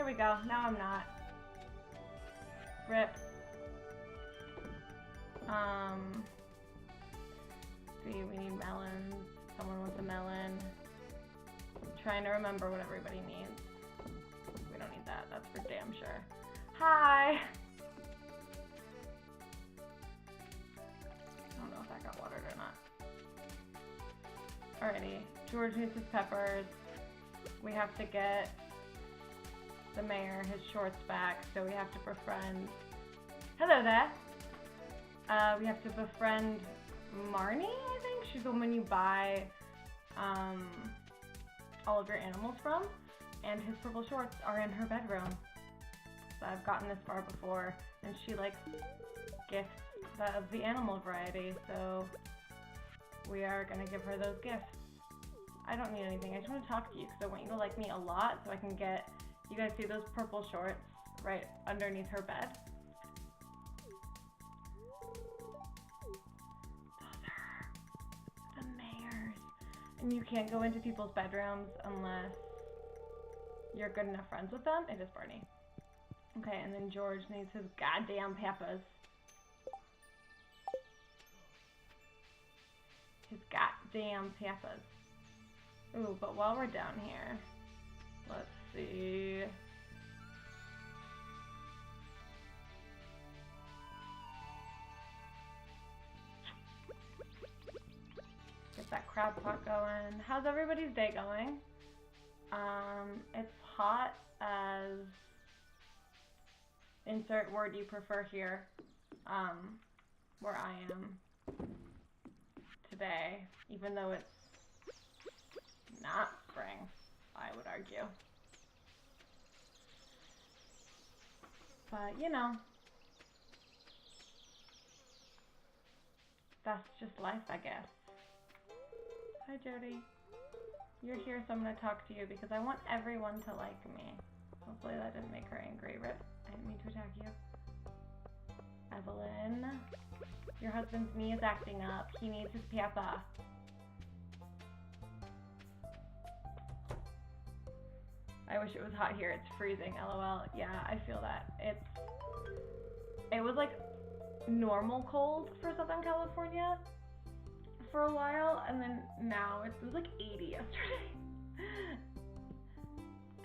There we go. Now I'm not. Rip. See, we need melons. Someone wants a melon. I'm trying to remember what everybody needs. We don't need that. That's for damn sure. Hi! I don't know if that got watered or not. Alrighty. George needs his peppers. We have to get the mayor his shorts back, so we have to befriend... Hello there! We have to befriend Marnie, I think? She's the woman you buy all of your animals from, and his purple shorts are in her bedroom. So I've gotten this far before, and she likes gifts of the animal variety, so we are gonna give her those gifts. I don't need anything, I just want to talk to you because I want you to like me a lot so I can get, you guys see those purple shorts right underneath her bed? And you can't go into people's bedrooms unless you're good enough friends with them. It is Barney. Okay, and then George needs his goddamn peppers. His goddamn peppers. Ooh, but while we're down here, let's see. Get that crab pot going. How's everybody's day going? It's hot as insert word you prefer here, where I am today, even though it's not spring, I would argue. But, you know, that's just life, I guess. Hi, Jody. You're here, so I'm going to talk to you because I want everyone to like me. Hopefully that didn't make her angry. Rip. I didn't mean to attack you. Evelyn. Your husband's knee is acting up. He needs his papa. I wish it was hot here. It's freezing. LOL. Yeah, I feel that. It was like normal cold for Southern California for a while, and then now it was like 80 yesterday.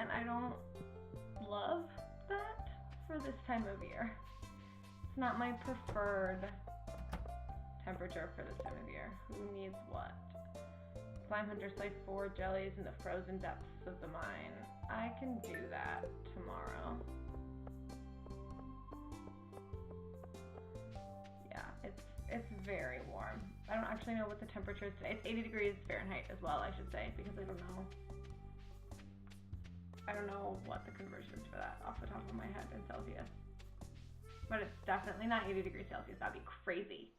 And I don't love that for this time of year. It's not my preferred temperature for this time of year. Who needs what? Slime Hunter slay 4 jellies in the frozen depths of the mine. I can do that tomorrow. Yeah, it's very warm. I don't actually know what the temperature is today. It's 80 degrees Fahrenheit as well, I should say, because I don't know. I don't know what the conversion is for that off the top of my head in Celsius. But it's definitely not 80 degrees Celsius. That'd be crazy.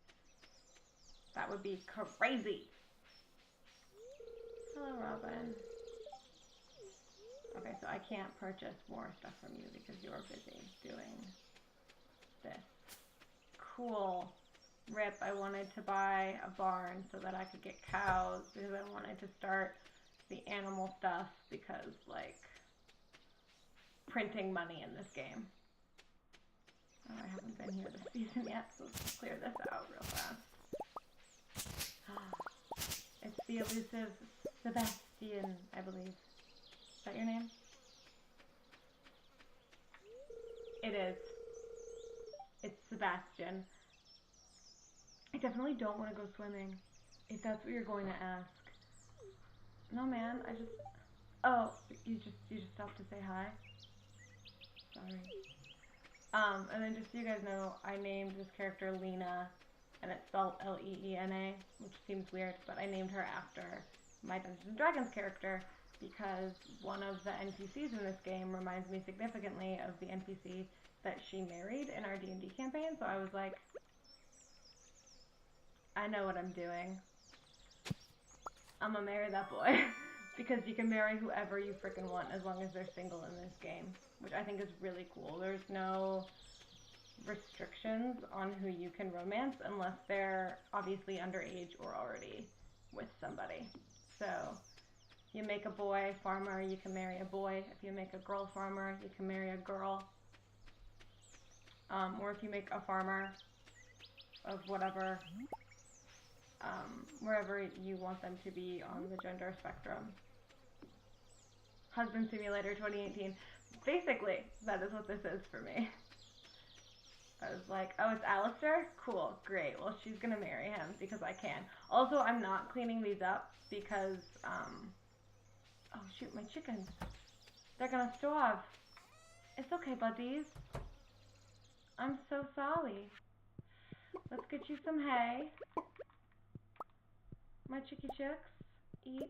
That would be crazy. Hello, Robin. Okay, so I can't purchase more stuff from you because you're busy doing this. Cool. Rip, I wanted to buy a barn so that I could get cows because I wanted to start the animal stuff because, like, printing money in this game. Oh, I haven't been here this season yet, so let's clear this out real fast. It's the elusive Sebastian, I believe. Is that your name? It is. It's Sebastian. I definitely don't want to go swimming, if that's what you're going to ask. No, man, I just... Oh, you just stopped to say hi? Sorry. And then just so you guys know, I named this character Lena, and it's spelled L-E-E-N-A, which seems weird, but I named her after my Dungeons & Dragons character because one of the NPCs in this game reminds me significantly of the NPC that she married in our D&D campaign, so I was like, I know what I'm doing. I'm gonna marry that boy. Because you can marry whoever you freaking want as long as they're single in this game, which I think is really cool. There's no restrictions on who you can romance unless they're obviously underage or already with somebody. So you make a boy farmer, you can marry a boy. If you make a girl farmer, you can marry a girl. Or if you make a farmer of whatever, wherever you want them to be on the gender spectrum. Husband Simulator 2018. Basically, that is what this is for me. I was like, oh, it's Alistair? Cool, great. Well, she's gonna marry him because I can. Also, I'm not cleaning these up because, oh shoot, my chickens. They're gonna starve. It's okay, buddies. I'm so sorry. Let's get you some hay. My chicky chicks, eat.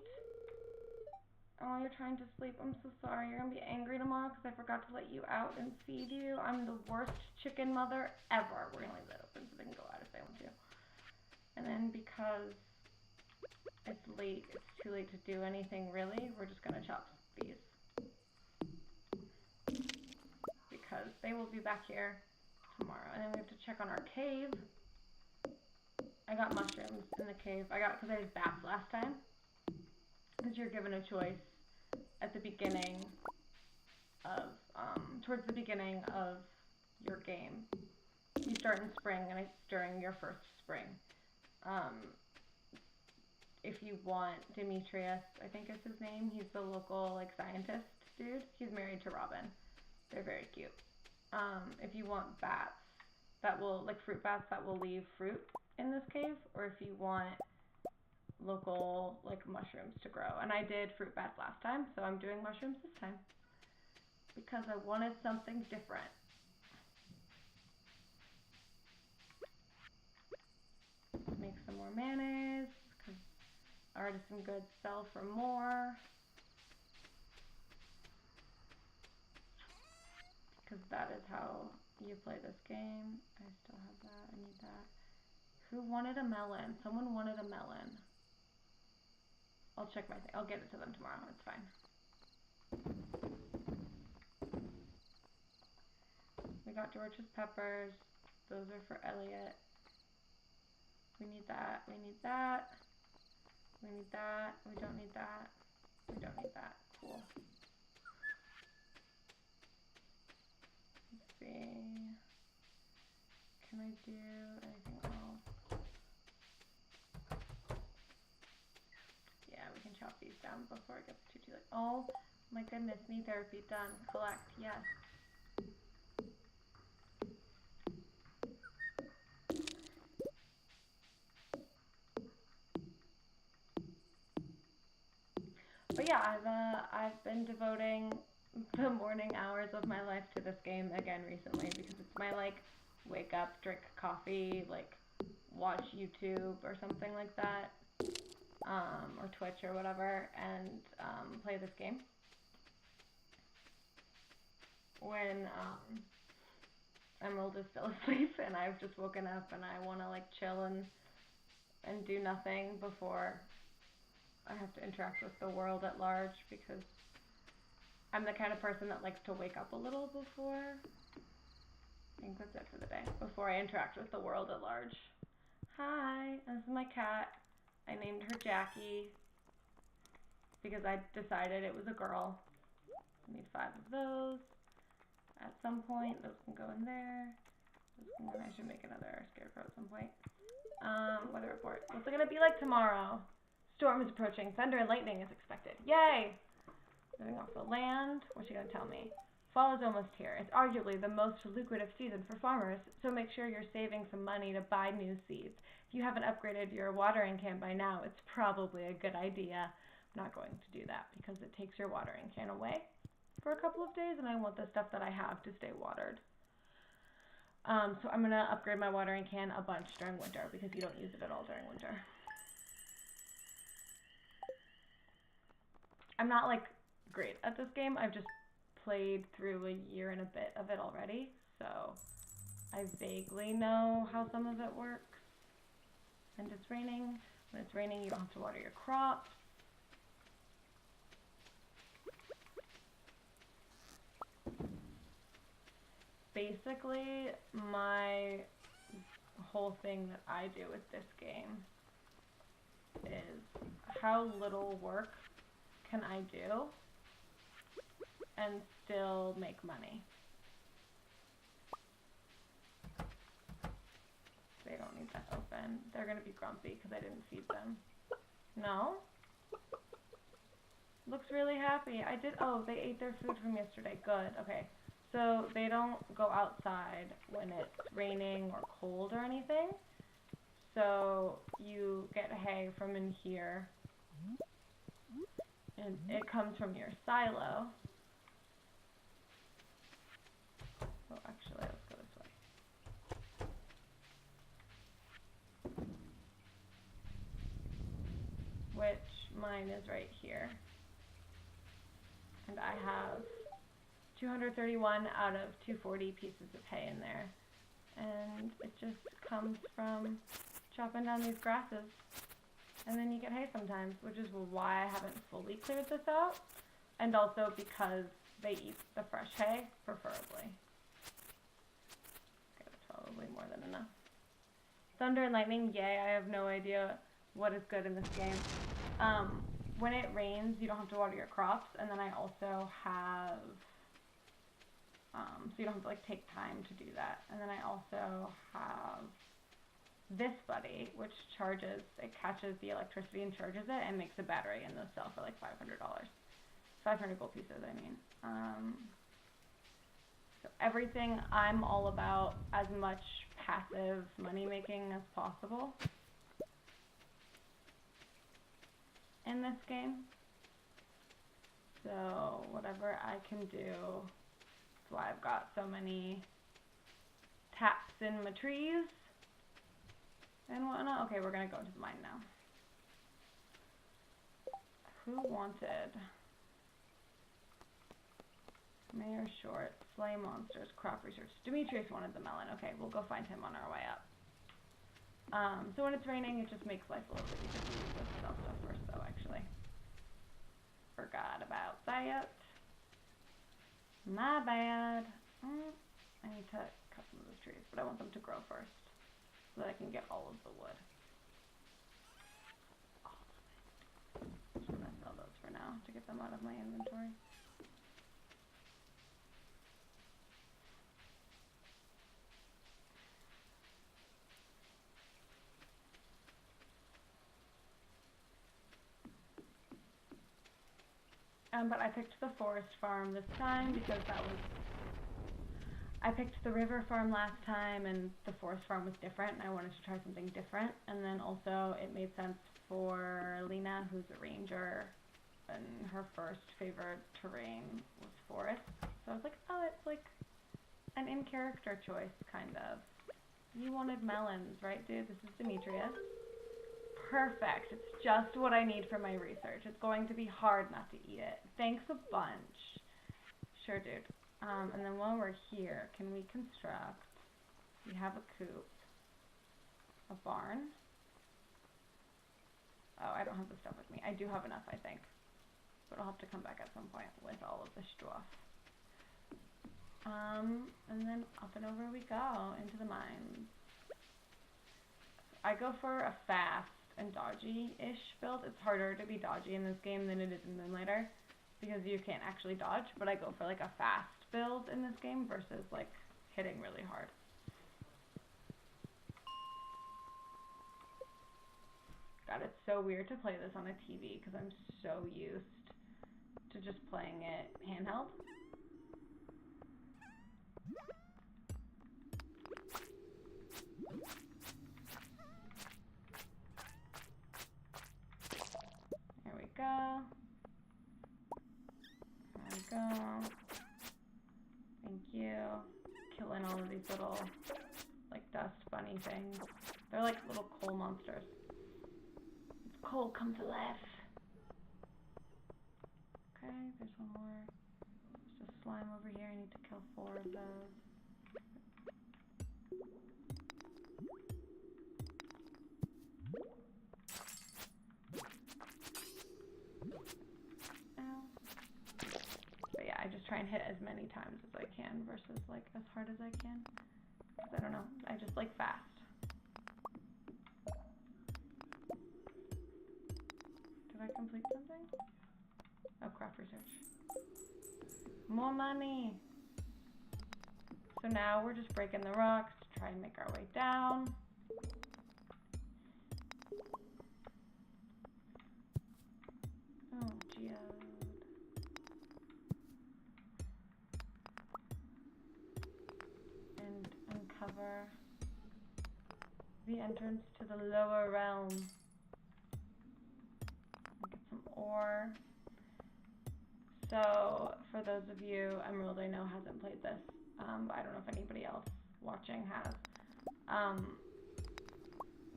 Oh, you're trying to sleep. I'm so sorry. You're gonna be angry tomorrow because I forgot to let you out and feed you. I'm the worst chicken mother ever. We're gonna leave that open so they can go out if they want to. And then because it's late, it's too late to do anything really, we're just gonna chop these. Because they will be back here tomorrow. And then we have to check on our cave. I got mushrooms in the cave. Because I did bats last time. Because you're given a choice at the beginning of, towards the beginning of your game. You start in spring, and it's during your first spring. If you want Demetrius, I think is his name, he's the local, like, scientist dude. He's married to Robin. They're very cute. If you want bats, that will, like, fruit bats that will leave fruit in this cave, or if you want local, like, mushrooms to grow. And I did fruit bats last time, so I'm doing mushrooms this time because I wanted something different. Make some more mayonnaise because artisan goods sell for more. Because that is how you play this game. I still have that. I need that. Who wanted a melon? Someone wanted a melon. I'll check my thing. I'll get it to them tomorrow. It's fine. We got George's peppers. Those are for Elliot. We need that. We need that. We need that. We don't need that. We don't need that. Cool. Let's see. Can I do anything else? Yeah, we can chop these down before it gets too late. Oh my goodness, knee therapy done. Collect, yes. But yeah, I've been devoting the morning hours of my life to this game again recently because it's my, like, wake up, drink coffee, like, watch YouTube or something like that, or Twitch or whatever, and play this game. When Emerald is still asleep and I've just woken up and I want to, like, chill and do nothing before I have to interact with the world at large, because I'm the kind of person that likes to wake up a little before. I think that's it for the day. Before I interact with the world at large. Hi, this is my cat. I named her Jackie because I decided it was a girl. I need 5 of those. At some point, those can go in there. Those can go in. I should make another scarecrow at some point. Weather report. What's it gonna be like tomorrow? Storm is approaching. Thunder and lightning is expected. Yay! Living off the land. What's she gonna tell me? Fall is almost here. It's arguably the most lucrative season for farmers, so make sure you're saving some money to buy new seeds. If you haven't upgraded your watering can by now, it's probably a good idea. I'm not going to do that because it takes your watering can away for a couple of days, and I want the stuff that I have to stay watered. So I'm gonna upgrade my watering can a bunch during winter because you don't use it at all during winter. I'm not, like, great at this game. I've just played through a year and a bit of it already, so I vaguely know how some of it works. And it's raining. When it's raining, you don't have to water your crops. Basically, my whole thing that I do with this game is how little work can I do and still make money? They don't need that open. They're gonna be grumpy because I didn't feed them. No? Looks really happy. I did, oh, they ate their food from yesterday. Good, okay. So they don't go outside when it's raining or cold or anything. So you get hay from in here. And it comes from your silo. Oh, actually, let's go this way. Which mine is right here. And I have 231 out of 240 pieces of hay in there. And it just comes from chopping down these grasses. And then you get hay sometimes, which is why I haven't fully cleared this out. And also because they eat the fresh hay, preferably. Okay, that's probably more than enough. Thunder and lightning, yay, I have no idea what is good in this game. When it rains, you don't have to water your crops, and then I also have, so you don't have to like take time to do that. And then I also have this buddy, which charges, it catches the electricity and charges it and makes a battery, and those sell for like $500. 500 gold pieces, I mean. So everything, I'm all about as much passive money making as possible in this game. So whatever I can do, that's why I've got so many taps in my trees and whatnot. Okay, we're gonna go into the mine now. Who wanted Mayor Short, slay monsters, crop research? Demetrius wanted the melon. Okay, we'll go find him on our way up. So when it's raining, it just makes life a little bit easier. Let's sell stuff first, though, actually. Forgot about that. My bad. I need to cut some of those trees, but I want them to grow first, so that I can get all of the wood. All of it. I'm just gonna sell those for now, to get them out of my inventory. But I picked the forest farm this time because that was... I picked the river farm last time and the forest farm was different and I wanted to try something different. And then also it made sense for Lena, who's a ranger, and her first favorite terrain was forest. So I was like, oh, it's like an in-character choice, kind of. You wanted melons, right, dude? This is Demetrius. Perfect. It's just what I need for my research. It's going to be hard not to eat it. Thanks a bunch. Sure, dude. And then while we're here, can we construct... We have a coop. A barn. Oh, I don't have the stuff with me. I do have enough, I think. But I'll have to come back at some point with all of the stuff. And then up and over we go into the mines. I go for a fast and dodgy-ish build. It's harder to be dodgy in this game than it is in Moonlighter because you can't actually dodge, but I go for like a fast build in this game versus like hitting really hard. God, it's so weird to play this on a TV because I'm so used to just playing it handheld. There we go. There we go. Thank you. Killing all of these little, like, dust bunny things. They're like little coal monsters. It's coal come to life. Okay, there's one more. There's a slime over here. I need to kill 4 of those. But yeah, I just try and hit as many times as I can versus like as hard as I can. Cause I don't know, I just like fast. Did I complete something? Oh, craft research. More money. So now we're just breaking the rocks to try and make our way down. Oh, geode. And uncover the entrance to the lower realm. Get some ore. So, for those of you, Emerald I know hasn't played this, but I don't know if anybody else watching has.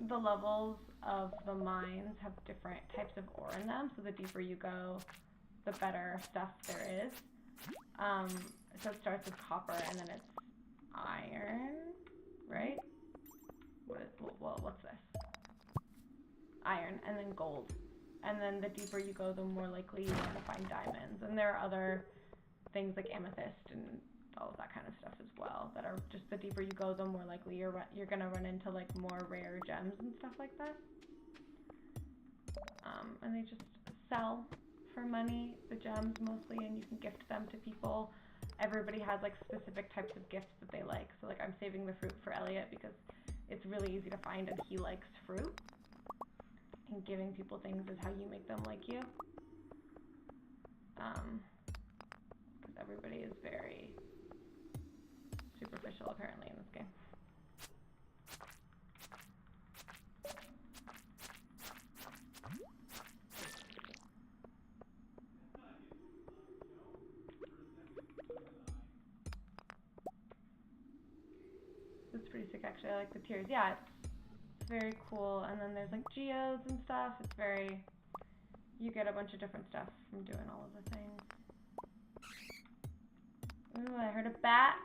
The levels of the mines have different types of ore in them, so the deeper you go, the better stuff there is. So it starts with copper, and then it's iron, right? What's this? Iron, and then gold. And then the deeper you go, the more likely you are to find diamonds. And there are other things like amethyst and all of that kind of stuff as well that are just the deeper you go, the more likely you're gonna run into like more rare gems and stuff like that. And they just sell for money, the gems mostly, and you can gift them to people. Everybody has like specific types of gifts that they like. So like I'm saving the fruit for Elliot because it's really easy to find and he likes fruit. And giving people things is how you make them like you. Because everybody is very superficial apparently in this game. This is pretty sick actually. I like the tiers. Yeah, it's very cool. And then there's like geodes and stuff. It's very, you get a bunch of different stuff from doing all of the things. Ooh, I heard a bat.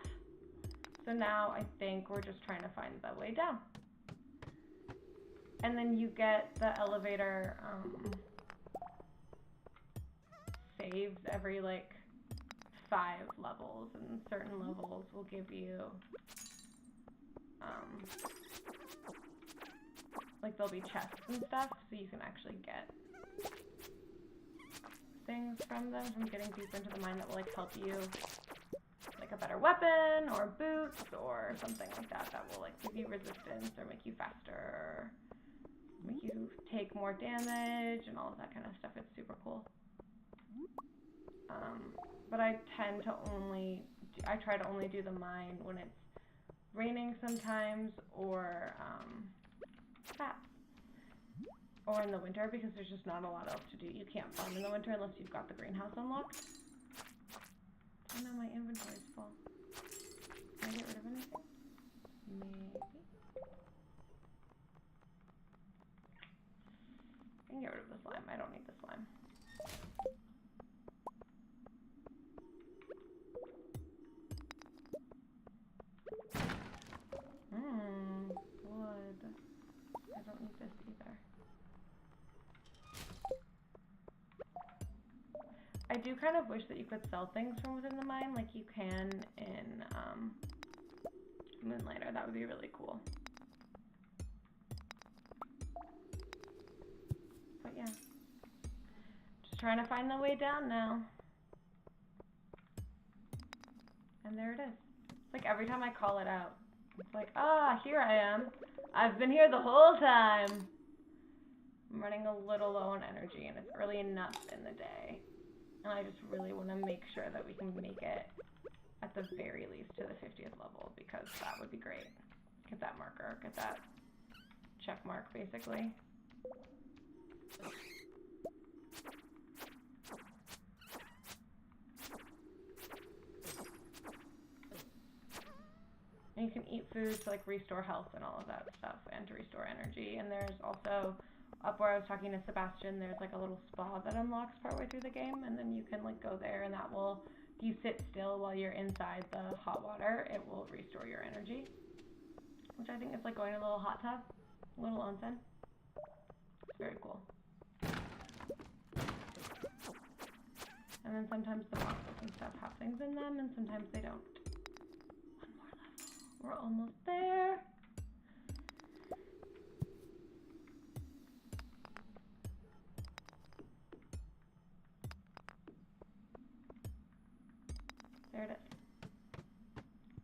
So now I think we're just trying to find the way down. And then you get the elevator saves every like 5 levels, and certain levels will give you like there'll be chests and stuff, so you can actually get things from them from getting deeper into the mine that will like help you, like a better weapon or boots or something like that that will like give you resistance or make you faster or make you take more damage and all of that kind of stuff. It's super cool. But I tend to I try to only do the mine when it's raining sometimes or or in the winter because there's just not a lot else to do. You can't farm in the winter unless you've got the greenhouse unlocked. Oh no, my inventory's full. Can I get rid of anything? Maybe. I can get rid of the slime. I don't need the slime. Wood. I don't need this either. I do kind of wish that you could sell things from within the mine like you can in Moonlighter. That would be really cool. But yeah. Just trying to find the way down now. And there it is. It's like every time I call it out, it's like, ah, here I am. I've been here the whole time. I'm running a little low on energy and it's early enough in the day. And I just really want to make sure that we can make it at the very least to the 50th level because that would be great. Get that marker, get that check mark basically. And you can eat food to like restore health and all of that stuff and to restore energy. And there's also, up where I was talking to Sebastian, there's like a little spa that unlocks partway through the game, and then you can like go there and that will, if you sit still while you're inside the hot water, it will restore your energy. Which I think is like going to a little hot tub, a little onsen. It's very cool. And then sometimes the boxes and stuff have things in them and sometimes they don't. We're almost there. There it is.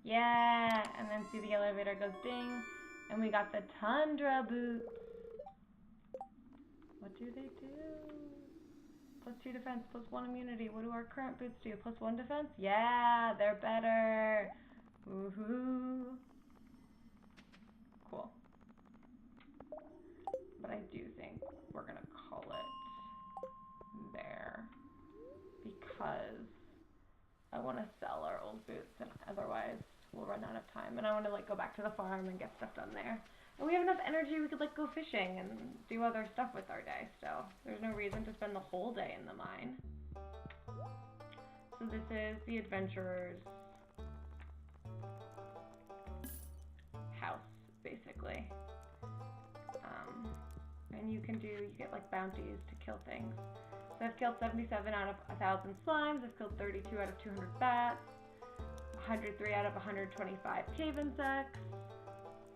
Yeah, and then see the elevator goes ding, and we got the Tundra boots. What do they do? +2 defense, +1 immunity. What do our current boots do? +1 defense? Yeah, they're better. Woohoo. Cool. But I do think we're gonna call it there because I want to sell our old boots, and otherwise we'll run out of time. And I want to like go back to the farm and get stuff done there. And we have enough energy, we could like go fishing and do other stuff with our day. So there's no reason to spend the whole day in the mine. So this is the adventurer's house, basically. And you get like bounties to kill things. So I've killed 77 out of 1,000 slimes, I've killed 32 out of 200 bats, 103 out of 125 cave insects,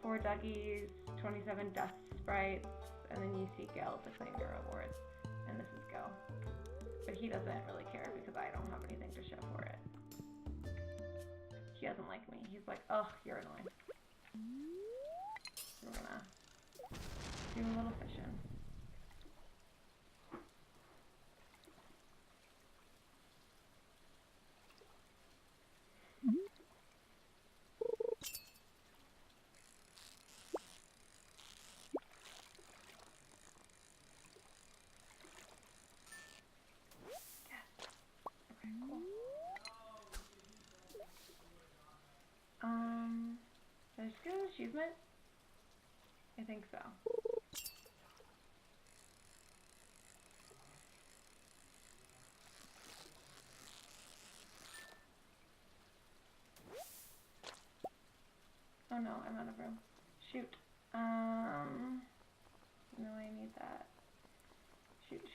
4 duggies, 27 dust sprites, and then you see Gil to claim your rewards. And this is Gil. But he doesn't really care because I don't have anything to show for it. He doesn't like me. He's like, ugh, you're annoying. We're gonna do a little fishing. Did I just get an achievement? I think so. Oh no, I'm out of room. Shoot. No, I need that. Shoot.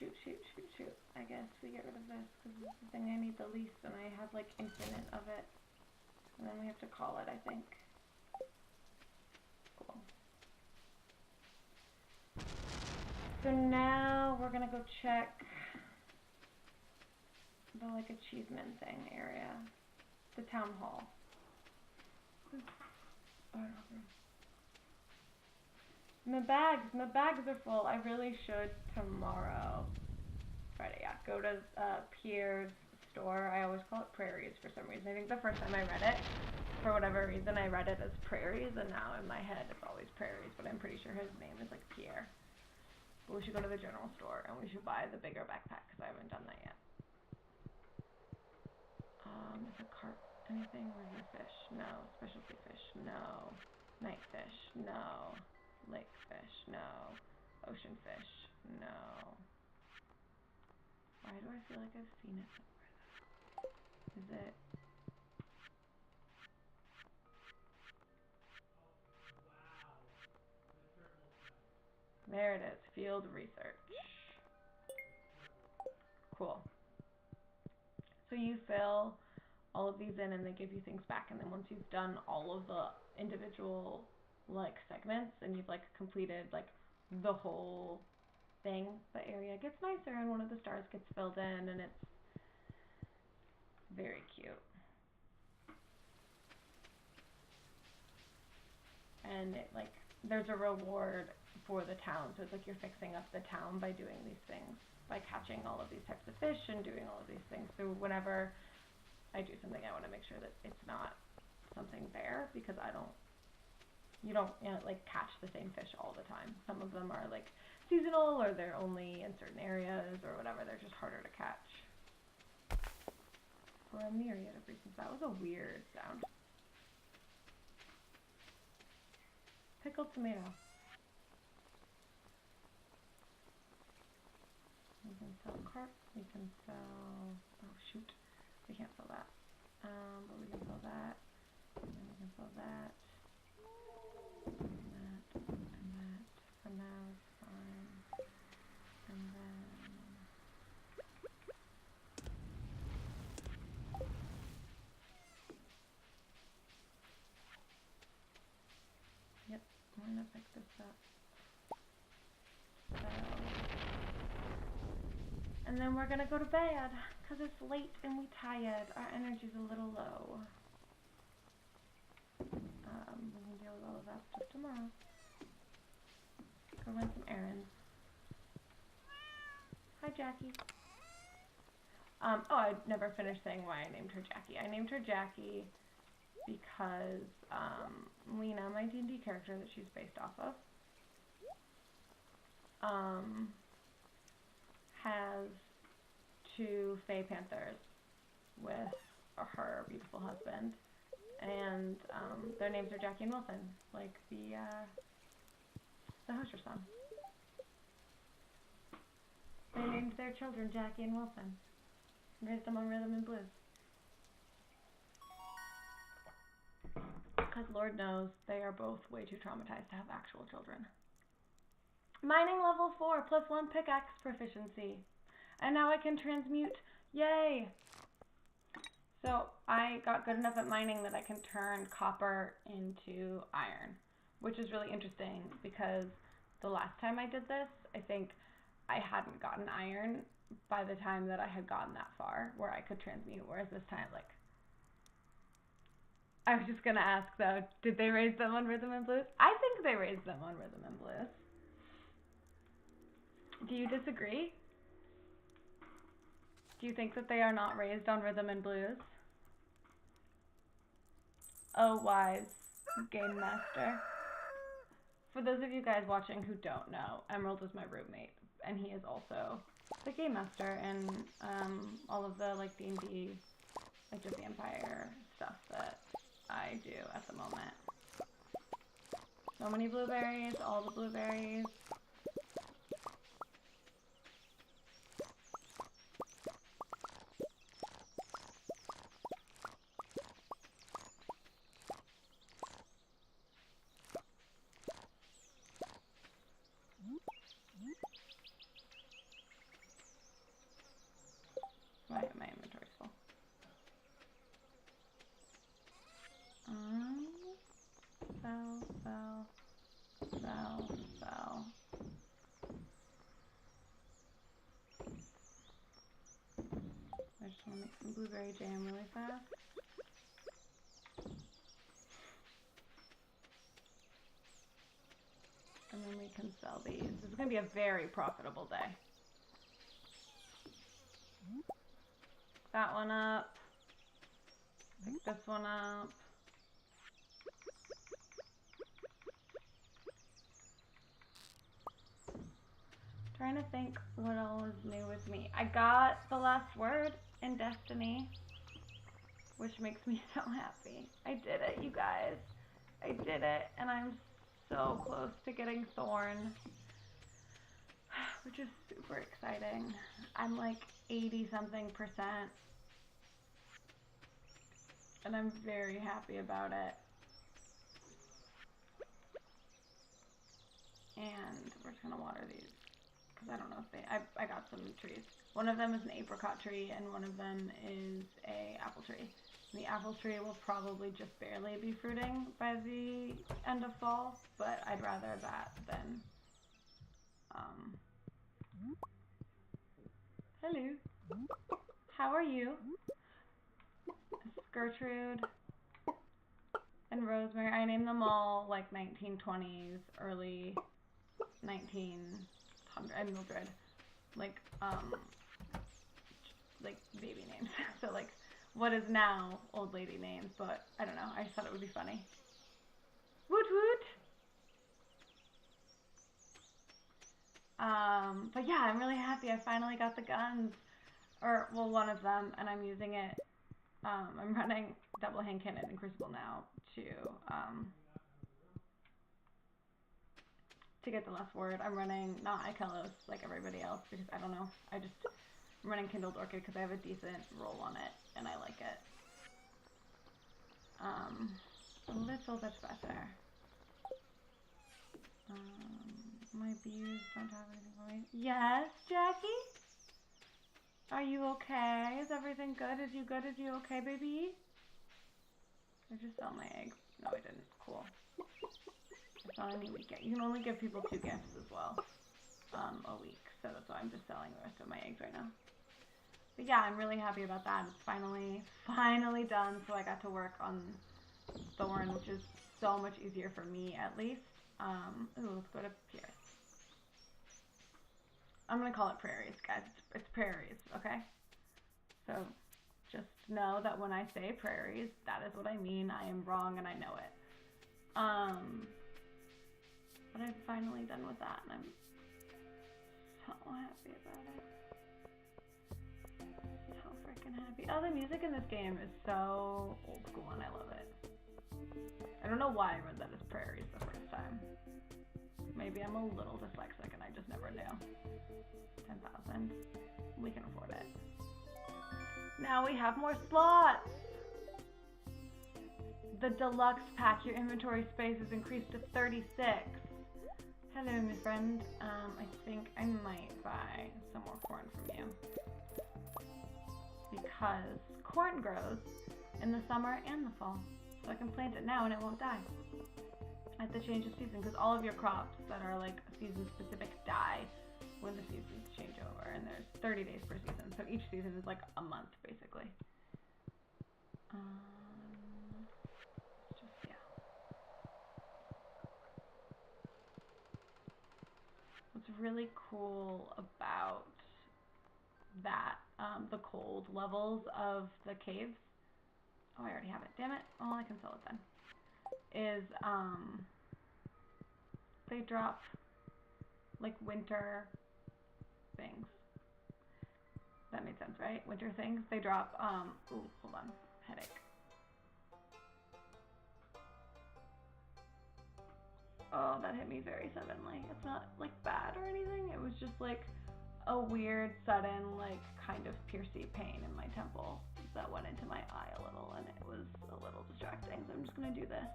I guess we get rid of this because this is the thing I need the least, and I have like infinite of it. And then we have to call it, I think. Cool. So now we're gonna go check the like achievement thing area. The town hall. My bags are full. I really should tomorrow. Friday, yeah. Go to Pierre's store. I always call it Prairies for some reason. I think the first time I read it, for whatever reason, I read it as Prairies, and now in my head it's always Prairies, but I'm pretty sure his name is like Pierre. But we should go to the general store, and we should buy the bigger backpack, because I haven't done that yet. Is a carp anything? River fish? No. Specialty fish? No. Night fish? No. Lake fish? No. Ocean fish? No. Why do I feel like I've seen it somewhere though? Is it? There it is. Field research. Cool. So you fill all of these in and they give you things back, and then once you've done all of the individual like segments and you've like completed like the whole thing, the area gets nicer and one of the stars gets filled in, and it's very cute. And it like there's a reward for the town, so it's like you're fixing up the town by doing these things, by catching all of these types of fish and doing all of these things. So whenever I do something, I want to make sure that it's not something there, because you don't like catch the same fish all the time. Some of them are like seasonal, or they're only in certain areas or whatever. They're just harder to catch for a myriad of reasons. That was a weird sound. Pickled tomato. We can sell carp. We can sell. Oh shoot. We can't sell that. But we can sell that. And then we can sell that. And that. And that. For now it's fine. And then. Yep, I'm gonna pick this up. So. And And then we're gonna go to bed, because it's late and we're tired. Our energy's a little low. We can deal with all of that stuff tomorrow. Go run some errands. Hi, Jackie. Oh, I never finished saying why I named her Jackie. I named her Jackie because Lena, my D&D character that she's based off of, has 2 Fae Panthers with her beautiful husband, and their names are Jackie and Wilson, like the Hosher song. They named their children Jackie and Wilson, and raised them on rhythm and blues. Because Lord knows they are both way too traumatized to have actual children. Mining level 4, +1 pickaxe proficiency. And now I can transmute. Yay! So I got good enough at mining that I can turn copper into iron, which is really interesting because the last time I did this, I think I hadn't gotten iron by the time that I had gotten that far where I could transmute, whereas this time, like, I was just gonna ask though, did they raise them on rhythm and blues? I think they raised them on rhythm and blues. Do you disagree? Do you think that they are not raised on rhythm and blues? Oh, wise game master. For those of you guys watching who don't know, Emerald is my roommate, and he is also the game master and all of the like D&D, Age of the Empire stuff that I do at the moment. So many blueberries, all the blueberries. My inventory's full. Sell. I just want to make some blueberry jam really fast. And then we can sell these. This is going to be a very profitable day. That one up. Pick this one up. Trying to think what all is new with me. I got the last word in Destiny, which makes me so happy. I did it, you guys. I did it, and I'm so close to getting Thorn, which is super exciting. I'm like 80-something%, and I'm very happy about it. And we're just gonna water these, because I don't know if they, I got some trees. One of them is an apricot tree, and one of them is a apple tree. And the apple tree will probably just barely be fruiting by the end of fall, but I'd rather that than, hello. How are you? Gertrude and Rosemary. I named them all like 1920s, early 1900s, and Mildred, like baby names. So like what is now old lady names, but I don't know. I just thought it would be funny. Woot woot. But yeah, I'm really happy. I finally got the guns, or well, one of them, and I'm using it. I'm running double hand cannon and crucible now to get the last word. I'm running not Ikelos like everybody else because I don't know. I'm running Kindled Orchid because I have a decent roll on it and I like it. A little bit better. My bees don't have anything for me. Yes, Jackie? Are you okay? Is everything good? Is you good? Is you okay, baby? I just sell my eggs. No, I didn't. Cool. It's not any weekend. You can only give people 2 gifts as well a week. So that's why I'm just selling the rest of my eggs right now. But yeah, I'm really happy about that. It's finally done. So I got to work on Thorn, which is so much easier for me, at least. Ooh, let's go to Pierce. I'm gonna call it prairies, guys. It's prairies, okay? So just know that when I say prairies, that is what I mean. I am wrong and I know it. But I'm finally done with that, and I'm so happy about it. So freaking happy. Oh, the music in this game is so old school, and I love it. I don't know why I read that as prairies the first time. Maybe I'm a little dyslexic and I just never knew. 10,000. We can afford it. Now we have more slots! The deluxe pack, your inventory space is increased to 36. Hello, my friend. I think I might buy some more corn from you. Because corn grows in the summer and the fall. So I can plant it now and it won't die. At the change of season, because all of your crops that are like season specific die when the seasons change over, and there's 30 days per season, so each season is like a month basically. What's really cool about that, the cold levels of the caves, oh I already have it, damn it, oh I can sell it then, is they drop like winter things. That made sense, right? Winter things. They drop, ooh, hold on, headache. Oh, that hit me very suddenly. It's not like bad or anything. It was just like a weird, sudden, like kind of piercy pain in my temple that went into my eye a little, and it was a little distracting. So I'm just gonna do this.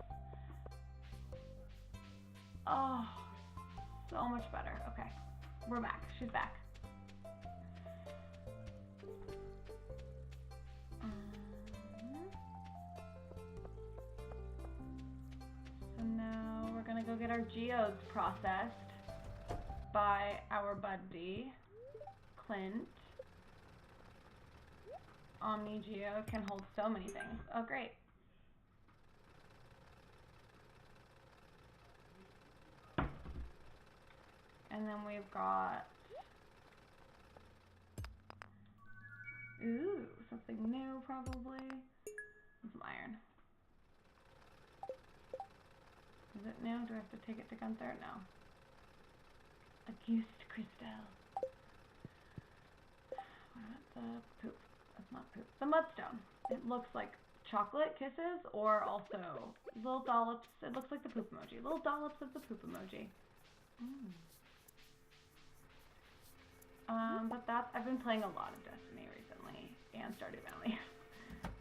Oh, so much better. Okay, we're back. She's back. So now we're gonna go get our geodes processed by our buddy, Clint. Omni Geo can hold so many things. Oh, great. And then we've got, ooh, something new probably. Some iron. Is it new? Do I have to take it to Gunther? No. Auguste Crystal. The poop. That's not poop. The mudstone. It looks like chocolate kisses or also little dollops. It looks like the poop emoji. Little dollops of the poop emoji. But that's, I've been playing a lot of Destiny recently and Stardew Valley.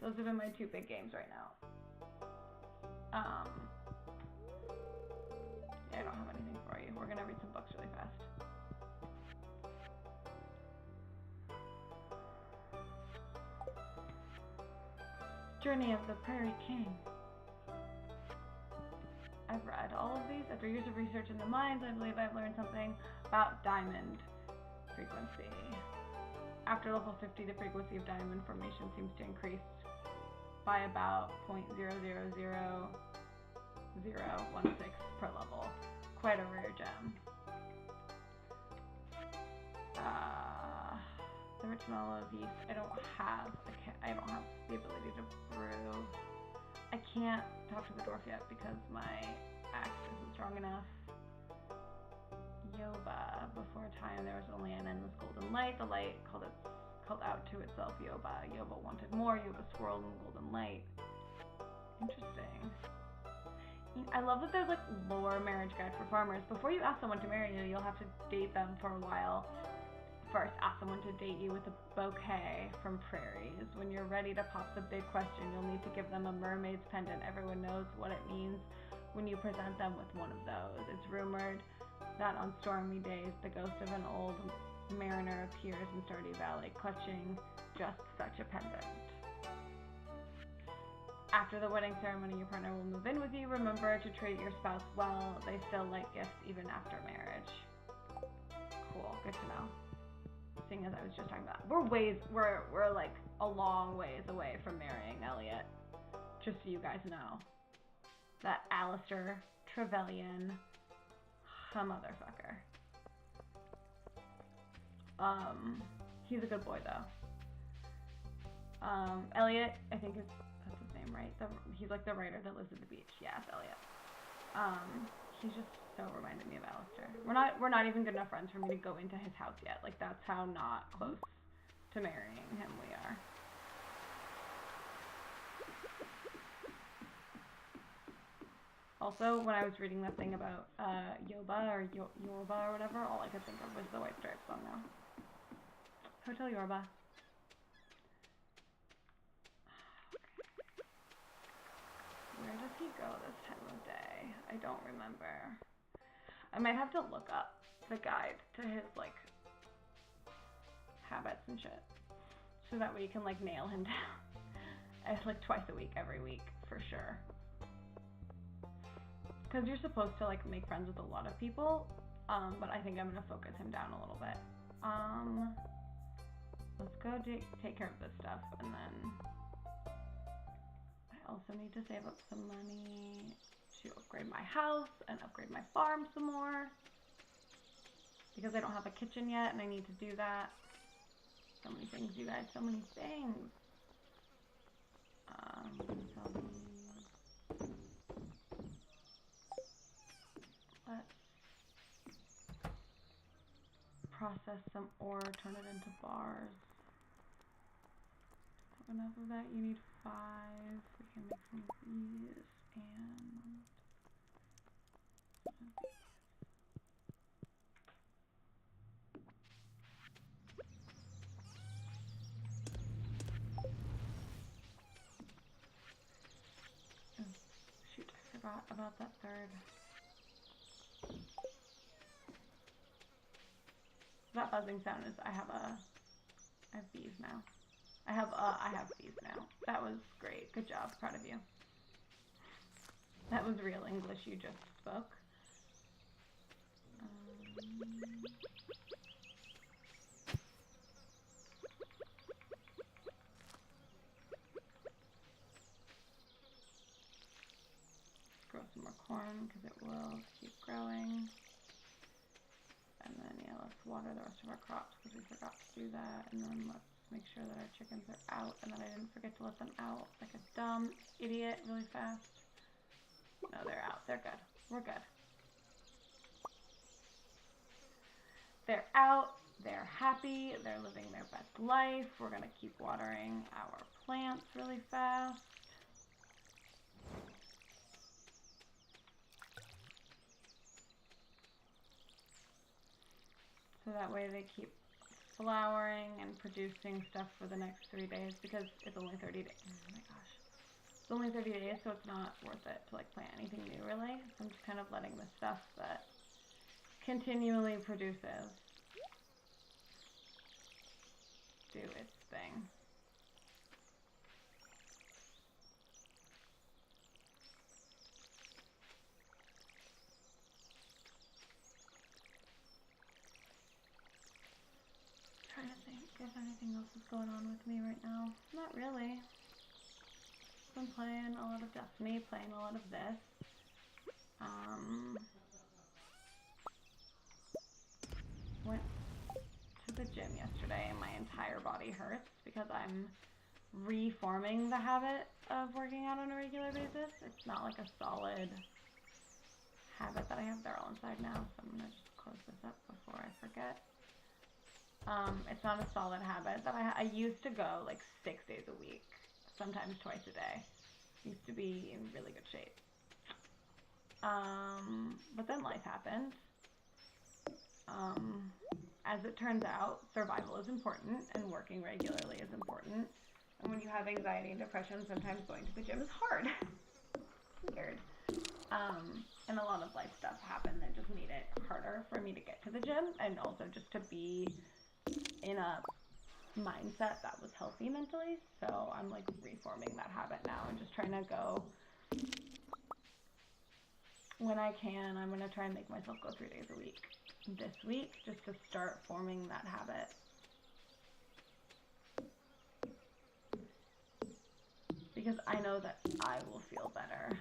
Those have been my two big games right now. Yeah, I don't have anything for you. We're gonna read some books really fast. Journey of the Prairie King. I've read all of these. After years of research in the mines, I believe I've learned something about diamond frequency. After level 50, the frequency of diamond formation seems to increase by about 0.000016 per level. Quite a rare gem. The original of yeast. I don't have the ability to brew. I can't talk to the dwarf yet because my axe isn't strong enough. Yoba. Before time, there was only an endless golden light. The light called out to itself Yoba. Yoba wanted more. Yoba swirled in golden light. Interesting. I love that there's like lore marriage guide for farmers. Before you ask someone to marry you, you'll have to date them for a while. First, ask someone to date you with a bouquet from prairies. When you're ready to pop the big question, you'll need to give them a mermaid's pendant. Everyone knows what it means when you present them with one of those. It's rumored that on stormy days, the ghost of an old mariner appears in Stardew Valley, clutching just such a pendant. After the wedding ceremony, your partner will move in with you. Remember to treat your spouse well. They still like gifts even after marriage. Cool, good to know. seeing as I was just talking about, we're like a long ways away from marrying Elliot. Just so you guys know. That Alistair Trevelyan, a motherfucker. He's a good boy though. Elliot, I think that's his name, right? He's like the writer that lives at the beach. Yeah, it's Elliot. He's just so reminded me of Alistair. We're not even good enough friends for me to go into his house yet. Like, that's how not close to marrying him we are. Also, when I was reading that thing about Yoba or Yorba or whatever, all I could think of was the White Stripes song now. Hotel Yorba. Where does he go this time of day? I don't remember. I might have to look up the guide to his, like, habits and shit. So that way you can, like, nail him down. Like, twice a week, every week, for sure. Because you're supposed to, like, make friends with a lot of people, but I think I'm going to focus him down a little bit. Let's go take care of this stuff, and then I also need to save up some money to upgrade my house and upgrade my farm some more, because I don't have a kitchen yet, and I need to do that. So many things, you guys, so many things. Sell these. Let's process some ore, turn it into bars. Have enough of that? You need 5. We can make some of these and oh, shoot, I forgot about that third. That buzzing sound is I have bees now. I have bees now. That was great. Good job. Proud of you. That was real English you just spoke. Grow some more corn because it will keep growing. And then, yeah, let's water the rest of our crops because we forgot to do that. And then let's make sure that our chickens are out and that I didn't forget to let them out like a dumb idiot really fast. No, they're out. They're good. We're good. They're out. They're happy. They're living their best life. We're going to keep watering our plants really fast. So that way they keep flowering and producing stuff for the next 3 days, because it's only 30 days. Oh my gosh. It's only 30 days, so it's not worth it to, like, plant anything new, really. So I'm just kind of letting the stuff that continually produces do its thing. Trying to think if anything else is going on with me right now. Not really. Been playing a lot of Destiny, playing a lot of this. Went to the gym yesterday and my entire body hurts because I'm reforming the habit of working out on a regular basis. It's not like a solid habit that I have. They're all inside now, so I'm gonna just close this up before I forget. It's not a solid habit that I used to go like 6 days a week, sometimes twice a day. Used to be in really good shape. But then life happened. As it turns out, survival is important and working regularly is important. And when you have anxiety and depression, sometimes going to the gym is hard. Weird. And a lot of life stuff happened that just made it harder for me to get to the gym, and also just to be in a mindset that was healthy mentally. So I'm like reforming that habit now and just trying to go when I can. I'm going to try and make myself go 3 days a week this week just to start forming that habit because I know that I will feel better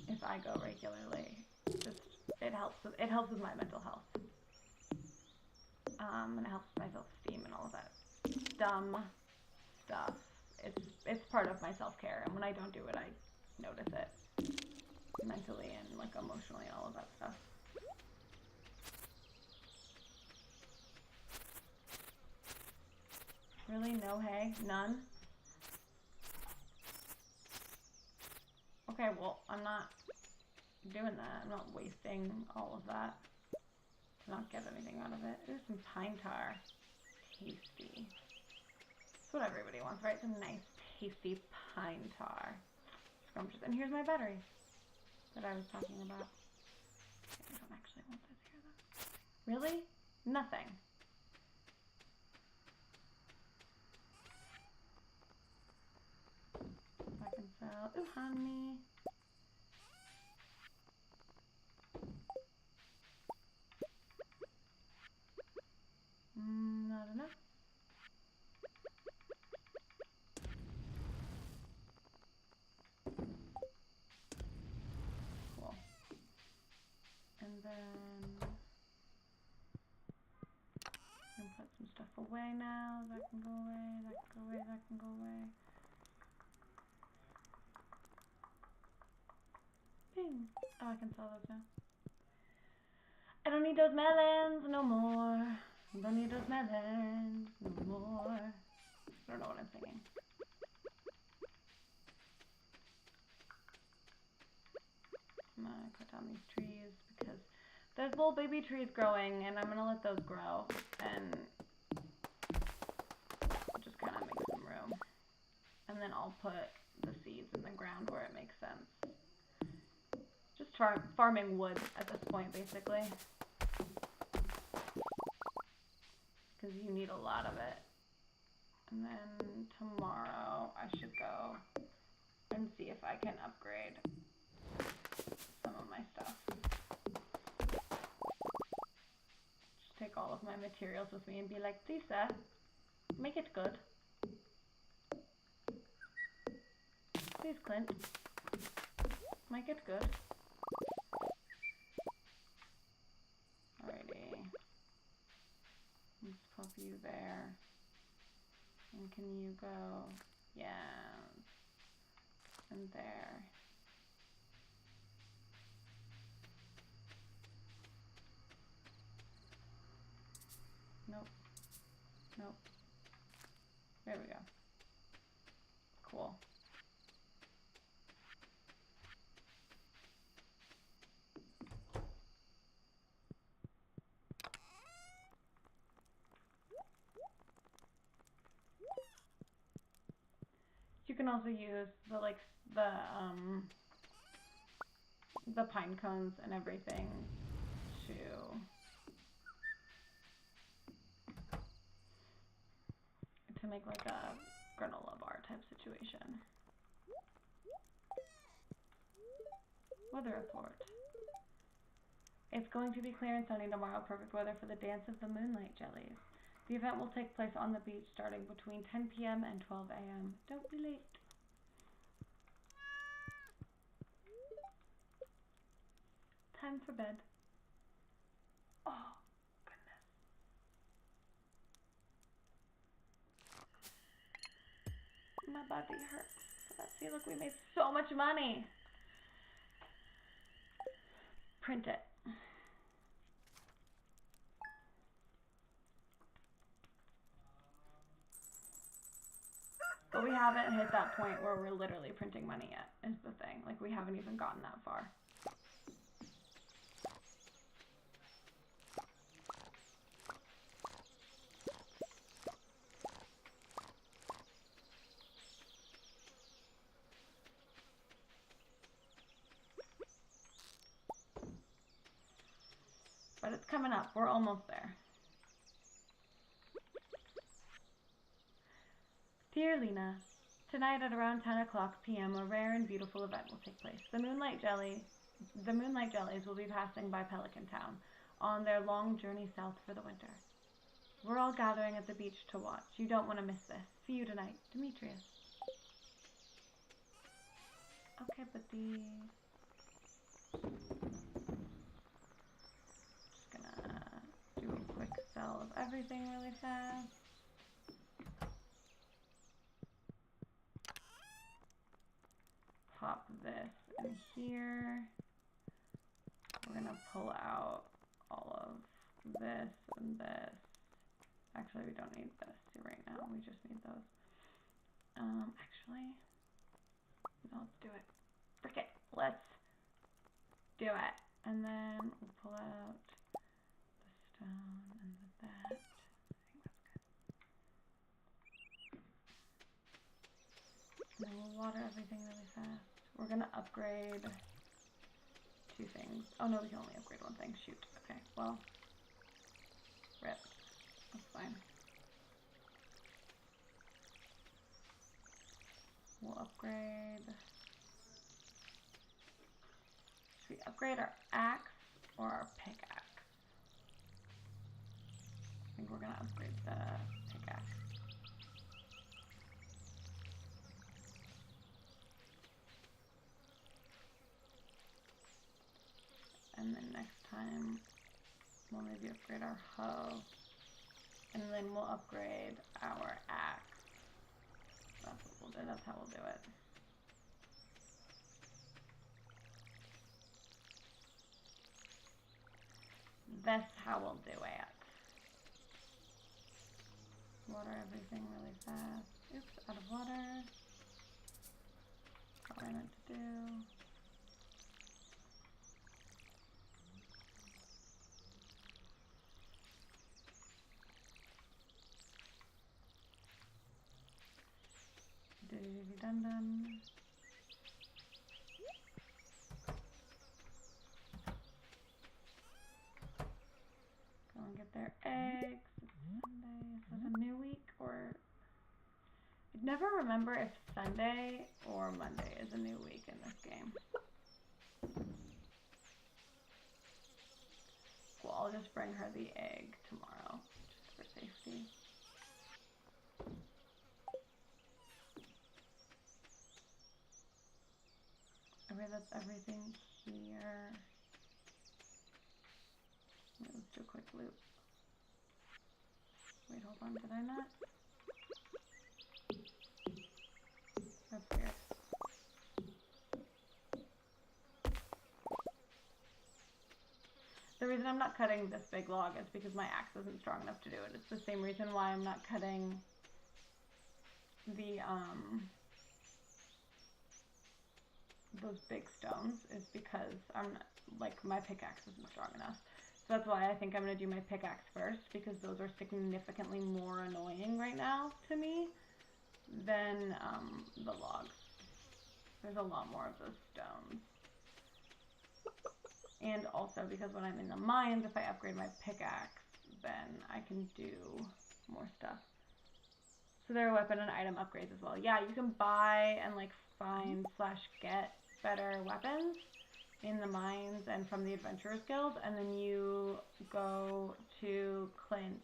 if I go regularly. It helps with my mental health. And it helps with my self-esteem and all of that dumb stuff. It's part of my self-care, and when I don't do it, I notice it mentally and like emotionally and all of that stuff. Really? No hay? None? Okay, well, I'm not doing that. I'm not wasting all of that to not get anything out of it. Ooh, some pine tar. Tasty. That's what everybody wants, right? Some nice, tasty pine tar. Scrumptious. And here's my battery that I was talking about. I don't actually want this here, though. Really? Nothing. I can sell. Ooh, honey. Not enough. Cool. And then I'm gonna put some stuff away now. That can go away, that can go away, that can go away. Bing. Oh, I can sell those now. I don't need those melons no more. I don't need those melons no more. I don't know what I'm singing. I'm gonna cut down these trees because there's little baby trees growing, and I'm gonna let those grow and just kind of make some room. And then I'll put the seeds in the ground where it makes sense. Just farming wood at this point, basically. Because you need a lot of it. And then tomorrow I should go and see if I can upgrade some of my stuff. Just take all of my materials with me and be like, please sir, make it good. Please Clint, make it good. Alrighty. Let's pop you there. And can you go? Yeah. And there. Nope. Nope. There we go. Cool. You can also use the pine cones and everything to make like a granola bar type situation. Weather report. It's going to be clear and sunny tomorrow. Perfect weather for the dance of the moonlight jellies. The event will take place on the beach starting between 10 p.m. and 12 a.m. Don't be late. Time for bed. Oh, goodness. My body hurts. Let's see, look, we made so much money. Print it. But we haven't hit that point where we're literally printing money yet, is the thing. Like, we haven't even gotten that far. But it's coming up. We're almost there. Dear Lena, tonight at around 10 o'clock p.m. a rare and beautiful event will take place. The Moonlight Jellies will be passing by Pelican Town on their long journey south for the winter. We're all gathering at the beach to watch. You don't want to miss this. See you tonight. Demetrius. Okay, but these... Just gonna do a quick sell of everything really fast. Pop this in here. We're gonna pull out all of this and this. Actually, we don't need this right now. We just need those. Actually, no, let's do it. Frick it. Let's do it. And then we'll pull out the stone and that. I think that's good. And then we'll water everything really fast. We're gonna upgrade 2 things. Oh no, we can only upgrade 1 thing. Shoot. Okay, well, rip. That's fine. We'll upgrade. Should we upgrade our axe or our pickaxe? I think we're gonna upgrade the pickaxe. And then next time we'll maybe upgrade our hoe. And then we'll upgrade our axe. That's what we'll do. That's how we'll do it. That's how we'll do it. Water everything really fast. Oops, out of water. That's what I meant to do. Dun dun. Go and get their eggs. It's Sunday. Is this a new week or? I'd never remember if Sunday or Monday is a new week in this game. Well, I'll just bring her the egg tomorrow, just for safety. Okay, that's everything here. Wait, let's do a quick loop. Wait, hold on, did I not? That's weird. The reason I'm not cutting this big log is because my axe isn't strong enough to do it. It's the same reason why I'm not cutting the, those big stones, is because my pickaxe isn't strong enough. So that's why I think I'm going to do my pickaxe first, because those are significantly more annoying right now to me than the logs. There's a lot more of those stones. And also because when I'm in the mines, if I upgrade my pickaxe, then I can do more stuff. So there are weapon and item upgrades as well. Yeah, you can buy and find / get better weapons in the mines and from the Adventurers Guild, and then you go to Clint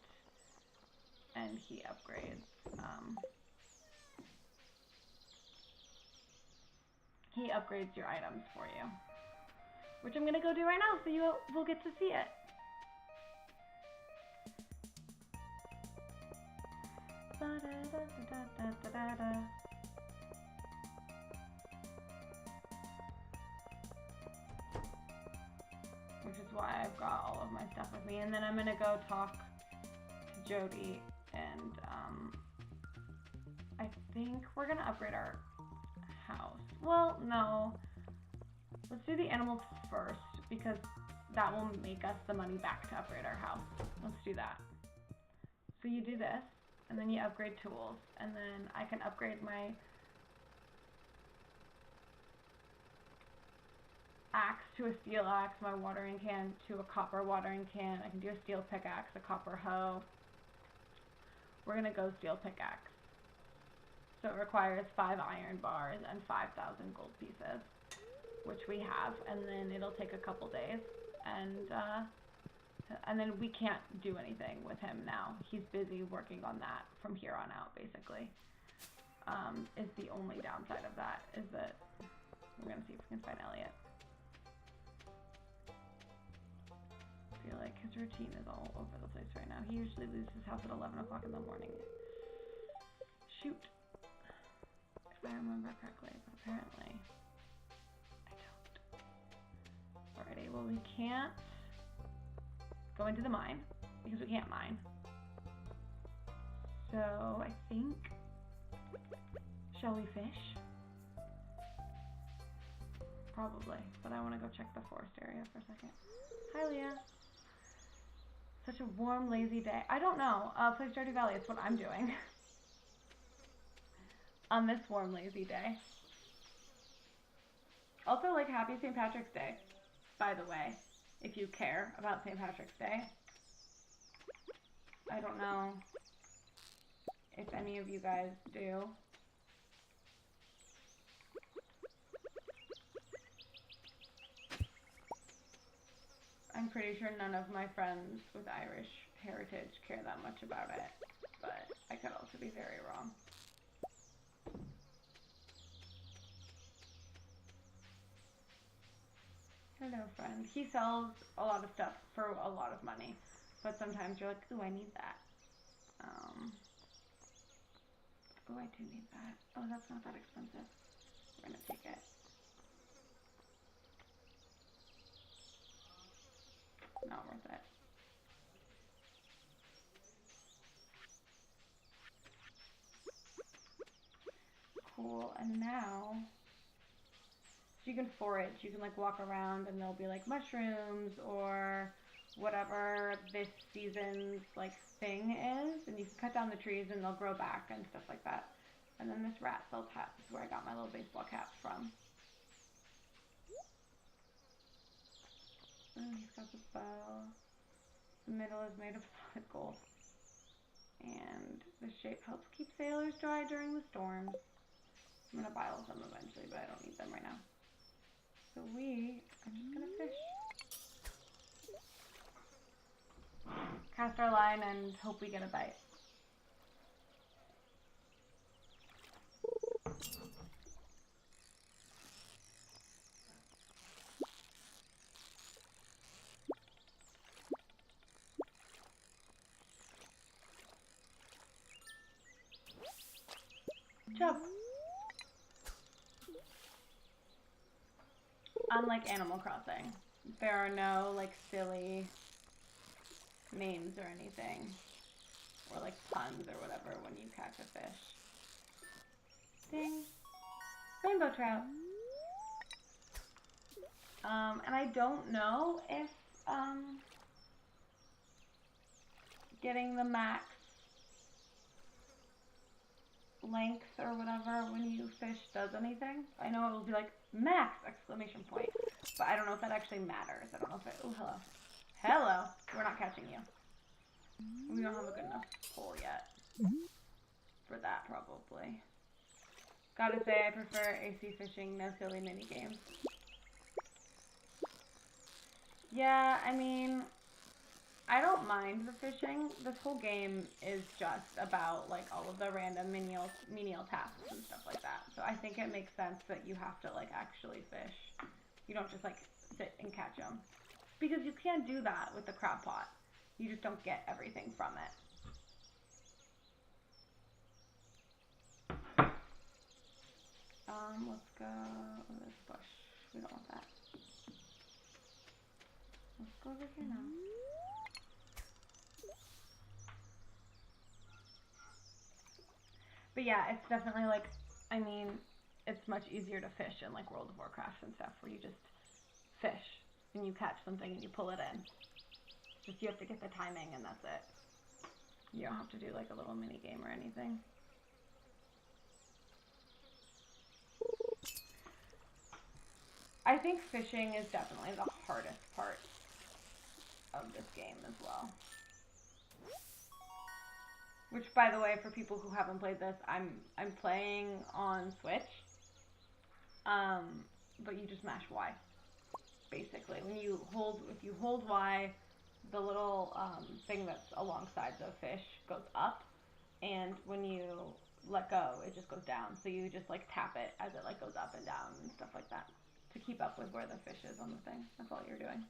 and he upgrades. He upgrades your items for you, which I'm gonna go do right now, so you will get to see it. Which is why I've got all of my stuff with me, and then I'm gonna go talk to Jody, and I think we're gonna upgrade our house. Well, no. Let's do the animals first, because that will make us the money back to upgrade our house. Let's do that. So you do this, and then you upgrade tools, and then I can upgrade my axe to a steel axe, my watering can to a copper watering can. I can do a steel pickaxe, a copper hoe. We're going to go steel pickaxe. So it requires 5 iron bars and 5,000 gold pieces, which we have, and then it'll take a couple days, and then we can't do anything with him now. He's busy working on that from here on out, basically. Is the only downside of that, is that We're gonna see if we can find Elliot. I feel like his routine is all over the place right now. He usually leaves his house at 11 o'clock in the morning. Shoot. If I remember correctly, but apparently I don't. Alrighty, well we can't go into the mine because we can't mine. So I think, shall we fish? Probably, but I want to go check the forest area for a second. Hi, Leah. Such a warm, lazy day. I don't know. Play Stardew Valley. It's what I'm doing on this warm, lazy day. Also, like, happy St. Patrick's Day, by the way, if you care about St. Patrick's Day. I don't know if any of you guys do. I'm pretty sure none of my friends with Irish heritage care that much about it, but I could also be very wrong. Hello, friend. He sells a lot of stuff for a lot of money, but sometimes you're like, ooh, I need that. Oh, I do need that. Oh, that's not that expensive. We're gonna take it. Not worth it. Cool, and now, so you can forage, you can like walk around and there'll be like mushrooms or whatever this season's like thing is, and you can cut down the trees and they'll grow back and stuff like that. And then this rat sells hats. This is where I got my little baseball cap from. Oh, he's got the bow. The middle is made of solid gold. And the shape helps keep sailors dry during the storms. I'm gonna buy all of them eventually, but I don't need them right now. So we are just gonna fish. Cast our line and hope we get a bite. Chub. Unlike Animal Crossing, there are no like silly names or anything, or like puns or whatever when you catch a fish. Ding. Rainbow trout. And I don't know if getting the max length or whatever when you fish does anything. I know it will be like max exclamation point, but I don't know if that actually matters. I don't know if it, oh, hello. Hello, we're not catching you. We don't have a good enough pole yet for that probably. Gotta say I prefer AC fishing, no silly mini games. Yeah, I mean, I don't mind the fishing. This whole game is just about like all of the random menial tasks and stuff like that. So I think it makes sense that you have to like actually fish. You don't just like sit and catch them. Because you can't do that with the crab pot. You just don't get everything from it. Let's go this bush. We don't want that. Let's go over here now. But yeah, it's definitely like, I mean, it's much easier to fish in like World of Warcraft and stuff where you just fish and you catch something and you pull it in. Just you have to get the timing and that's it. You don't have to do like a little mini game or anything. I think fishing is definitely the hardest part of this game as well. Which, by the way, for people who haven't played this, I'm playing on Switch. But you just mash Y, basically. If you hold Y, the little thing that's alongside the fish goes up, and when you let go, it just goes down. So you just like tap it as it like goes up and down and stuff like that to keep up with where the fish is on the thing. That's all you're doing.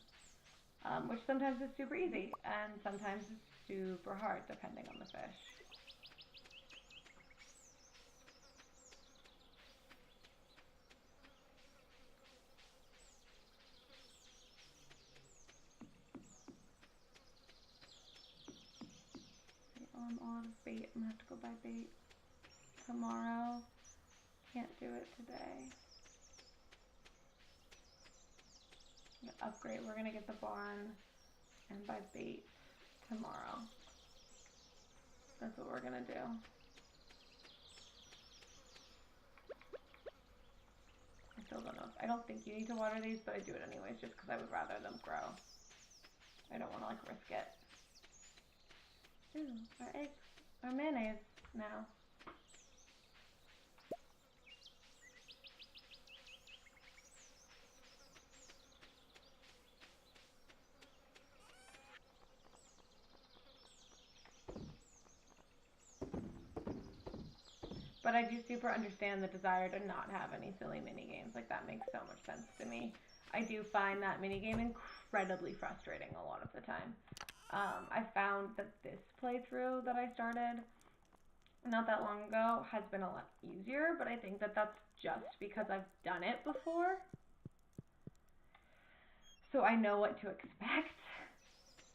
Which sometimes is super easy and sometimes it's super hard depending on the fish. I'm all out of bait. I'm gonna have to go buy bait tomorrow. Can't do it today. I'm gonna upgrade. We're gonna get the barn and buy bait tomorrow. That's what we're gonna do. I still don't know. I don't think you need to water these, but I do it anyways just because I would rather them grow. I don't want to like risk it. Ooh, our eggs, our mayonnaise now. But I do super understand the desire to not have any silly mini games. Like that makes so much sense to me. I do find that minigame incredibly frustrating a lot of the time. I found that this playthrough that I started not that long ago has been a lot easier, but I think that that's just because I've done it before. So I know what to expect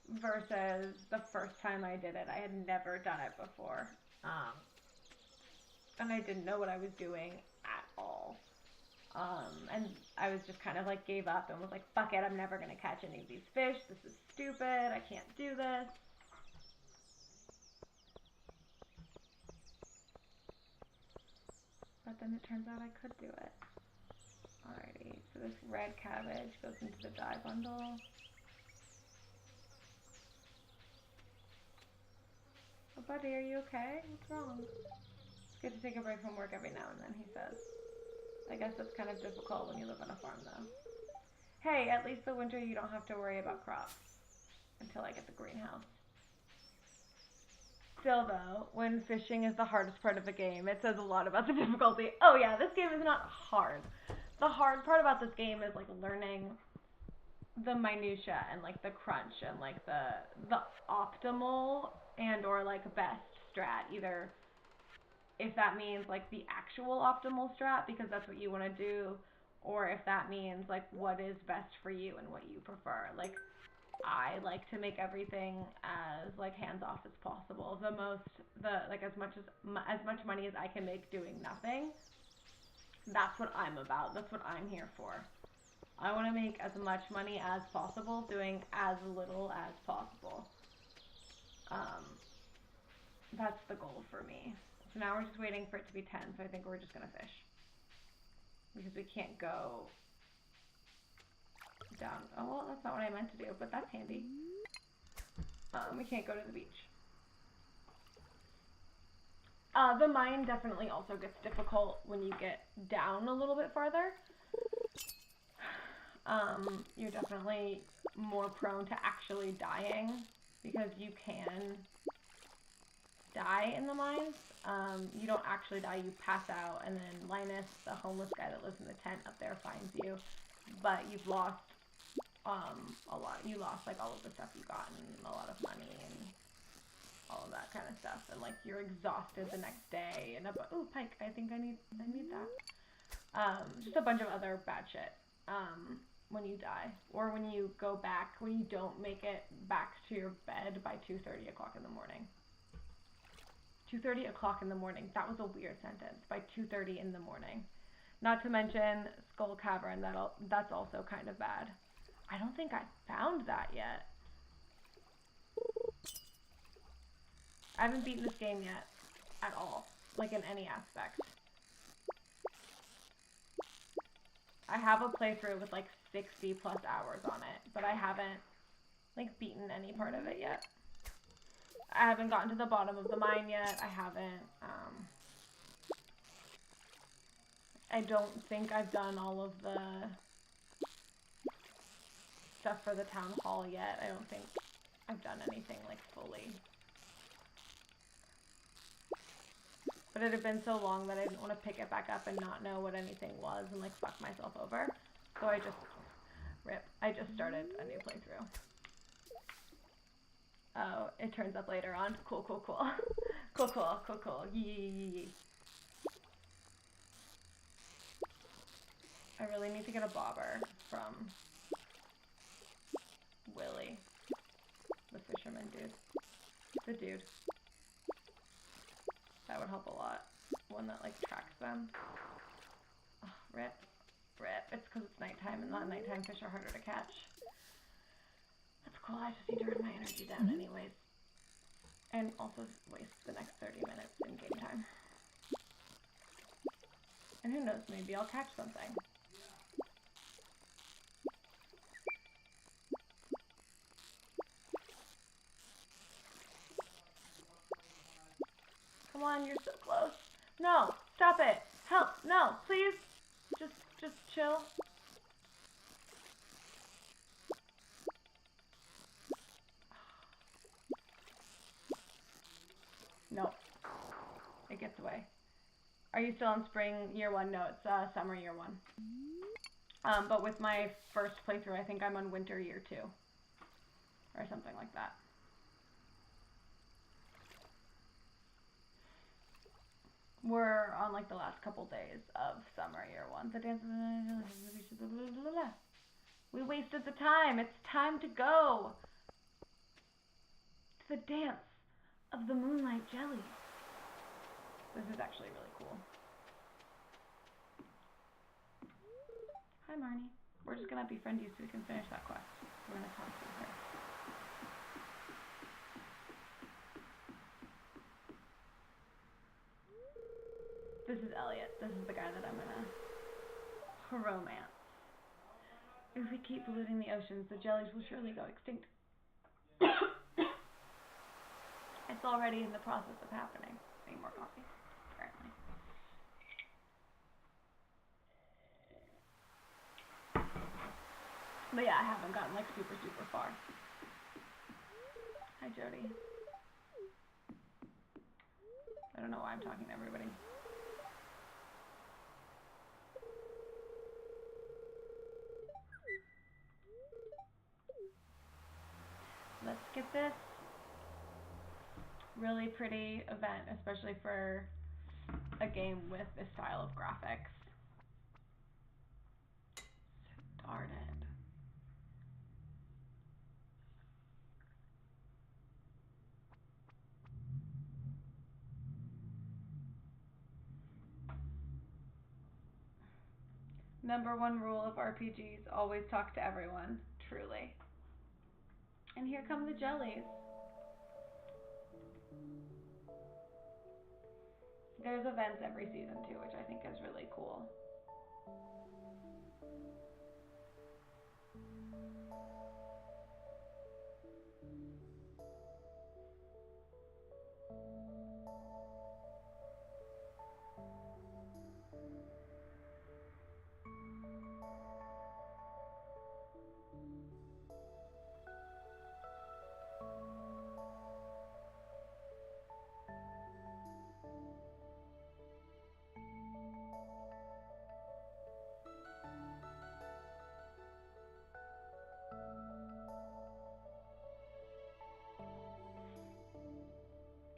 versus the first time I did it. I had never done it before. And I didn't know what I was doing at all. And I was just kind of like gave up and was like, fuck it, I'm never going to catch any of these fish. This is stupid. I can't do this. But then it turns out I could do it. Alrighty, so this red cabbage goes into the dye bundle. Oh, buddy, are you okay? What's wrong? It's good to take a break from work every now and then, he says. I guess that's kind of difficult when you live on a farm, though. Hey, at least the winter you don't have to worry about crops until I get the greenhouse. Still, though, when fishing is the hardest part of a game, it says a lot about the difficulty. Oh yeah, this game is not hard. The hard part about this game is like learning the minutia and like the crunch and like the optimal and or like best strat, either if that means like the actual optimal strat because that's what you want to do, or if that means like what is best for you and what you prefer. Like I like to make everything as like hands off as possible. Like as much money as I can make doing nothing. That's what I'm about. That's what I'm here for. I want to make as much money as possible doing as little as possible. That's the goal for me. So now we're just waiting for it to be 10, so I think we're just going to fish. Because we can't go down. Oh, well, that's not what I meant to do, but that's handy. We can't go to the beach. The mine definitely also gets difficult when you get down a little bit farther. You're definitely more prone to actually dying because you can die in the mines. You don't actually die, you pass out, and then Linus, the homeless guy that lives in the tent up there, finds you. But you've lost a lot. You lost like all of the stuff you got and a lot of money and all of that kind of stuff. And like you're exhausted the next day. And ooh, pike! I think I need that. Just a bunch of other bad shit. When you die, or when you go back, when you don't make it back to your bed by 2:30 o'clock in the morning. 2:30 o'clock in the morning. That was a weird sentence. By 2:30 in the morning. Not to mention Skull Cavern. That's also kind of bad. I don't think I found that yet. I haven't beaten this game yet at all, like in any aspect. I have a playthrough with like 60 plus hours on it, but I haven't like beaten any part of it yet. I haven't gotten to the bottom of the mine yet. I don't think I've done all of the stuff for the town hall yet. I don't think I've done anything like fully. But but it had been so long that I didn't want to pick it back up and not know what anything was and like fuck myself over. So I just started a new playthrough. Oh, it turns up later on. Cool. Cool. Yee. I really need to get a bobber from Willie, the fisherman dude. The dude. That would help a lot. One that like tracks them. Oh, rip. It's because it's nighttime and nighttime fish are harder to catch. That's cool. I just need to run my energy down anyways. And also waste the next 30 minutes in game time. And who knows, maybe I'll catch something. Come on, you're so close. No, stop it. Help, no, please. Just chill. Nope. It gets away. Are you still on spring year 1? No, it's summer year 1. But with my first playthrough, I think I'm on winter year 2. Or something like that. We're on like the last couple days of summer year 1. The dance. We wasted the time. It's time to go. To the dance of the moonlight jelly. This is actually really cool. Hi, Marnie. We're just gonna befriend you so we can finish that quest. We're gonna talk to her. This is Elliot. This is the guy that I'm gonna romance. If we keep polluting the oceans, the jellies will surely go extinct. It's already in the process of happening. I need more coffee, apparently. But yeah, I haven't gotten like super far. Hi, Jody. I don't know why I'm talking to everybody. Let's get this really pretty event, especially for a game with this style of graphics. Started. Number 1 rule of RPGs, always talk to everyone, truly. And here come the jellies. There's events every season too, which I think is really cool.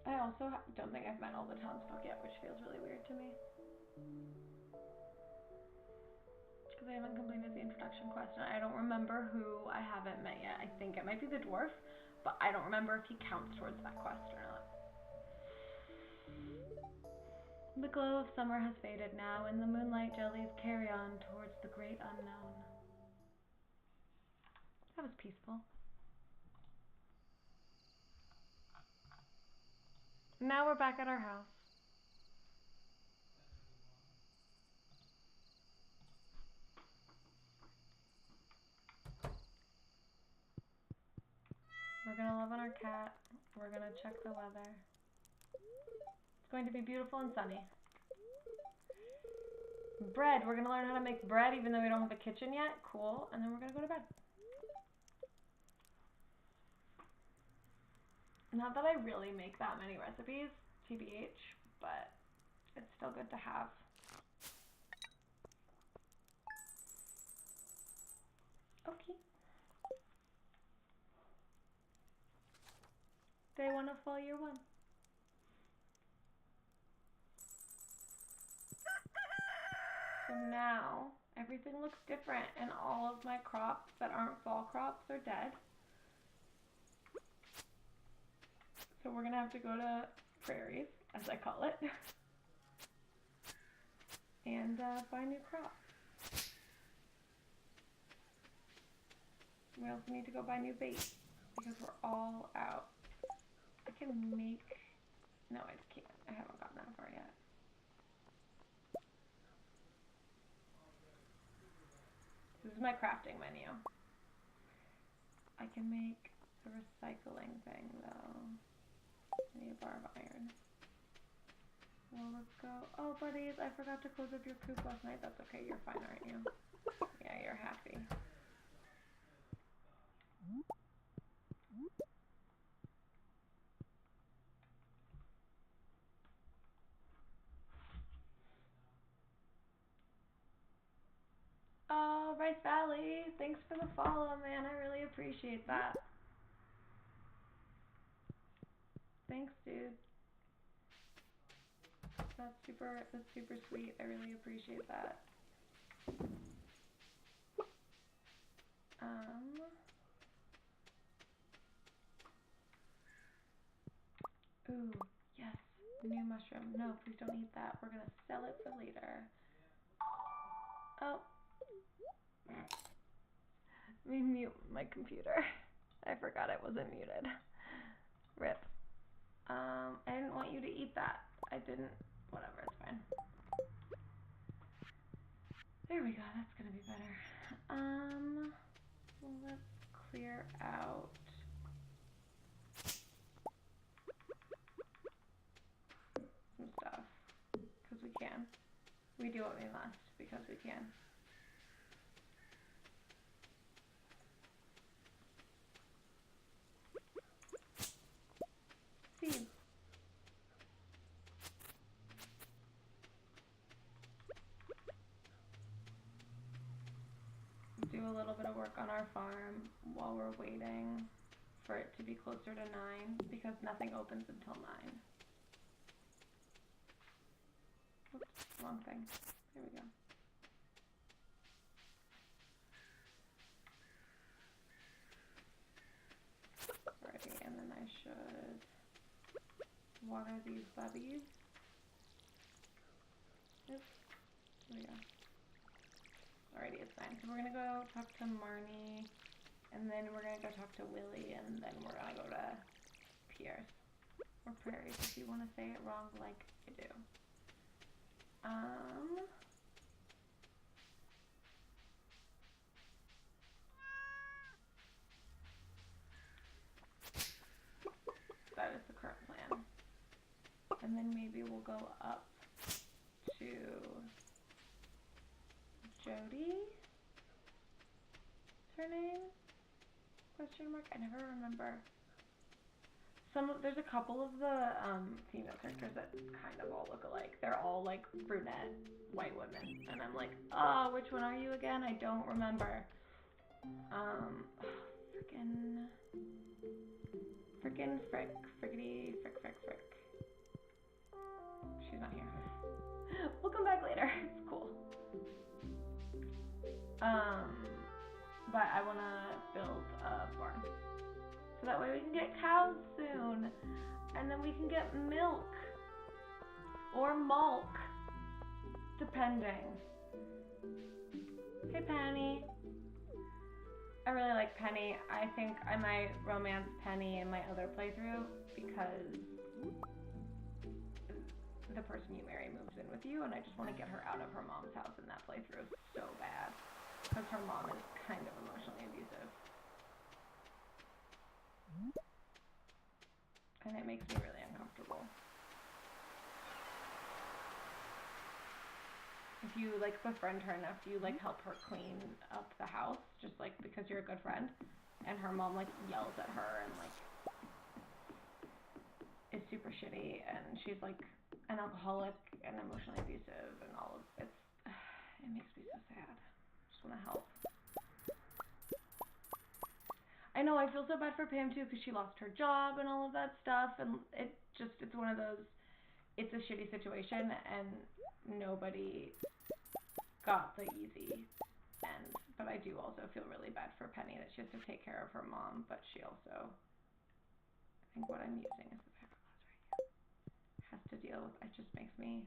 I also don't think I've met all the townsfolk yet, which feels really weird to me. Because I haven't completed the introduction quest, and I don't remember who I haven't met yet. I think it might be the dwarf, but I don't remember if he counts towards that quest or not. The glow of summer has faded now, and the moonlight jellies carry on towards the great unknown. That was peaceful. Now we're back at our house. We're gonna love on our cat. We're gonna check the weather. It's going to be beautiful and sunny. Bread. We're gonna learn how to make bread even though we don't have a kitchen yet. Cool. And then we're gonna go to bed. Not that I really make that many recipes, TBH, but it's still good to have. Okay. Day 1 of fall year 1. So now everything looks different and all of my crops that aren't fall crops are dead. So we're gonna have to go to prairies, as I call it, and buy new crops. We also need to go buy new bait because we're all out. I can make, no I can't, I haven't gotten that far yet. This is my crafting menu. I can make the recycling thing though. I need a bar of iron. Well, let's go. Oh, buddies, I forgot to close up your coop last night. That's okay, you're fine, aren't you? Yeah, you're happy. Oh, Rice Valley, thanks for the follow, man. I really appreciate that. Thanks, dude. That's super sweet. I really appreciate that. Ooh, yes, new mushroom. No, please don't eat that. We're gonna sell it for later. Oh. Let me mute my computer. I forgot it wasn't muted. Rip. I didn't want you to eat that. I didn't. Whatever, it's fine. There we go. That's gonna be better. Well, let's clear out. Some stuff. Because we can. We do what we must because we can. Seeds. Do a little bit of work on our farm while we're waiting for it to be closer to 9 because nothing opens until 9. Oops, wrong thing. There we go. Alrighty, and then I should water these bubbies. Oops, there we go. Alrighty, it's fine. So we're gonna go talk to Marnie, and then we're gonna go talk to Willie, and then we're gonna go to Pierce. Or Prairies, if you want to say it wrong like I do. That is the current plan. And then maybe we'll go up to Jody? Is her name? Question mark? I never remember. There's a couple of the female characters that kind of all look alike. They're all like brunette white women, and I'm like, which one are you again? I don't remember. Frickin' frick. She's not here. We'll come back later. It's cool. But I wanna build a barn. So that way we can get cows soon. And then we can get milk. Or milk. Depending. Hey Penny. I really like Penny. I think I might romance Penny in my other playthrough because the person you marry moves in with you, and I just want to get her out of her mom's house in that playthrough so bad. Because her mom is kind of emotionally abusive. And it makes me really uncomfortable. If you like befriend her enough, you like help her clean up the house, just like because you're a good friend, and her mom like yells at her and like is super shitty, and she's like an alcoholic and emotionally abusive and all of it makes me so sad. I just want to help. I know, I feel so bad for Pam too because she lost her job and all of that stuff, and it's one of those, it's a shitty situation and nobody got the easy end. But I do also feel really bad for Penny that she has to take care of her mom, but she also, I think what I'm using is the paper glass right here, has to deal with, it just makes me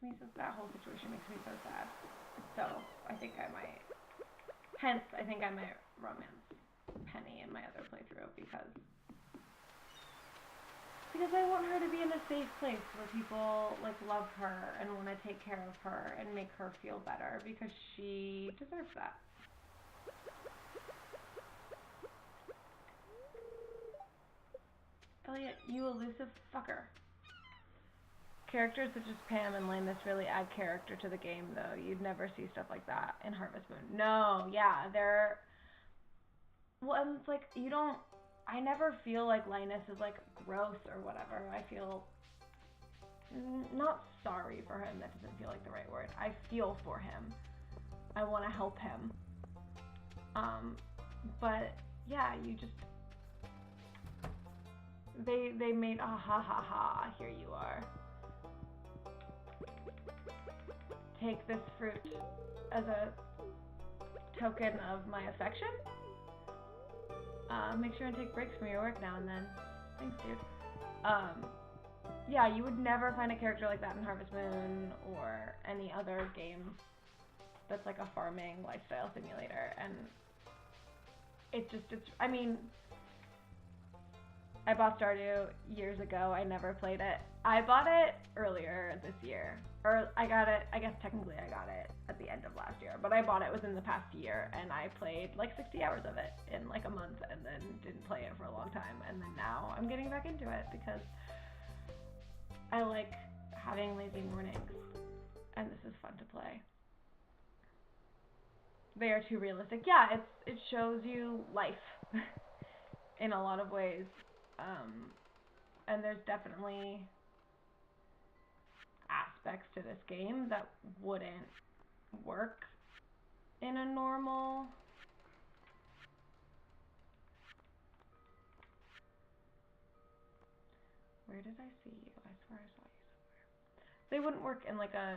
so, that whole situation makes me so sad. So I think I might romance Penny in my other playthrough because I want her to be in a safe place where people like love her and want to take care of her and make her feel better because she deserves that. Elliot, you elusive fucker. Characters such as Pam and Linus really add character to the game, though. You'd never see stuff like that in Harvest Moon. No, yeah, they're... Well, and it's like, you don't... I never feel like Linus is, like, gross or whatever. I feel... Not sorry for him, that doesn't feel like the right word. I feel for him. I want to help him. But, yeah, you just... They made, ha ha ha, here you are. Take this fruit as a token of my affection. Make sure and take breaks from your work now and then. Thanks, dude. Yeah, you would never find a character like that in Harvest Moon or any other game that's like a farming lifestyle simulator. And I mean, I bought Stardew years ago. I never played it. I bought it earlier this year. Or I got it, I guess technically I got it at the end of last year. But I bought it within the past year and I played like 60 hours of it in like a month and then didn't play it for a long time. And then now I'm getting back into it because I like having lazy mornings. And this is fun to play. They are too realistic. Yeah, it shows you life in a lot of ways. And there's definitely aspects to this game that wouldn't work in a normal Where did I see you? I swear I saw you somewhere. They wouldn't work in like a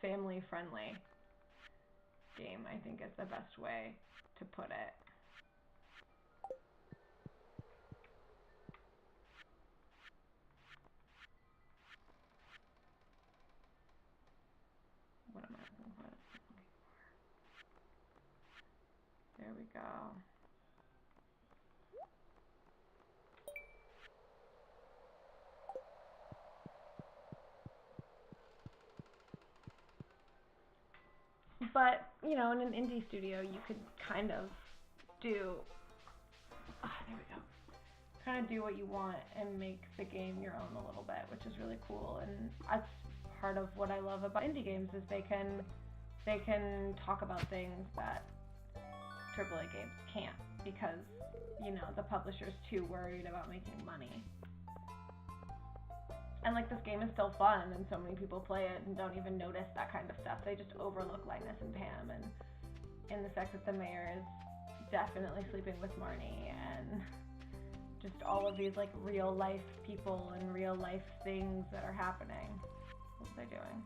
family friendly game, I think is the best way to put it. What am I looking for? There we go. But, you know, in an indie studio, you could kind of do, there we go, kind of do what you want and make the game your own a little bit, which is really cool. And that's part of what I love about indie games is they can talk about things that AAA games can't because, you know, the publisher's too worried about making money. And like this game is still fun and so many people play it and don't even notice that kind of stuff. They just overlook Linus and Pam and the fact that the mayor is definitely sleeping with Marnie and just all of these like real life people and real life things that are happening. What was I doing?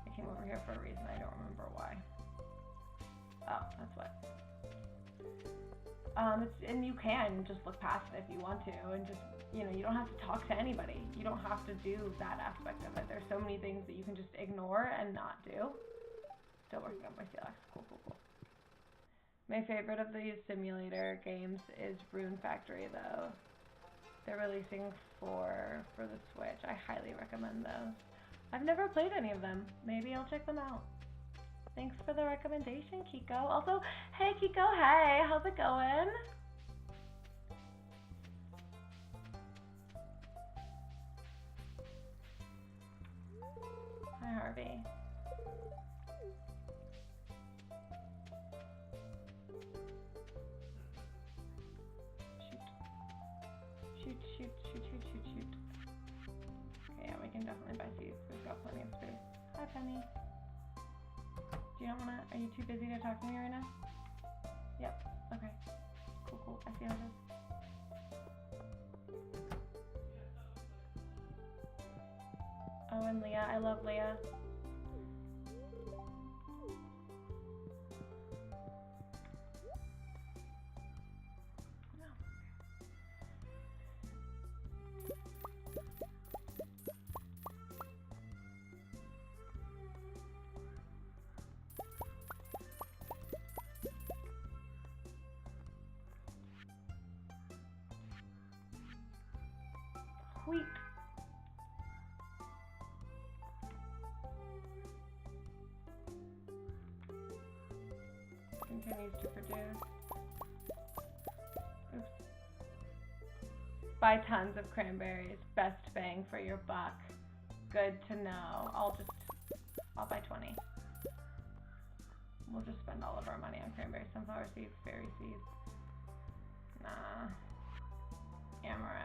I came over here for a reason, I don't remember why. Oh, that's what. And you can just look past it if you want to and just, you know, you don't have to talk to anybody. You don't have to do that aspect of it. There's so many things that you can just ignore and not do. Still working on my CLX. Cool, cool, cool. My favorite of these simulator games is Rune Factory, though. They're releasing for the Switch. I highly recommend those. I've never played any of them. Maybe I'll check them out. Thanks for the recommendation, Kiko. Also, hey, Kiko, hey, how's it going? Hi, Harvey. Shoot. Shoot, shoot, shoot, shoot, shoot, shoot. can definitely buy seeds. We've got plenty of space. Hi, Penny. Do you not wanna, are you too busy to talk to me right now? Yep, okay. Cool. I see how it is. Oh, and Leah. I love Leah. Sweet. Continues to produce. Oops. Buy tons of cranberries. Best bang for your buck. Good to know. I'll buy 20. We'll just spend all of our money on cranberries, sunflower seeds, fairy seeds. Nah. Amaranth.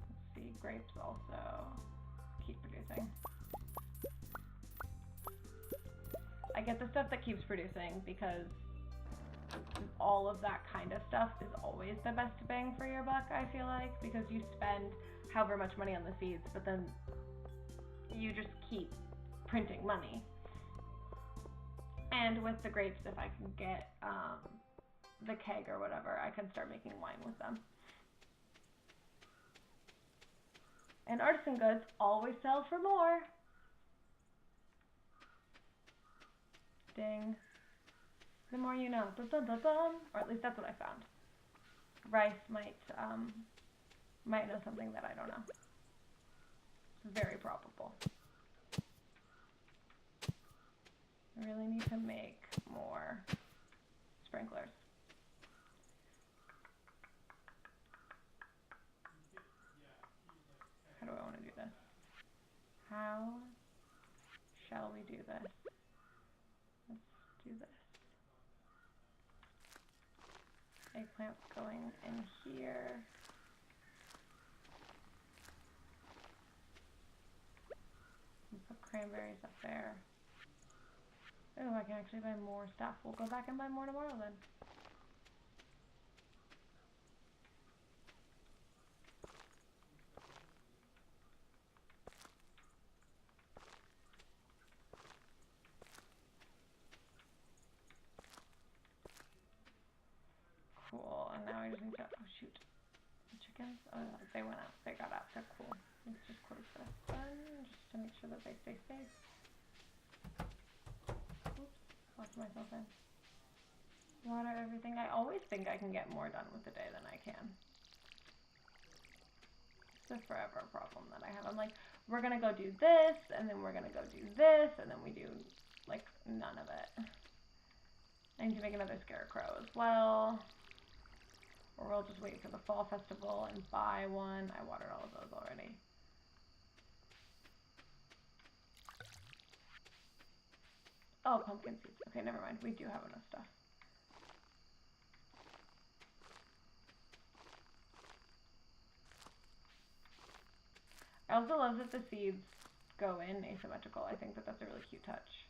Let's see, grapes also keep producing. I get the stuff that keeps producing because all of that kind of stuff is always the best bang for your buck, I feel like, because you spend however much money on the seeds, but then you just keep printing money. And with the grapes, if I can get the keg or whatever, I can start making wine with them. And artisan goods always sell for more. Ding. The more you know. Dun, dun, dun, dun. Or at least that's what I found. Rice might know something that I don't know. It's very probable. I really need to make more sprinklers. How do I want to do this? How shall we do this? Let's do this. Eggplant's going in here. And put cranberries up there. Oh, I can actually buy more stuff. We'll go back and buy more tomorrow then. Cool, and now I just need to, oh shoot. The chickens? Oh, they went out. They got out. They're cool. Let's just close this one, just to make sure that they stay safe. Oops, locked myself in. Water everything. I always think I can get more done with the day than I can. It's a forever problem that I have. I'm like, we're gonna go do this, and then we're gonna go do this, and then we do, like, none of it. I need to make another scarecrow as well. Or we'll just wait for the fall festival and buy one. I watered all of those already. Oh, pumpkin seeds. Okay, never mind. We do have enough stuff. I also love that the seeds go in asymmetrical. I think that that's a really cute touch.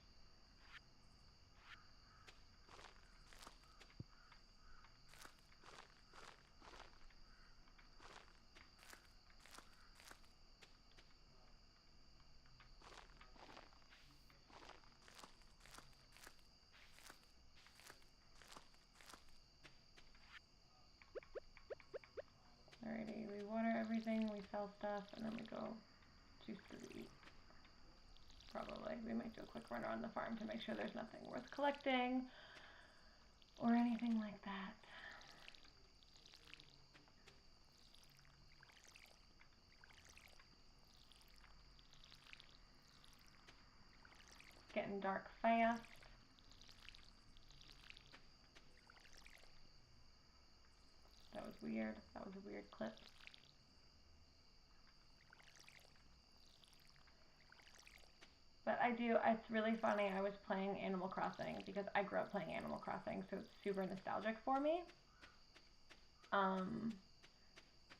Alrighty, we water everything, we sell stuff, and then we go juice to eat. Probably. We might do a quick run around the farm to make sure there's nothing worth collecting or anything like that. It's getting dark fast. That was weird. That was a weird clip. But it's really funny, I was playing Animal Crossing because I grew up playing Animal Crossing, so it's super nostalgic for me.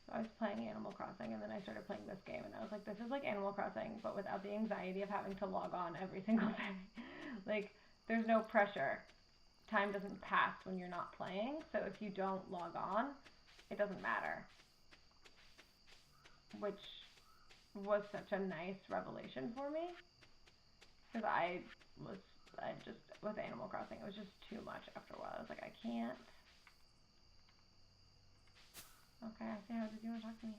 So I was playing Animal Crossing, and then I started playing this game, and I was like, this is like Animal Crossing, but without the anxiety of having to log on every single day. Like, there's no pressure. Time doesn't pass when you're not playing, so if you don't log on, it doesn't matter. Which was such a nice revelation for me, because I just, with Animal Crossing, it was just too much after a while. I was like, I can't. Okay, I see how it is. You want to talk to me?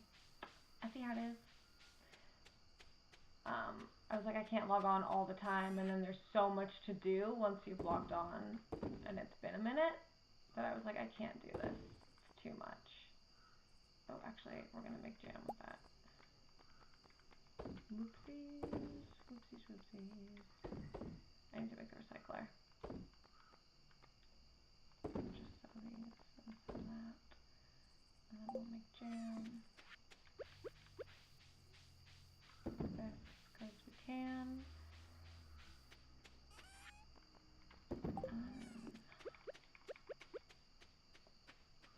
I see how it is. I was like, I can't log on all the time, and then there's so much to do once you've logged on, and it's been a minute, that I was like, I can't do this. It's too much. Oh, actually, we're going to make jam with that. Whoopsies. Whoopsies, whoopsies. I need to make a recycler. Just sell these and sell that. And then we'll make jam. This because we can.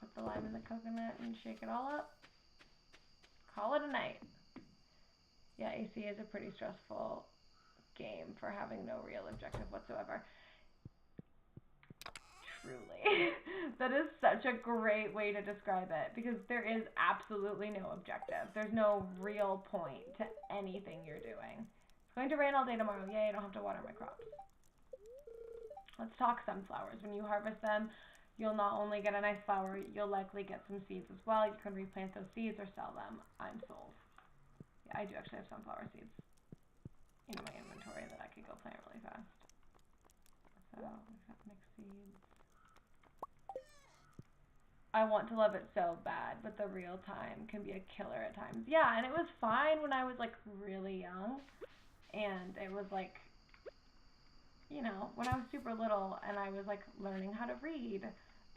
Put the lime in the coconut and shake it all up. Call it a night. Yeah, AC is a pretty stressful game for having no real objective whatsoever. Truly. That is such a great way to describe it, because there is absolutely no objective. There's no real point to anything you're doing. It's going to rain all day tomorrow. Yay, I don't have to water my crops. Let's talk sunflowers. When you harvest them, you'll not only get a nice flower, you'll likely get some seeds as well. You can replant those seeds or sell them. I'm sold. Yeah, I do actually have sunflower seeds in my inventory that I could go plant really fast. So, we've got mixed seeds. I want to love it so bad, but the real time can be a killer at times. Yeah, and it was fine when I was, like, really young. And it was, like, you know, when I was super little and I was, like, learning how to read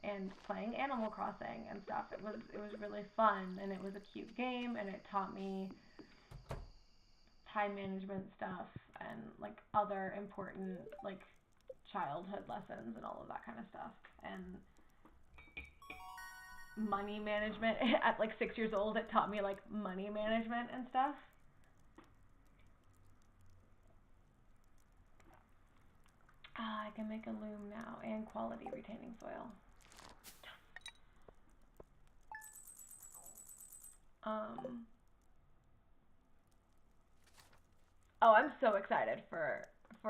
and playing Animal Crossing and stuff. It was really fun, and it was a cute game, and it taught me time management stuff and, like, other important, like, childhood lessons and all of that kind of stuff. And money management. At, like, 6 years old, it taught me, like, money management and stuff. Ah, I can make a loom now, and quality retaining soil. Oh, I'm so excited for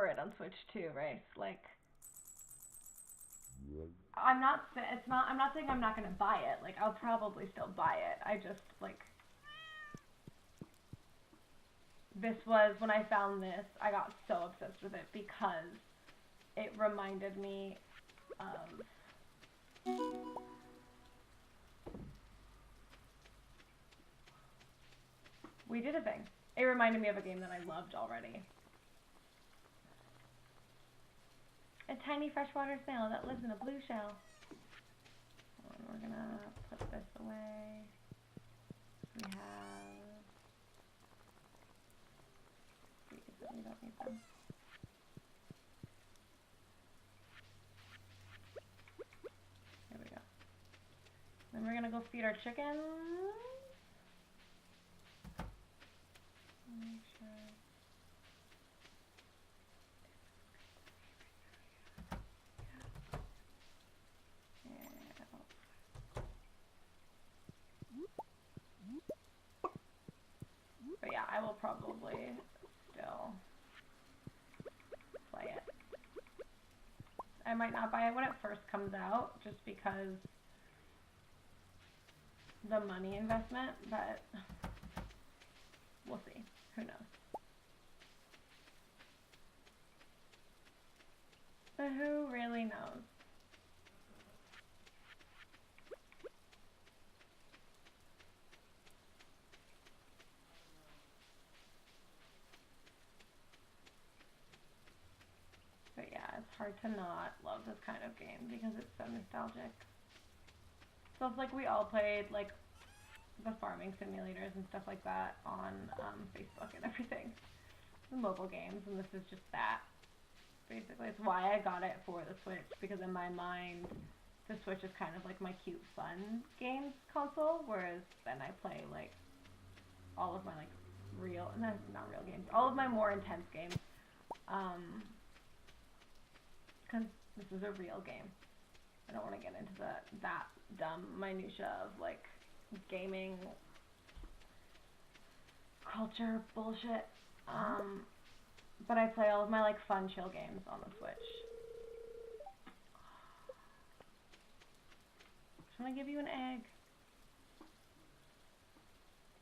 it on Switch too, Race. Like, I'm not saying I'm not gonna buy it. Like, I'll probably still buy it. I just, like, this was, when I found this, I got so obsessed with it because it reminded me of we did a thing. It reminded me of a game that I loved already. A tiny freshwater snail that lives in a blue shell. And we're gonna put this away. We have these, but we don't need them. There we go. Then we're gonna go feed our chickens. Make sure. But yeah, I will probably still play it. I might not buy it when it first comes out, just because the money investment, but we'll see. Who knows? But who really knows? But yeah, it's hard to not love this kind of game because it's so nostalgic. So it's like we all played, like, the farming simulators and stuff like that on Facebook and everything. The mobile games, and this is just that. Basically, it's why I got it for the Switch, because in my mind, the Switch is kind of like my cute fun games console, whereas then I play like all of my like real, no, not real games, all of my more intense games, because this is a real game. I don't want to get into that dumb minutia of like gaming culture bullshit. But I play all of my like fun chill games on the Switch. Just want to give you an egg.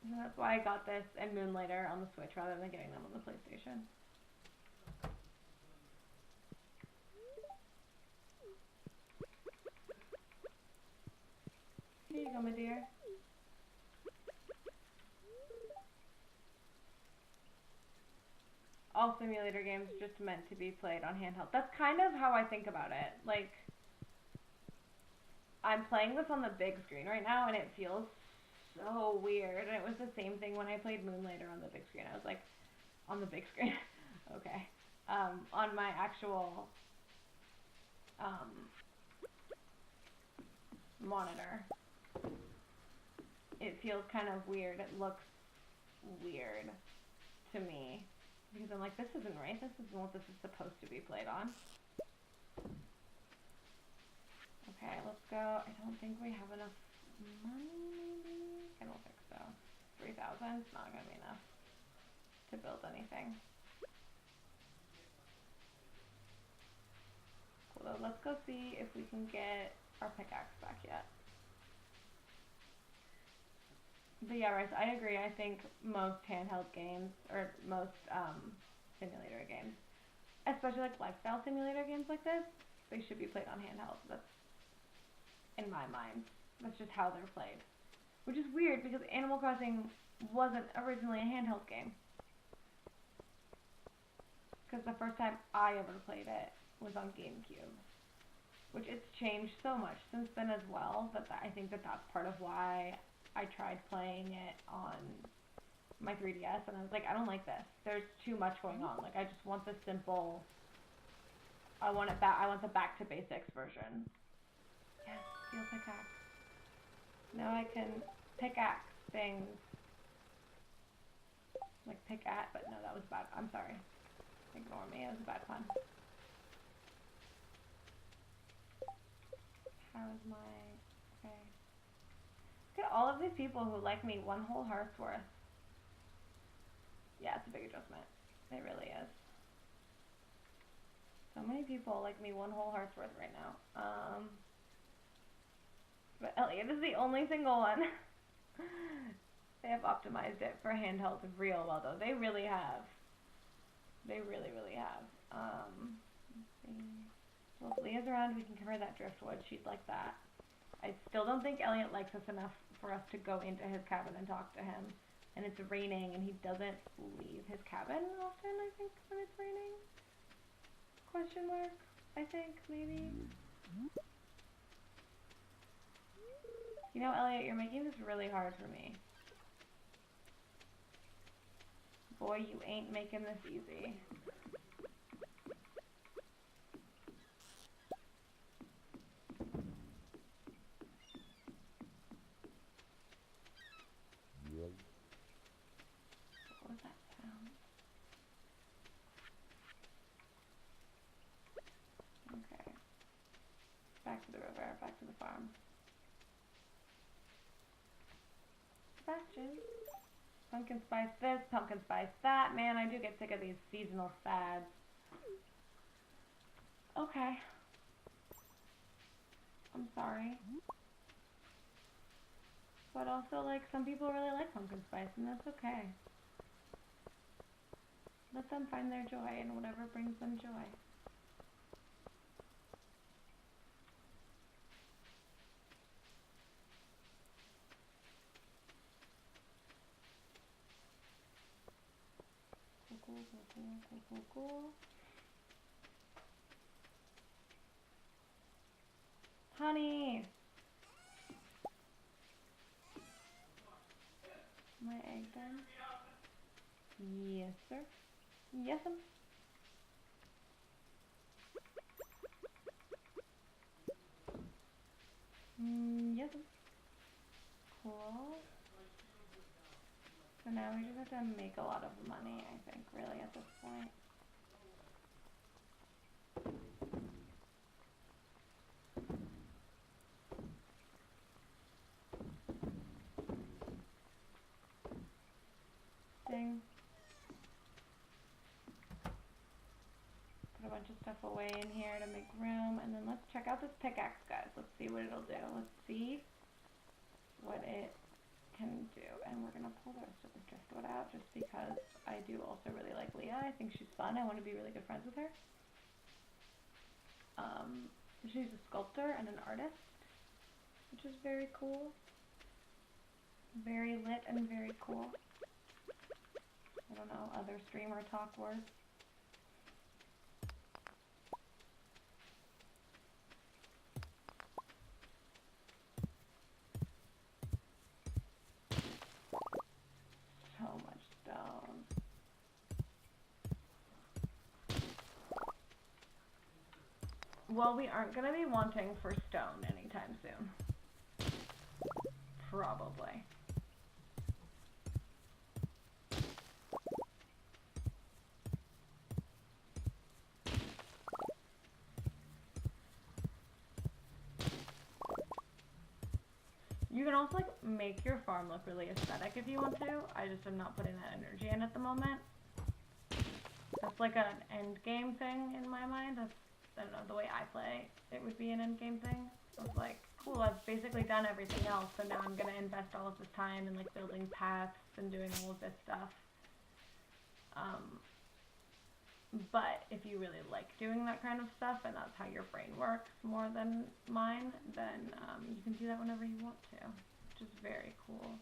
And that's why I got this and Moonlighter on the Switch rather than getting them on the PlayStation. Here you go, my dear. All simulator games are just meant to be played on handheld. That's kind of how I think about it. Like, I'm playing this on the big screen right now, and it feels so weird. And it was the same thing when I played Moonlighter on the big screen. I was like, on the big screen? Okay. On my actual monitor. It feels kind of weird. It looks weird to me. Because I'm like, this isn't right. This isn't what this is supposed to be played on. Okay, let's go. I don't think we have enough money, maybe? I don't think so. 3,000 is not going to be enough to build anything. Cool, let's go see if we can get our pickaxe back yet. But yeah, Rice, I agree. I think most handheld games, or most simulator games, especially like lifestyle simulator games like this, they should be played on handheld. That's, in my mind, that's just how they're played. Which is weird because Animal Crossing wasn't originally a handheld game. Because the first time I ever played it was on GameCube. Which it's changed so much since then as well, that I think that that's part of why I tried playing it on my 3DS, and I was like, I don't like this. There's too much going on. Like, I just want the simple, I want it back. I want the back to basics version. Yes, steel pickaxe. Now I can pickaxe things. Like pick at, but no, that was bad. I'm sorry. Ignore me. It was a bad pun. How is my... Okay. Look at all of these people who like me one whole heart's worth. Yeah, it's a big adjustment. It really is. So many people like me one whole heart's worth right now. But Elliot is the only single one. They have optimized it for handheld real well, though. They really have. They really, really have. Let's see. Well, if Leah's around, we can cover that driftwood. She'd like that. I still don't think Elliot likes us enough for us to go into his cabin and talk to him. And it's raining, and he doesn't leave his cabin often, I think, when it's raining. Question mark, I think, maybe. You know, Elliot, you're making this really hard for me. Boy, you ain't making this easy. What was that sound? Okay. Back to the river, back to the farm. Sebastian. Pumpkin spice this, pumpkin spice that. Man, I do get sick of these seasonal fads. Okay. I'm sorry. But also, like, some people really like pumpkin spice, and that's okay. Let them find their joy in whatever brings them joy. Cool. Honey! My egg done? Yes, sir. Yes, sir. Yes. Cool. So now we just have to make a lot of money, I think, really, at this point. Ding. Put a bunch of stuff away in here to make room, and then let's check out this pickaxe, guys. Let's see what it'll do. Let's see what it can do. And we're gonna pull the rest of the driftwood out just because I do also really like Leah. I think she's fun. I want to be really good friends with her. She's a sculptor and an artist, which is very cool. Very lit and very cool. I don't know, other streamer talk words. So much stone. Well, we aren't going to be wanting for stone anytime soon. Probably. You can also like make your farm look really aesthetic if you want to. I just am not putting that energy in at the moment. That's like an end game thing in my mind. That's, I don't know, the way I play, it would be an end game thing. It's like, cool, I've basically done everything else, so now I'm gonna invest all of this time in like building paths and doing all of this stuff. But if you really like doing that kind of stuff and that's how your brain works more than mine, then you can do that whenever you want to, which is very cool.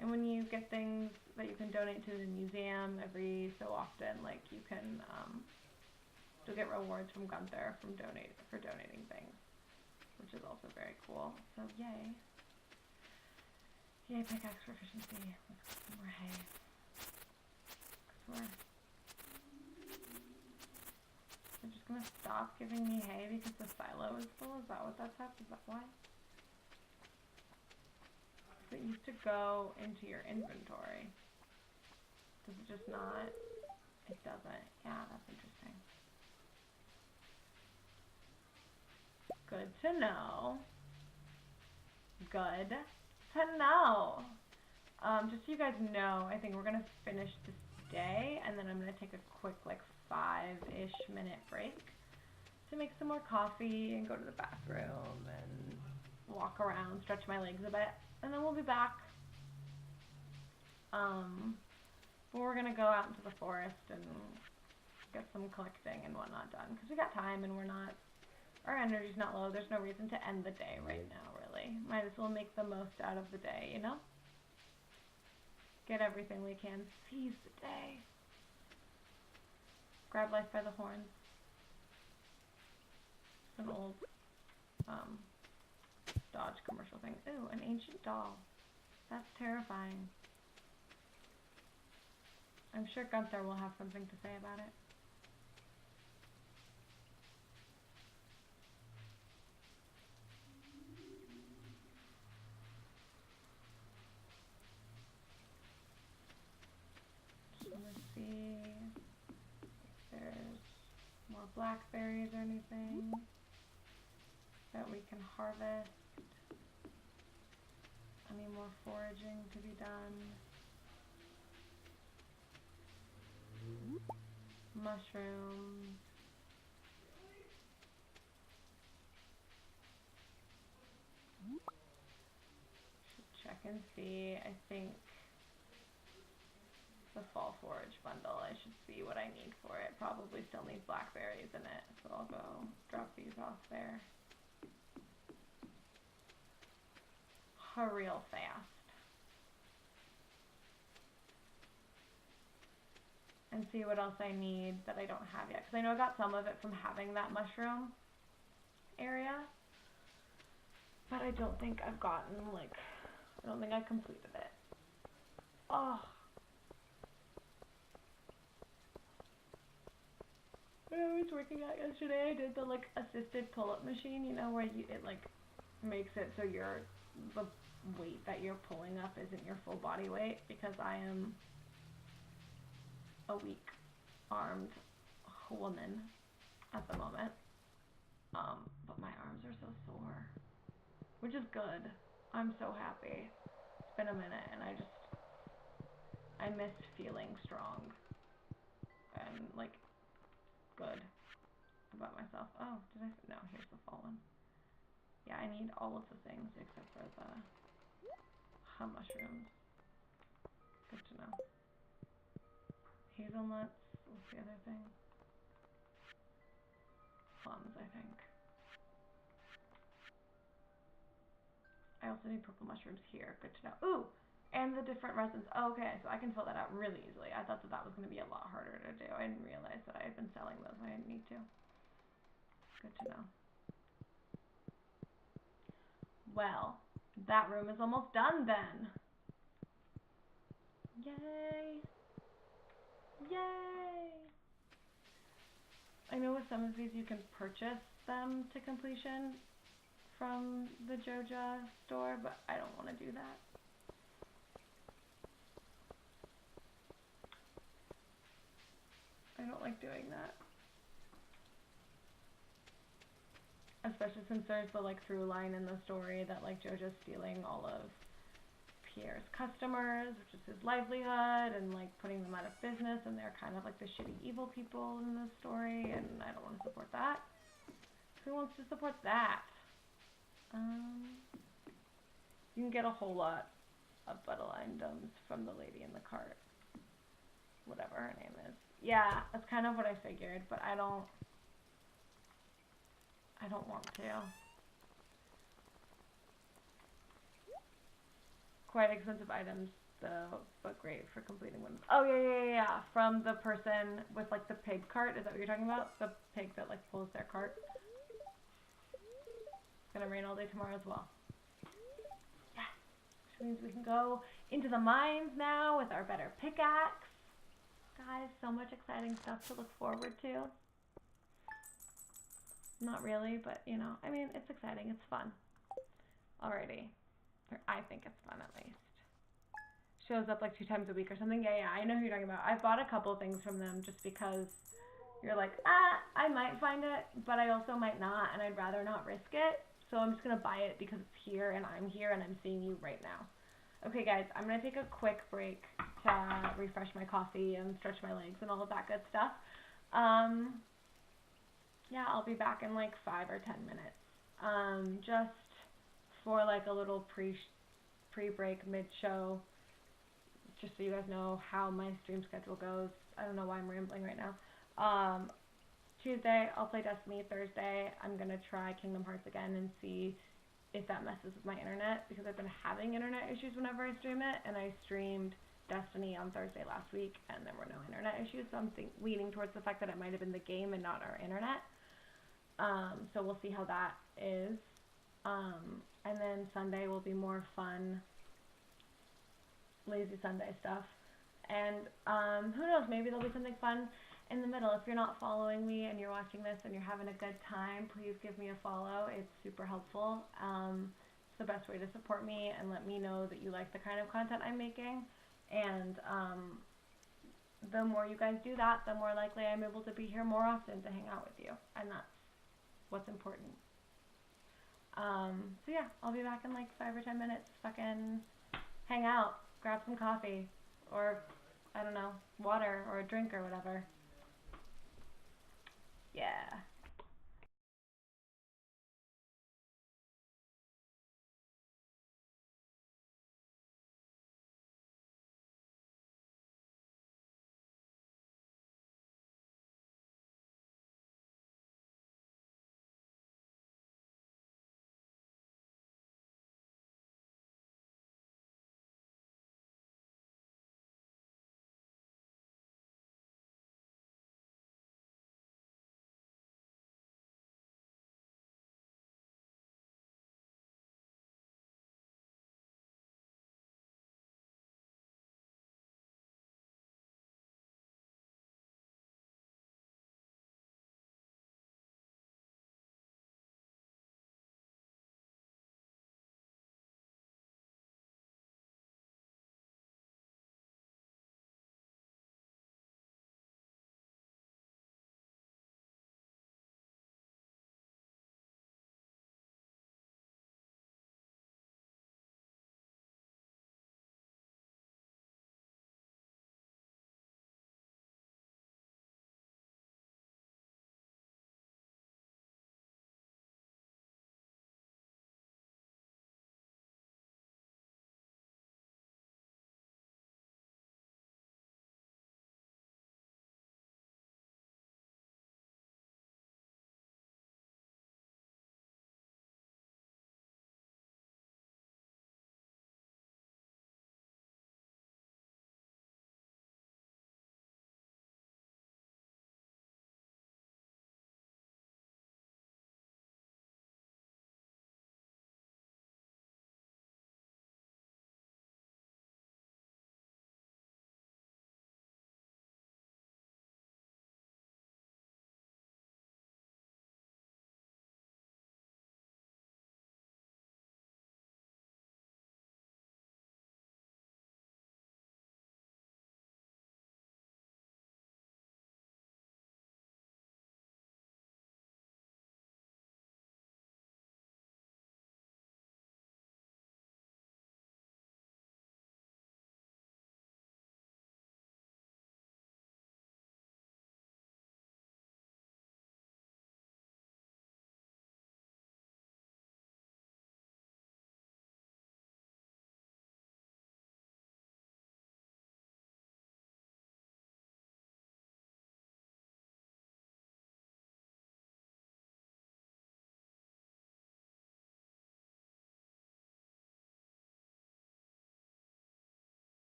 And when you get things that you can donate to the museum every so often, like you can, you'll get rewards from Gunther for donating things, which is also very cool. So yay. Yay, pickaxe for efficiency. Let's get some more hay. 'Cause they're just gonna stop giving me hay because the silo is full? Is that what that's at? Is that why? It used to go into your inventory. Does it just not? It doesn't. Yeah, that's interesting. Good to know. Good to know. Just so you guys know, I think we're gonna finish this day, and then I'm gonna take a quick, like, 5-ish minute break to make some more coffee and go to the bathroom and walk around, stretch my legs a bit, and then we'll be back. But we're gonna go out into the forest and get some collecting and whatnot done, because we got time and our energy's not low. There's no reason to end the day right now, really. Might as well make the most out of the day, you know? Get everything we can. Seize the day. Grab life by the horns. It's an old Dodge commercial thing. Ooh, an ancient doll. That's terrifying. I'm sure Gunther will have something to say about it. Just want to see if there's more blackberries or anything that we can harvest. Any more foraging to be done. Mushrooms. Should check and see. I think the fall forage bundle, I should see what I need for it. Probably still need blackberries in it, so I'll go drop these off there. Real fast. And see what else I need that I don't have yet. Because I know I got some of it from having that mushroom area. But I don't think I've gotten, like, I don't think I completed it. Oh. When I was working out yesterday, I did the, like, assisted pull-up machine, you know, where it, like, makes it so the weight that you're pulling up isn't your full body weight, because I am a weak armed woman at the moment. But my arms are so sore, which is good. I'm so happy. It's been a minute, and I miss feeling strong and like good about myself. Oh, no, here's the fallen. Yeah, I need all of the things except for the mushrooms. Good to know. Hazelnuts, what's the other thing? Plums, I think. I also need purple mushrooms here. Good to know. Ooh, and the different resins. Oh, okay, so I can fill that out really easily. I thought that was going to be a lot harder to do. I didn't realize that I had been selling those. I didn't need to. Good to know. Well, that room is almost done then. Yay! Yay! I know with some of these you can purchase them to completion from the Joja store, but I don't want to do that. I don't like doing that. Especially since there's the like through line in the story that like Joja's stealing all of Pierre's customers, which is his livelihood, and like putting them out of business, and they're kind of like the shitty evil people in the story, and I don't want to support that. Who wants to support that? You can get a whole lot of Buttalinedoms from the lady in the cart. Whatever her name is. Yeah, that's kind of what I figured, but I don't want to. Quite expensive items, though, but great for completing ones. Oh, yeah. From the person with, like, the pig cart. Is that what you're talking about? The pig that, like, pulls their cart. It's gonna rain all day tomorrow as well. Yes! Which means we can go into the mines now with our better pickaxe. Guys, so much exciting stuff to look forward to. Not really, but, you know, I mean, it's exciting. It's fun. Alrighty. Or I think it's fun, at least. Shows up like 2 times a week or something. Yeah, I know who you're talking about. I've bought a couple things from them just because you're like, I might find it, but I also might not, and I'd rather not risk it. So I'm just going to buy it because it's here, and I'm here, and I'm seeing you right now. Okay, guys, I'm going to take a quick break to refresh my coffee and stretch my legs and all of that good stuff. Yeah, I'll be back in like 5 or 10 minutes. Just for like a little pre-break mid-show, just so you guys know how my stream schedule goes. I don't know why I'm rambling right now. Tuesday, I'll play Destiny. Thursday, I'm going to try Kingdom Hearts again and see if that messes with my internet, because I've been having internet issues whenever I stream it, and I streamed Destiny on Thursday last week, and there were no internet issues, so I'm leaning towards the fact that it might have been the game and not our internet. So we'll see how that is. And then Sunday will be more fun, lazy Sunday stuff. And who knows, maybe there'll be something fun in the middle. If you're not following me and you're watching this and you're having a good time, please give me a follow. It's super helpful. It's the best way to support me and let me know that you like the kind of content I'm making. And the more you guys do that, the more likely I'm able to be here more often to hang out with you. And that's what's important. So yeah, I'll be back in like 5 or 10 minutes. Fucking hang out, grab some coffee, or I don't know, water or a drink or whatever. Yeah.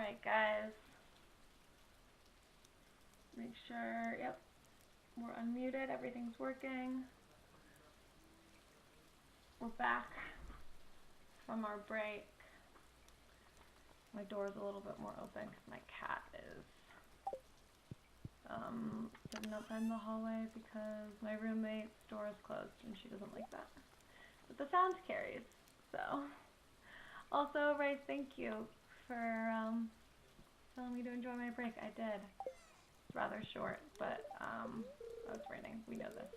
Alright, guys. Make sure, yep, we're unmuted, everything's working. We're back from our break. My door's a little bit more open because my cat is sitting outside in the hallway because my roommate's door is closed and she doesn't like that. But the sound carries, so. Also, Ray, thank you for telling me to enjoy my break. I did. It's rather short, but oh, it's raining. We know this.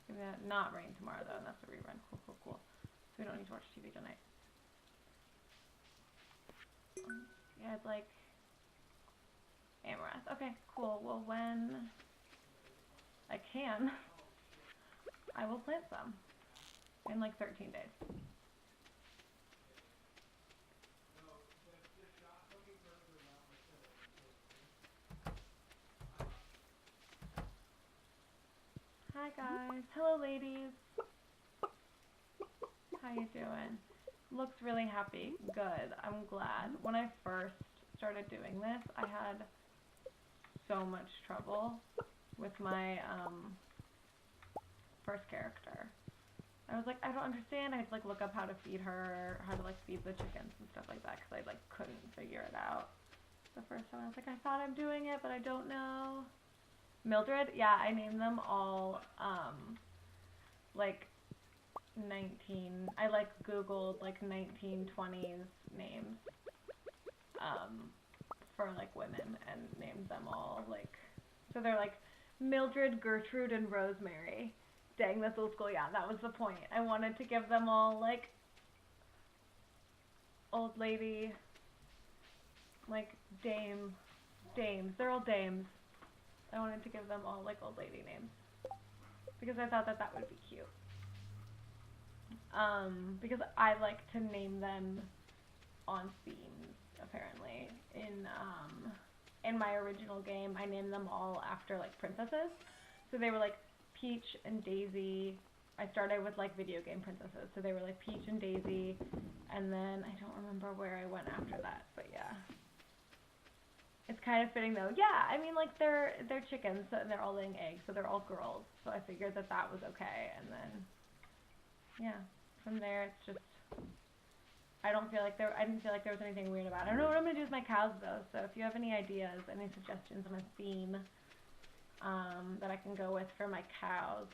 It's gonna not rain tomorrow though, and that's a rerun. Cool, cool, cool. So we don't need to watch TV tonight. Yeah, it's like Amaranth. Okay, cool. Well, when I can, I will plant some in like 13 days. Hi guys. Hello ladies. How you doing? Looks really happy. Good. I'm glad. When I first started doing this, I had so much trouble with my first character. I was like, I don't understand. I'd like look up how to feed her, how to like feed the chickens and stuff like that, because I like couldn't figure it out the first time. I was like, I thought I'm doing it, but I don't know. Mildred, yeah, I named them all like 19. I like Googled like 1920s names for like women and named them all like, so they're like Mildred, Gertrude, and Rosemary. Dang, that's old school. Yeah, that was the point. I wanted to give them all like old lady, like dames. They're all dames. I wanted to give them all like old lady names because I thought that that would be cute. Because I like to name them on themes, apparently. In my original game, I named them all after like princesses. So they were like Peach and Daisy. I started with like video game princesses, so they were like Peach and Daisy, and then I don't remember where I went after that, but yeah. It's kind of fitting though. Yeah, I mean like they're chickens and they're all laying eggs, so they're all girls. So I figured that that was okay, and then yeah, from there it's just I didn't feel like there was anything weird about it. I don't know what I'm gonna do with my cows though. So if you have any ideas, any suggestions on a theme that I can go with for my cows,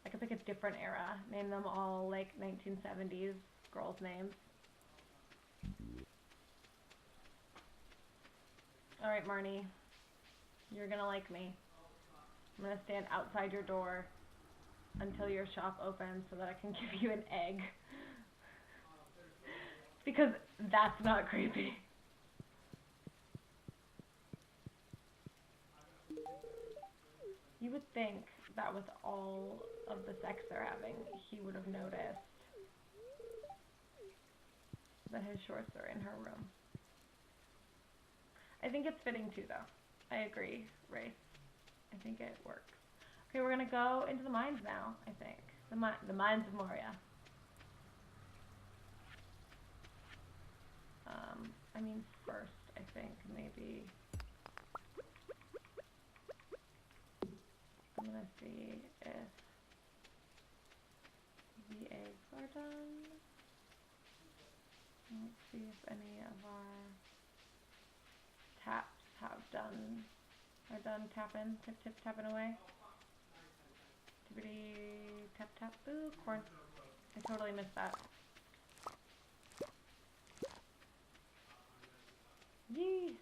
I could pick a different era, name them all like 1970s girls' names. All right, Marnie, you're gonna like me. I'm gonna stand outside your door until your shop opens so that I can give you an egg. Because that's not creepy. You would think that with all of the sex they're having, he would have noticed that his shorts are in her room. I think it's fitting too, though. I agree, Race. I think it works. Okay, we're gonna go into the mines now, I think. The mines of Moria. I mean, first, I think, maybe I'm gonna see if the eggs are done. Let's see if any of our taps are done tapping, tip tapping away. Tippity tap tap. Ooh, corn. I totally missed that. Yee!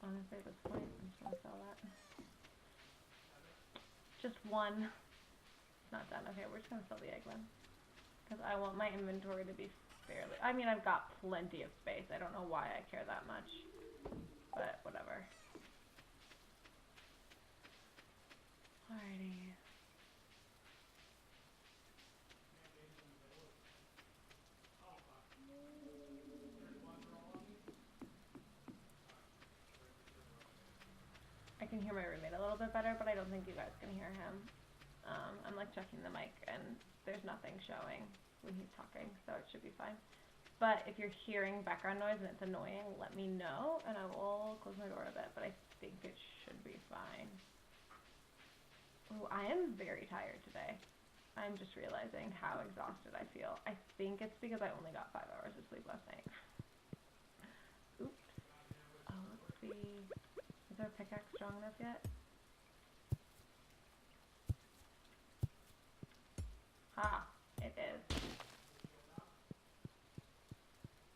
Honestly, at this point, I'm just gonna sell that. Just one. It's not done. Okay, we're just gonna sell the egg then. Because I want my inventory to be fairly... I mean, I've got plenty of space. I don't know why I care that much. But, whatever. Alrighty. I can hear my roommate a little bit better, but I don't think you guys can hear him. I'm like checking the mic and there's nothing showing when he's talking, so it should be fine. But if you're hearing background noise and it's annoying, let me know and I will close my door a bit, but I think it should be fine. Ooh, I am very tired today. I'm just realizing how exhausted I feel. I think it's because I only got 5 hours of sleep last night. Oops. Oh, let's see. Is our pickaxe strong enough yet? Ha, it is.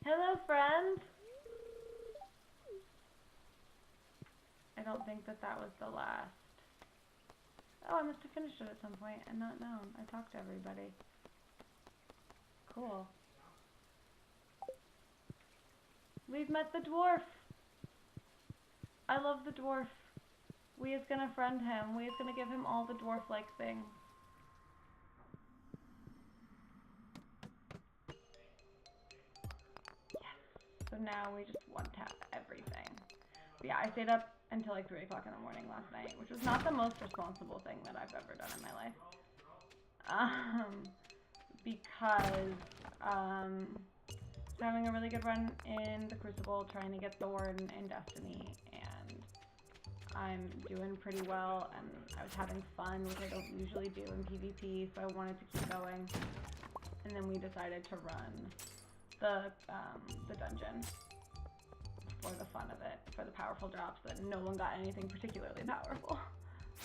Hello, friend. I don't think that was the last. Oh, I must have finished it at some point and not known. I talked to everybody. Cool. We've met the dwarf. I love the dwarf. We is gonna friend him. We is gonna give him all the dwarf-like things. So now we just one-tap everything. But yeah, I stayed up until like 3 o'clock in the morning last night, which was not the most responsible thing that I've ever done in my life. Because having a really good run in the Crucible, trying to get Thorn in Destiny, and I'm doing pretty well, and I was having fun, which I don't usually do in PvP, so I wanted to keep going. And then we decided to run the dungeon for the fun of it, for the powerful drops, that no one got anything particularly powerful,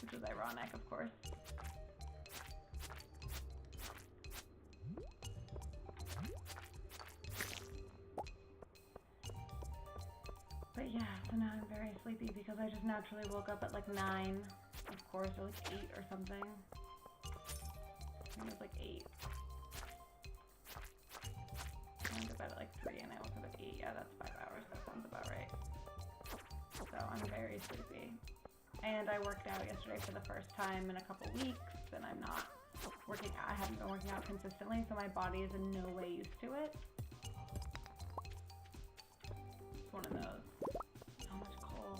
which was ironic, of course. But yeah, so now I'm very sleepy because I just naturally woke up at like 9, of course, or like 8 or something. I think it was like 8. I went to bed at like 3 and I woke up at 8. Yeah, that's 5 hours. That sounds about right. So I'm very sleepy. And I worked out yesterday for the first time in a couple weeks, and I haven't been working out consistently, so my body is in no way used to it. It's one of those. So much coal.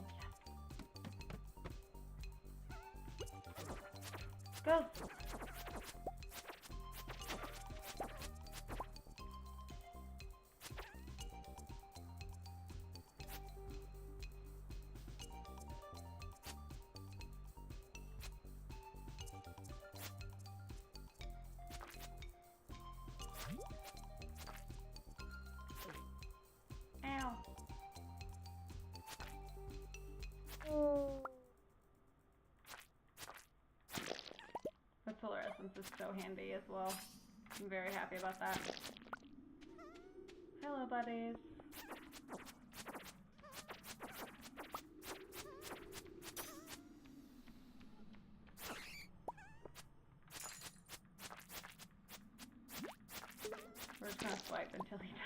Yes. Go! But solar essence is so handy as well. I'm very happy about that. Hello, buddies. We're just gonna swipe until he does.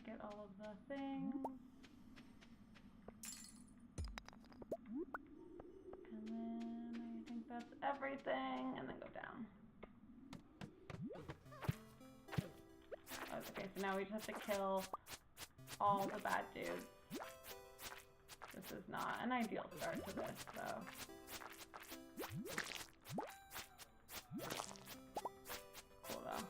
Get all of the things. And then I think that's everything. And then go down. Oh, okay, so now we just have to kill all the bad dudes. This is not an ideal start to this, so. Cool though.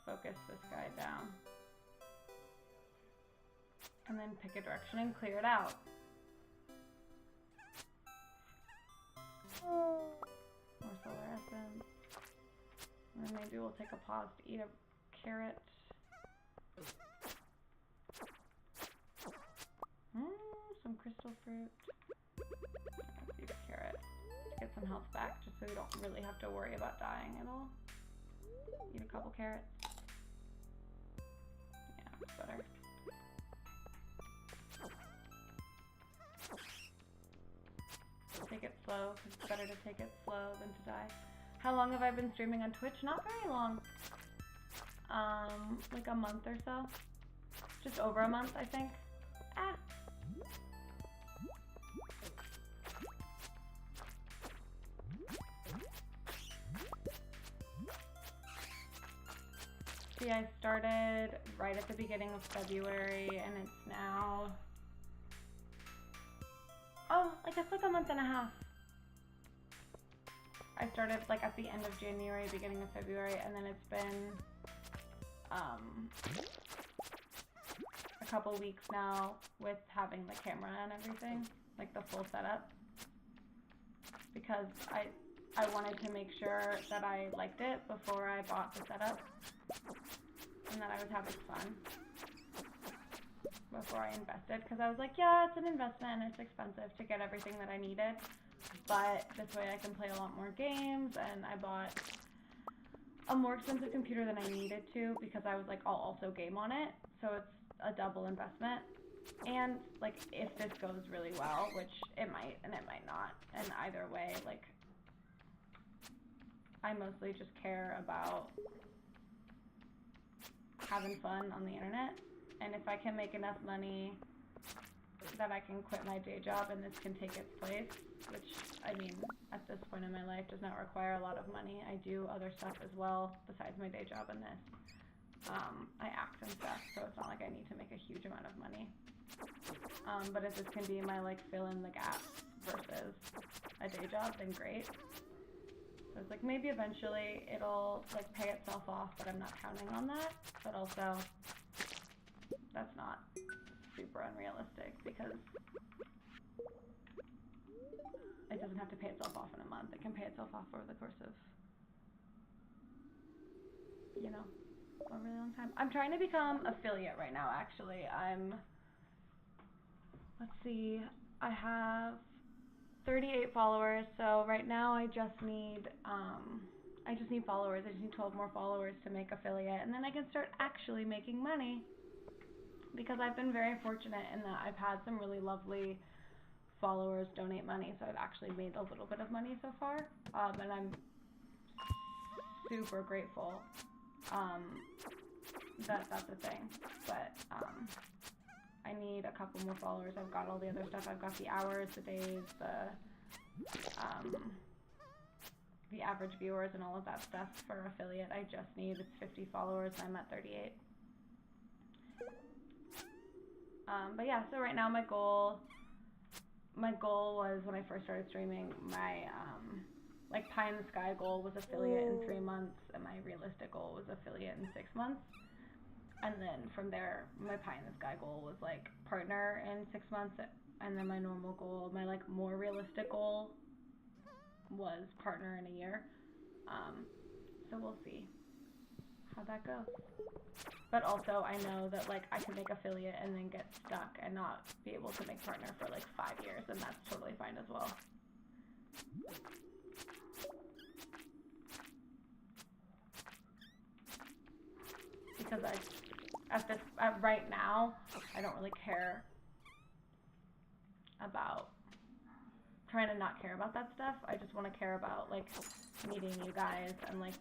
Focus this guy down. And then pick a direction and clear it out. More solar essence. And then maybe we'll take a pause to eat a carrot. Some crystal fruit. Let's eat a carrot to get some health back, just so we don't really have to worry about dying at all. Eat a couple carrots. Yeah, it's better. Take it slow, 'cause it's better to take it slow than to die. How long have I been streaming on Twitch? Not very long. Like a month or so. Just over a month, I think. See, I started right at the beginning of February, and it's now, oh, I guess like a month and a half. I started like at the end of January, beginning of February, and then it's been a couple weeks now with having the camera and everything, like the full setup, because I wanted to make sure that I liked it before I bought the setup, and that I was having fun before I invested, because I was like, yeah, it's an investment, it's expensive to get everything that I needed, but this way I can play a lot more games, and I bought a more expensive computer than I needed to, because I was like, I'll also game on it, so it's a double investment. And like, if this goes really well, which it might and it might not, and either way, like, I mostly just care about having fun on the internet, and if I can make enough money that I can quit my day job and this can take its place, which, I mean, at this point in my life does not require a lot of money. I do other stuff as well besides my day job and this. I act and stuff, so it's not like I need to make a huge amount of money. But if this can be my, like, fill in the gaps versus a day job, then great. So it's like, maybe eventually it'll, like, pay itself off, but I'm not counting on that. But also, that's not super unrealistic, because it doesn't have to pay itself off in a month. It can pay itself off over the course of, you know, a really long time. I'm trying to become affiliate right now, actually. Let's see, I have 38 followers, so right now I just need followers. I just need 12 more followers to make affiliate, and then I can start actually making money, because I've been very fortunate in that I've had some really lovely followers donate money, so I've actually made a little bit of money so far, and I'm super grateful that that's a thing, but I need a couple more followers. I've got all the other stuff. I've got the hours, the days, the average viewers and all of that stuff for affiliate. I just need, it's 50 followers, I'm at 38. But yeah, so right now my goal was, when I first started streaming, my like pie in the sky goal was affiliate in 3 months, and my realistic goal was affiliate in 6 months. And then from there, my pie in the sky goal was like partner in 6 months, and then my normal goal, my like more realistic goal, was partner in a year. So we'll see how that goes. But also, I know that like I can make affiliate and then get stuck and not be able to make partner for like 5 years, and that's totally fine as well. Because right now, I don't really care about trying to not care about that stuff. I just want to care about like meeting you guys and like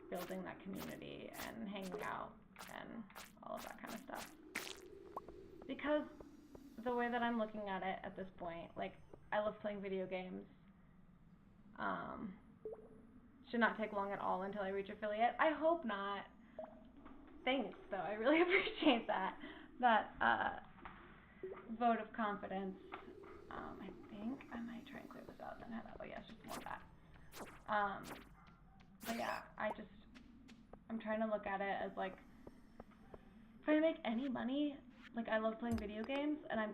building that community and hanging out and all of that kind of stuff. Because the way that I'm looking at it at this point, like, I love playing video games. Should not take long at all until I reach affiliate. I hope not. Thanks, though. I really appreciate that vote of confidence. I think I might try and clear this out and head out. Oh yeah, it's just more of that. But yeah, I'm trying to look at it as like, if I make any money, like, I love playing video games, and I'm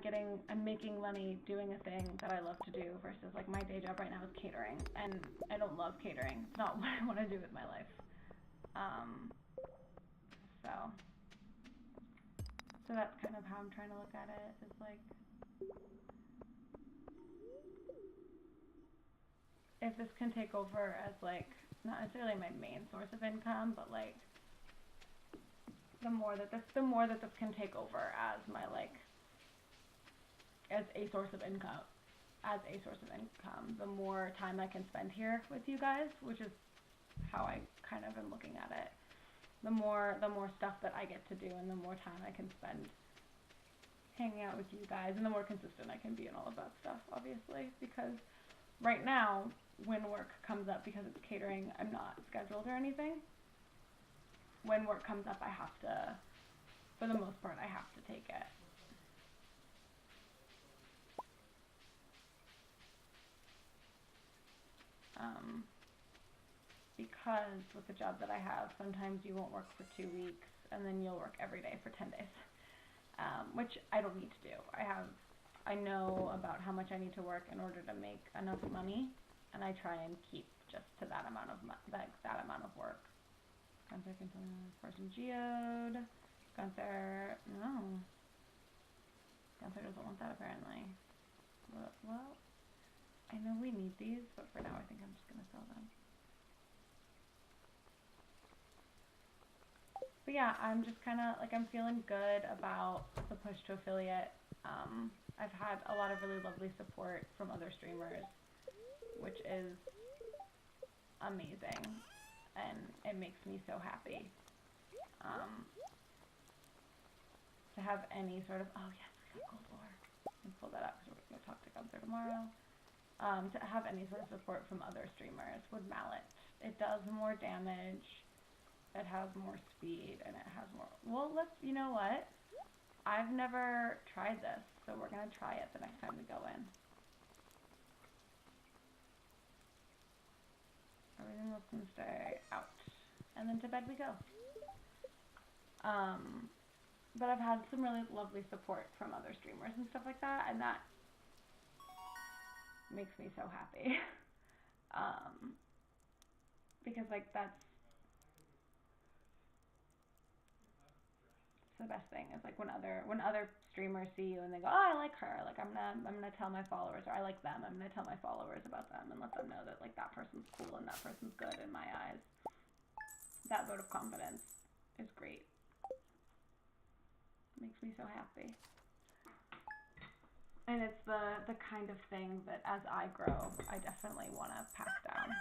making money doing a thing that I love to do, versus like my day job right now is catering, and I don't love catering. It's not what I want to do with my life. So that's kind of how I'm trying to look at it, is like, if this can take over as like, not necessarily my main source of income, but like, the more that this can take over as my like, as a source of income, the more time I can spend here with you guys, which is how I kind of am looking at it. The more stuff that I get to do, and the more time I can spend hanging out with you guys, and the more consistent I can be in all of that stuff, obviously, because right now, when work comes up, because it's catering, I'm not scheduled or anything. when work comes up, I have to, for the most part, I have to take it. Because with the job that I have, sometimes you won't work for 2 weeks, and then you'll work every day for 10 days, which I don't need to do. I know about how much I need to work in order to make enough money, and I try and keep just to that amount of that amount of work. Gunther can tell me person geode. Gunther, no. Gunther doesn't want that apparently. Well, I know we need these, but for now I think I'm just gonna sell them. But yeah, I'm just kind of, like, I'm feeling good about the push to affiliate. I've had a lot of really lovely support from other streamers, which is amazing, and it makes me so happy. To have any sort of, oh yes, we got gold ore. Let me pull that up because we're going to talk to Gunther tomorrow. To have any sort of support from other streamers with Mallet. It does more damage. It has more speed, and it has more... Well, you know what? I've never tried this, so we're going to try it the next time we go in. Everything else can stay out. And then to bed we go. But I've had some really lovely support from other streamers and stuff like that, and that makes me so happy. Because, like, that's the best thing is, like, when other streamers see you and they go, oh, I like her, like, I'm gonna tell my followers, or I like them, I'm gonna tell my followers about them and let them know that, like, that person's cool and that person's good in my eyes. That vote of confidence is great. It makes me so happy. And it's the kind of thing that as I grow, I definitely want to pass down.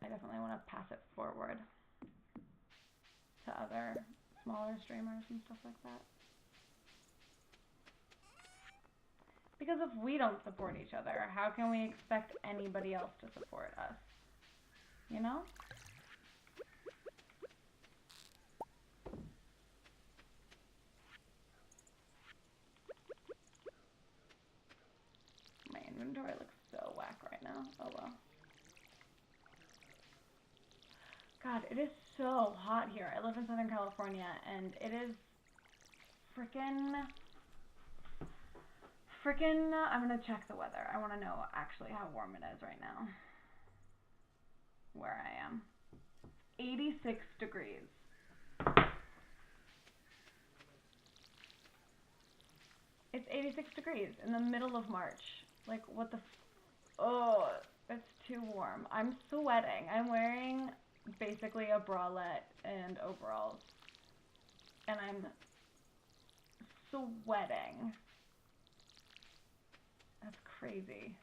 I definitely want to pass it forward to other smaller streamers and stuff like that. Because if we don't support each other, how can we expect anybody else to support us? You know? My inventory looks so whack right now. Oh well. God, it is so hot here. I live in Southern California, and it is frickin', I'm gonna check the weather. I want to know actually how warm it is right now. Where I am. 86 degrees. It's 86 degrees in the middle of March. Like, what the oh, it's too warm. I'm sweating. I'm wearing basically a bralette and overalls. And I'm sweating. That's crazy.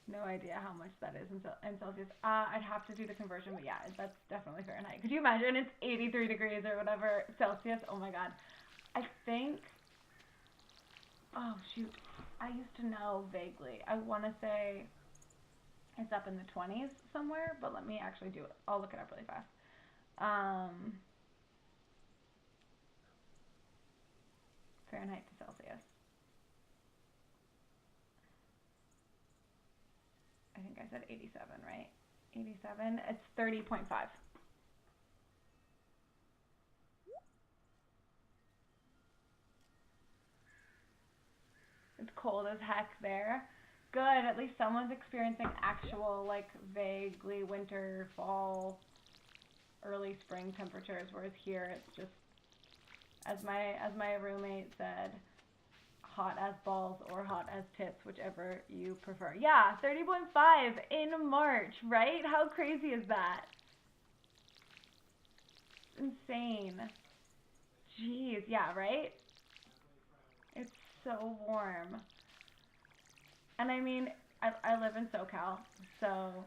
No idea how much that is in Celsius. I'd have to do the conversion, but yeah, that's definitely Fahrenheit. Could you imagine? It's 83 degrees or whatever Celsius. Oh my god. I think... Oh, shoot. I used to know vaguely. I want to say it's up in the 20s somewhere, but let me actually do it. I'll look it up really fast. Fahrenheit to Celsius. I think I said 87, right? 87. It's 30.5. It's cold as heck there. Good, at least someone's experiencing actual, like, vaguely winter, fall, early spring temperatures, whereas here it's just, as my roommate said, hot as balls or hot as tits, whichever you prefer. Yeah, 30.5 in March, right? How crazy is that? It's insane. Jeez, yeah, right? It's so warm. And I mean, I live in SoCal, so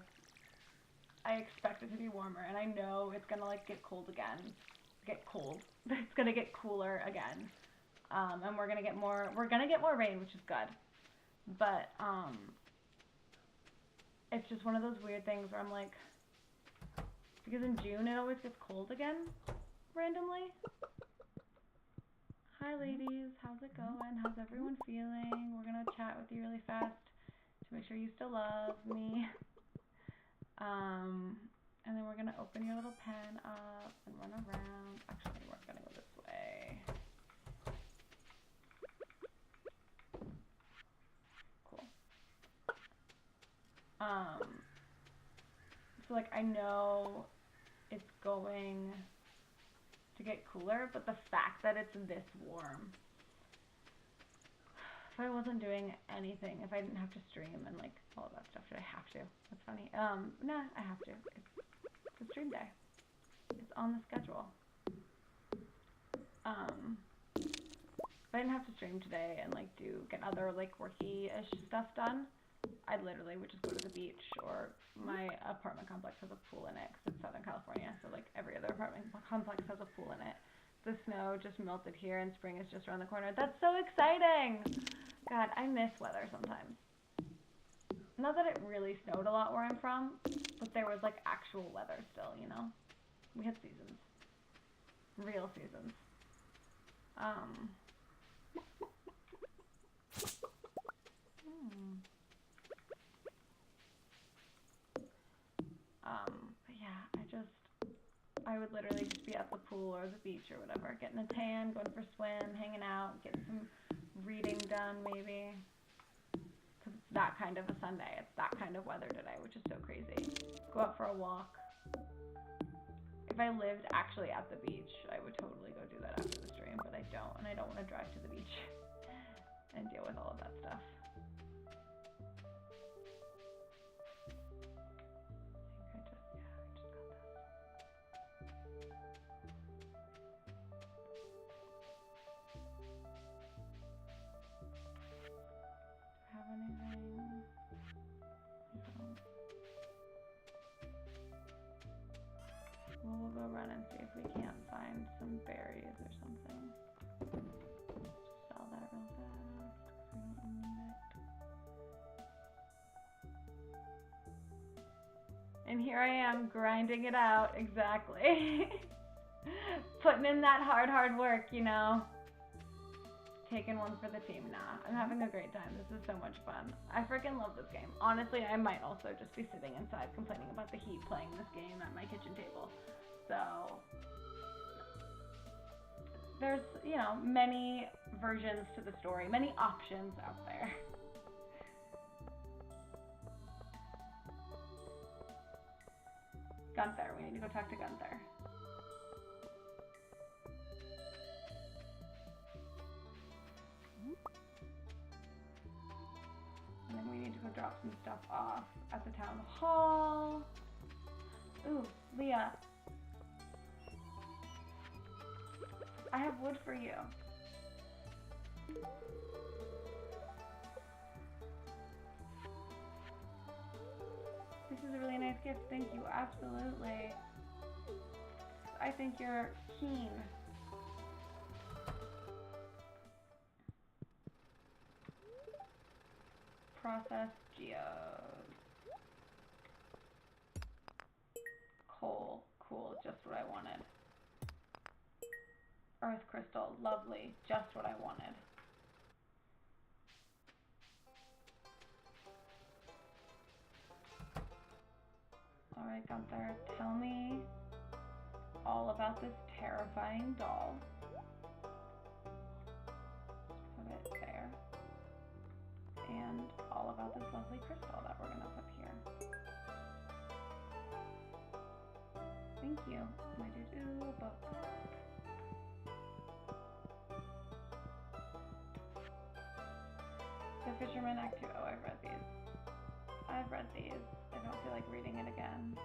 I expect it to be warmer, and I know it's gonna, like, get cold again. Get cold. It's gonna get cooler again. And we're gonna get more rain, which is good. But, it's just one of those weird things where I'm like, Because in June it always gets cold again, randomly. Hi ladies, how's it going? How's everyone feeling? We're gonna chat with you really fast to make sure you still love me. And then we're gonna open your little pen up and run around. Actually, we're gonna go this way. Cool. So like I know it's going to get cooler, but the fact that it's this warm. If I wasn't doing anything, if I didn't have to stream and like all of that stuff, should I have to? That's funny. Nah, I have to. It's a stream day. It's on the schedule. If I didn't have to stream today and like get other like worky-ish stuff done, I literally would just go to the beach, or my apartment complex has a pool in it because it's Southern California, so like every other apartment complex has a pool in it. The snow just melted here and spring is just around the corner. That's so exciting! God, I miss weather sometimes. Not that it really snowed a lot where I'm from, but there was like actual weather still, you know? We had seasons. Real seasons. But yeah, I would literally just be at the pool or the beach or whatever, getting a tan, going for a swim, hanging out, getting some reading done maybe. Because it's that kind of a Sunday. It's that kind of weather today, which is so crazy. Go out for a walk. If I lived actually at the beach, I would totally go do that after the stream, but I don't, and I don't want to drive to the beach and deal with all of that stuff. Anything? Well, we'll go run and see if we can't find some berries or something. Sell that real fast because we don't need it. And here I am grinding it out, exactly. Putting in that hard work, you know. Taking one for the team. Nah, I'm having a great time. This is so much fun. I freaking love this game. Honestly, I might also just be sitting inside complaining about the heat playing this game at my kitchen table. So, there's, you know, many versions to the story, many options out there. Gunther, we need to go talk to Gunther. And then we need to go drop some stuff off at the town hall. Ooh, Leah. I have wood for you. This is a really nice gift. Thank you. Absolutely. I think you're keen. Processed geodes. Coal. Cool. Just what I wanted. Earth crystal. Lovely. Just what I wanted. Alright, Gunther. Tell me all about this terrifying doll. Put it there. And all about this lovely crystal that we're gonna put here. Thank you. My doo-doo book. The Fisherman Act 2. Oh, I've read these. I've read these. I don't feel like reading it again.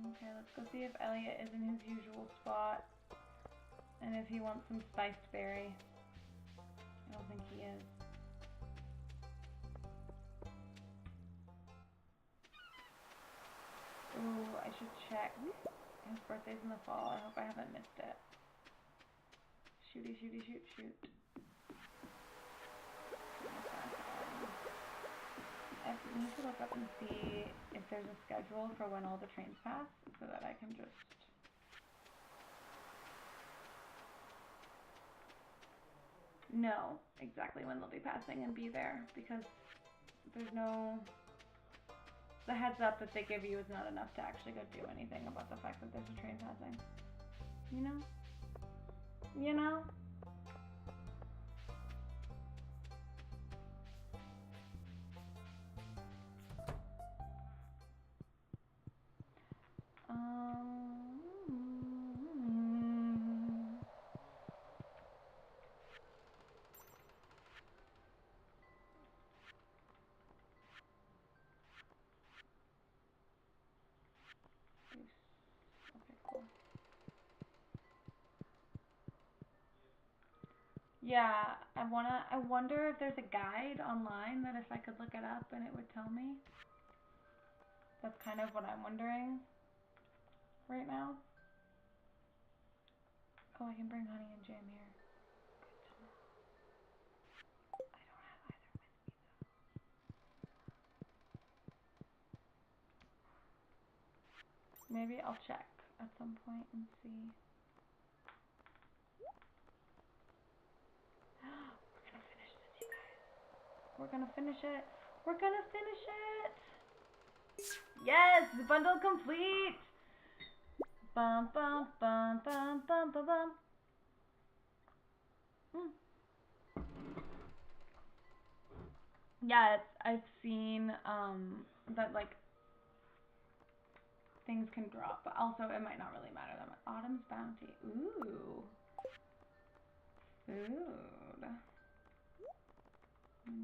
Okay, let's go see if Elliot is in his usual spot. And if he wants some spiced berry. I don't think he is. Ooh, I should check. His birthday's in the fall. I hope I haven't missed it. Shooty, shooty, shoot, shoot. I need to look up and see if there's a schedule for when all the trains pass so that I can just... know exactly when they'll be passing and be there, because there's no... the heads up that they give you is not enough to actually go do anything about the fact that there's a train passing. You know? You know? Okay, cool. Yeah, I wonder if there's a guide online that if I could look it up and it would tell me. That's kind of what I'm wondering right now. Oh, I can bring honey and jam here. I don't have either with me though. Maybe I'll check at some point and see. We're gonna finish it. We're gonna finish it. Yes, bundle complete. Bum bum bum bum bum bum bum. Yeah, I've seen that like things can drop, but also it might not really matter that much. Autumn's Bounty. Ooh. Food.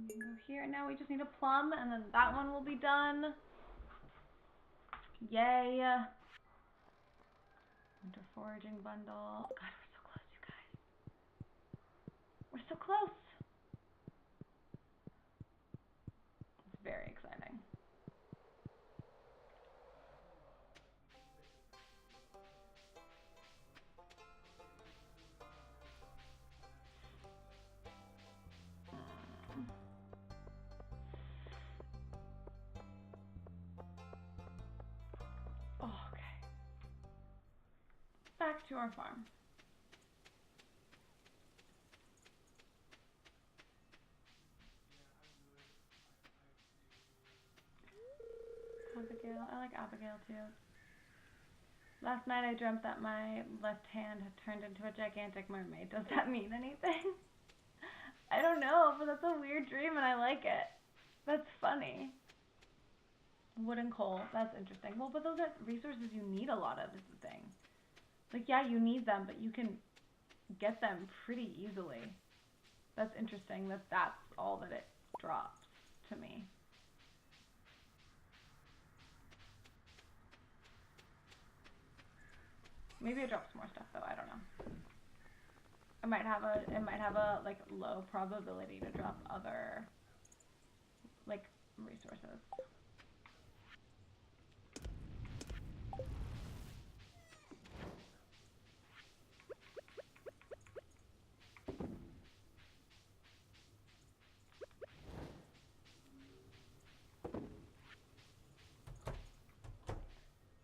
Go here. Now we just need a plum, and then that one will be done. Yay. Winter foraging bundle. God, we're so close, you guys. We're so close. It's very exciting. Oh, okay. Back to our farm. Abigail. I like Abigail too. Last night I dreamt that my left hand had turned into a gigantic mermaid. Does that mean anything? I don't know, but that's a weird dream and I like it. That's funny. Wood and coal. That's interesting. Well, but those are resources you need a lot of is the thing. Like, yeah, you need them, but you can get them pretty easily. That's interesting that that's all that it drops to me. Maybe it drops more stuff though, I don't know. It might have a like low probability to drop other like resources.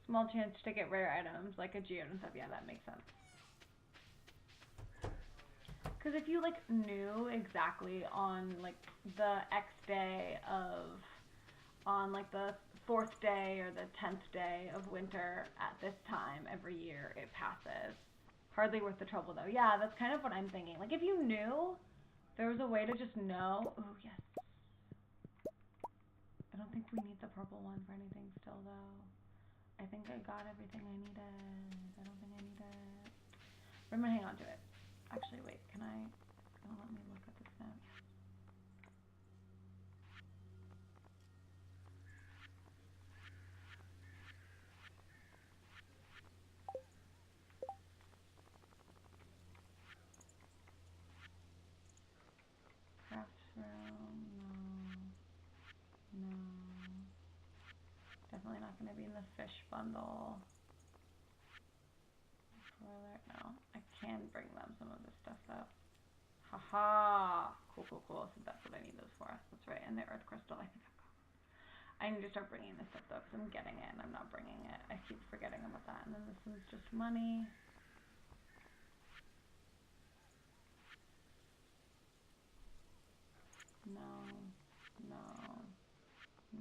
Small chance to get rare items like a geode and stuff. Yeah, that makes sense. Because if you like knew exactly on like the X day of, on like the 4th day or the 10th day of winter at this time every year, it passes. Hardly worth the trouble though. Yeah, that's kind of what I'm thinking. Like if you knew there was a way to just know. Oh yes. I don't think we need the purple one for anything still though. I think I got everything I needed. I don't think I need it. But I'm gonna hang on to it. Actually, wait, can I? Oh, let me look at this now. Craft room, no. No. Definitely not gonna be in the fish bundle. Broiler, no. I can bring them some of this stuff though. Haha! Cool, cool, cool. So that's what I need those for. That's right. And the earth crystal, I think I've got. I need to start bringing this stuff though, because I'm getting it and I'm not bringing it. I keep forgetting about that. And then this one's just money. No, no,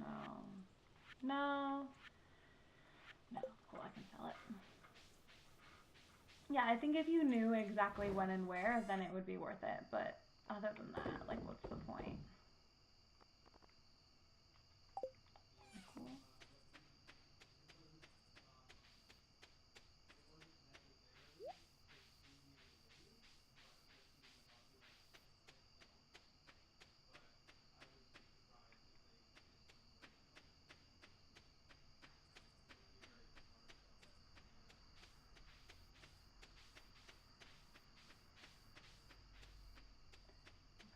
no, no, no. Cool, I can sell it. Yeah, I think if you knew exactly when and where, then it would be worth it. But other than that, like, what's the point? Cool.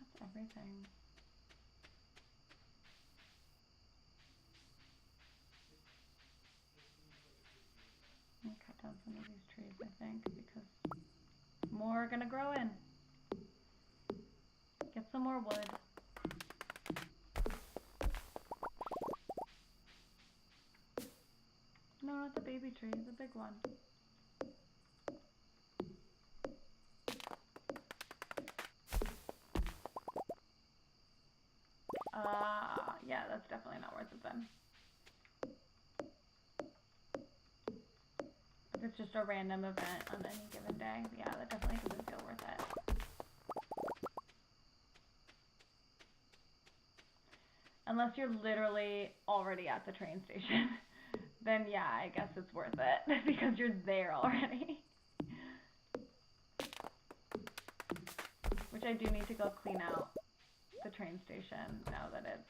That's everything. I'm gonna cut down some of these trees, I think, because more are gonna grow in. Get some more wood. No, it's a baby tree. It's a big one. Yeah, that's definitely not worth it then. If it's just a random event on any given day, yeah, that definitely doesn't feel worth it. Unless you're literally already at the train station, then yeah, I guess it's worth it because you're there already. Which I do need to go clean out the train station now that it's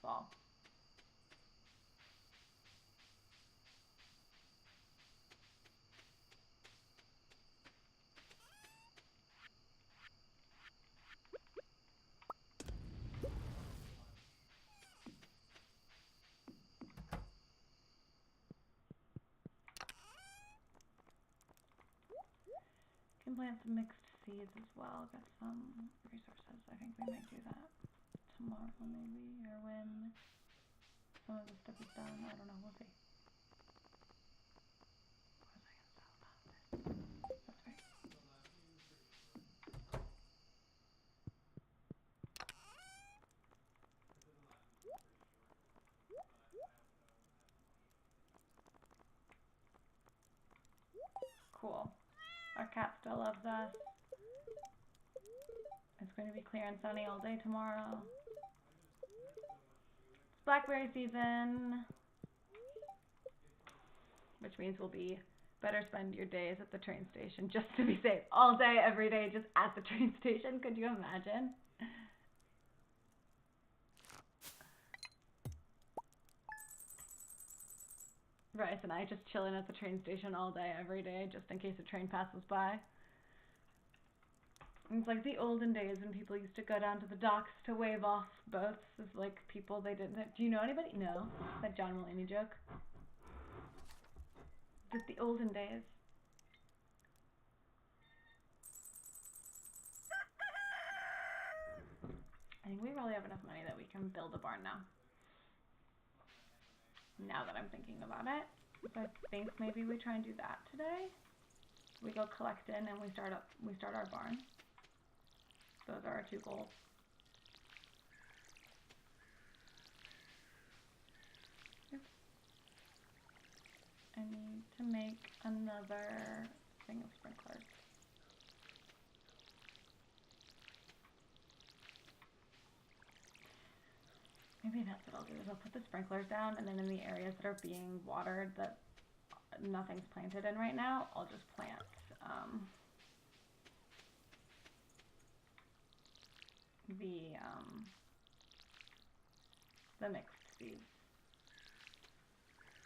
fall. Can plant some mixed seeds as well, get some resources. I think we might do that tomorrow maybe, or when some of the stuff is done. I don't know, we'll see. What was I gonna sell about this? That's right. Cool. Our cat still loves us. It's going to be clear and sunny all day tomorrow. It's blackberry season, which means we'll be better spend your days at the train station just to be safe. All day, every day, just at the train station. Could you imagine? Bryce and I just chilling at the train station all day, every day, just in case a train passes by. It's like the olden days when people used to go down to the docks to wave off boats as like people they didn't. Do you know anybody? No. That John Mulaney joke. Just the olden days. I think we probably have enough money that we can build a barn now. Now that I'm thinking about it. So I think maybe we try and do that today. We go collect in and we start our barn. Those are our two goals. Oops. I need to make another thing of sprinklers. Maybe that's what I'll do, is I'll put the sprinklers down, and then in the areas that are being watered that nothing's planted in right now, I'll just plant the mixed seeds.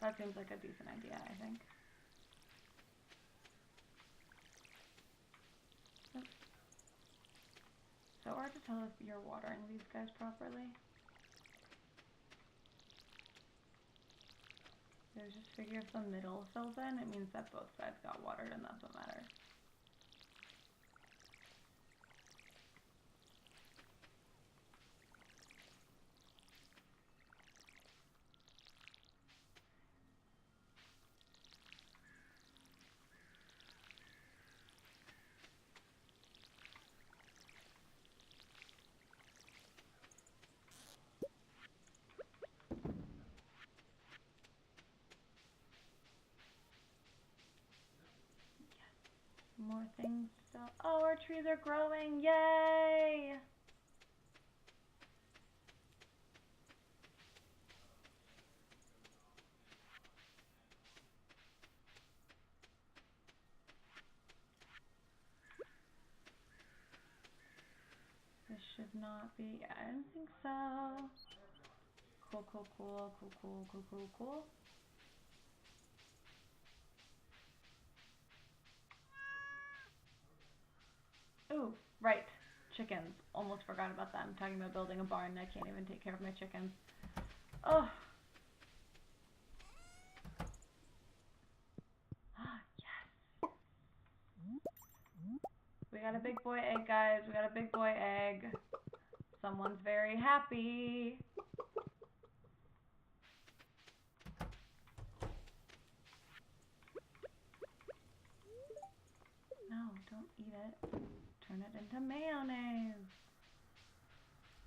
That seems like a decent idea, I think. Oops. So hard to tell if you're watering these guys properly. I just figure if the middle fills in, it means that both sides got watered, and that's what matters. More things still. Oh, our trees are growing. Yay! This should not be. Yeah, I don't think so. Cool, cool, cool, cool, cool, cool, cool, cool. Ooh, right. Chickens. Almost forgot about that. I'm talking about building a barn and I can't even take care of my chickens. Oh. Yes. We got a big boy egg, guys. We got a big boy egg. Someone's very happy. No, don't eat it. Turn it into mayonnaise.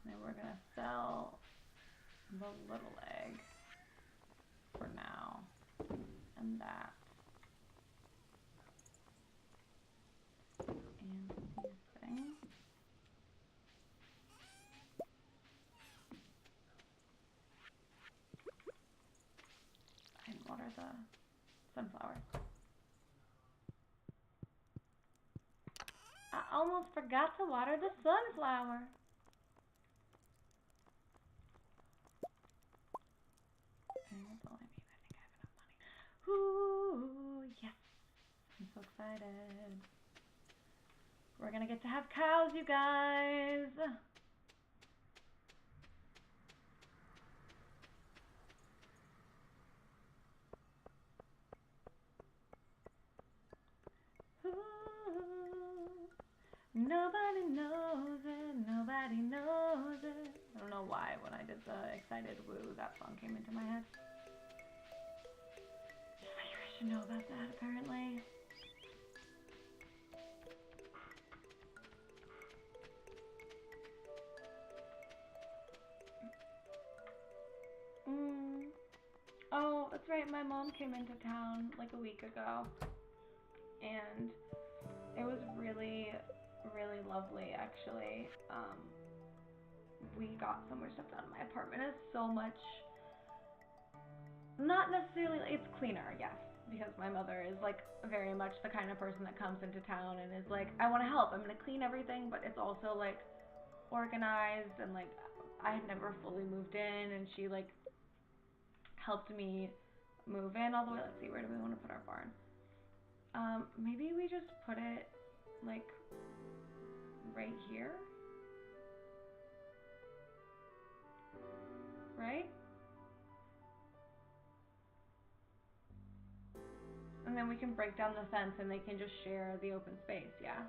Then we're gonna sell the little egg for now. And that. And these things. I didn't water the sunflower. I almost forgot to water the sunflower. Okay, that's all I need. I think I have enough money. Ooh, yes. I'm so excited. We're gonna get to have cows, you guys. Ooh, nobody knows it, nobody knows it. I don't know why when I did the excited woo, that song came into my head. I should know about that, apparently. Oh, that's right, my mom came into town like a week ago. And it was really, really lovely, actually. We got so much stuff done. My apartment is so much, not necessarily, it's cleaner, yes, because my mother is like very much the kind of person that comes into town and is like, I want to help, I'm going to clean everything, but it's also like organized, and like I had never fully moved in, and she like helped me move in all the way. Let's see, where do we want to put our barn? Maybe we just put it like right here, right? And then we can break down the fence and they can just share the open space, yeah?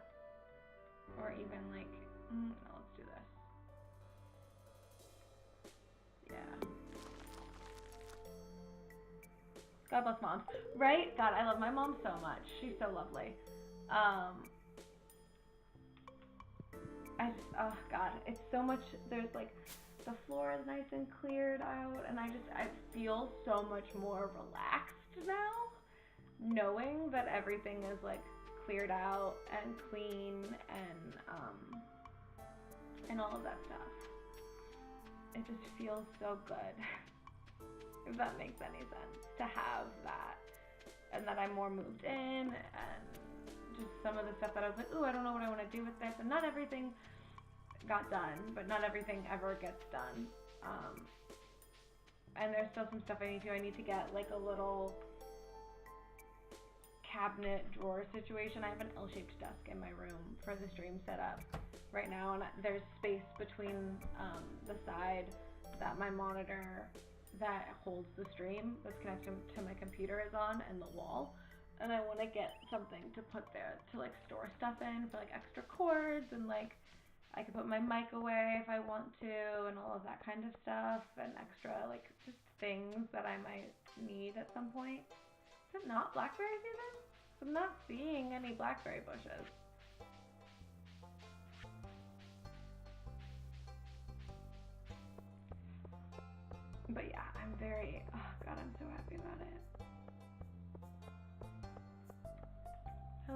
Or even like, no, let's do this. Yeah. God bless moms, right? God, I love my mom so much. She's so lovely. Oh God, it's so much, there's like, the floor is nice and cleared out, and I feel so much more relaxed now, knowing that everything is like cleared out and clean and all of that stuff. It just feels so good, if that makes any sense, to have that, and that I'm more moved in, and just some of the stuff that I was like, ooh, I don't know what I want to do with this, and not everything got done, but not everything ever gets done. And there's still some stuff I need to get like a little cabinet drawer situation. I have an L-shaped desk in my room for the stream setup right now, and there's space between the side that my monitor that holds the stream that's connected to my computer is on, and the wall, and I want to get something to put there to like store stuff in for like extra cords, and like I can put my mic away if I want to, and all of that kind of stuff, and extra like just things that I might need at some point. Is it not blackberry season? I'm not seeing any blackberry bushes. But yeah, I'm very, oh God, I'm so happy about it.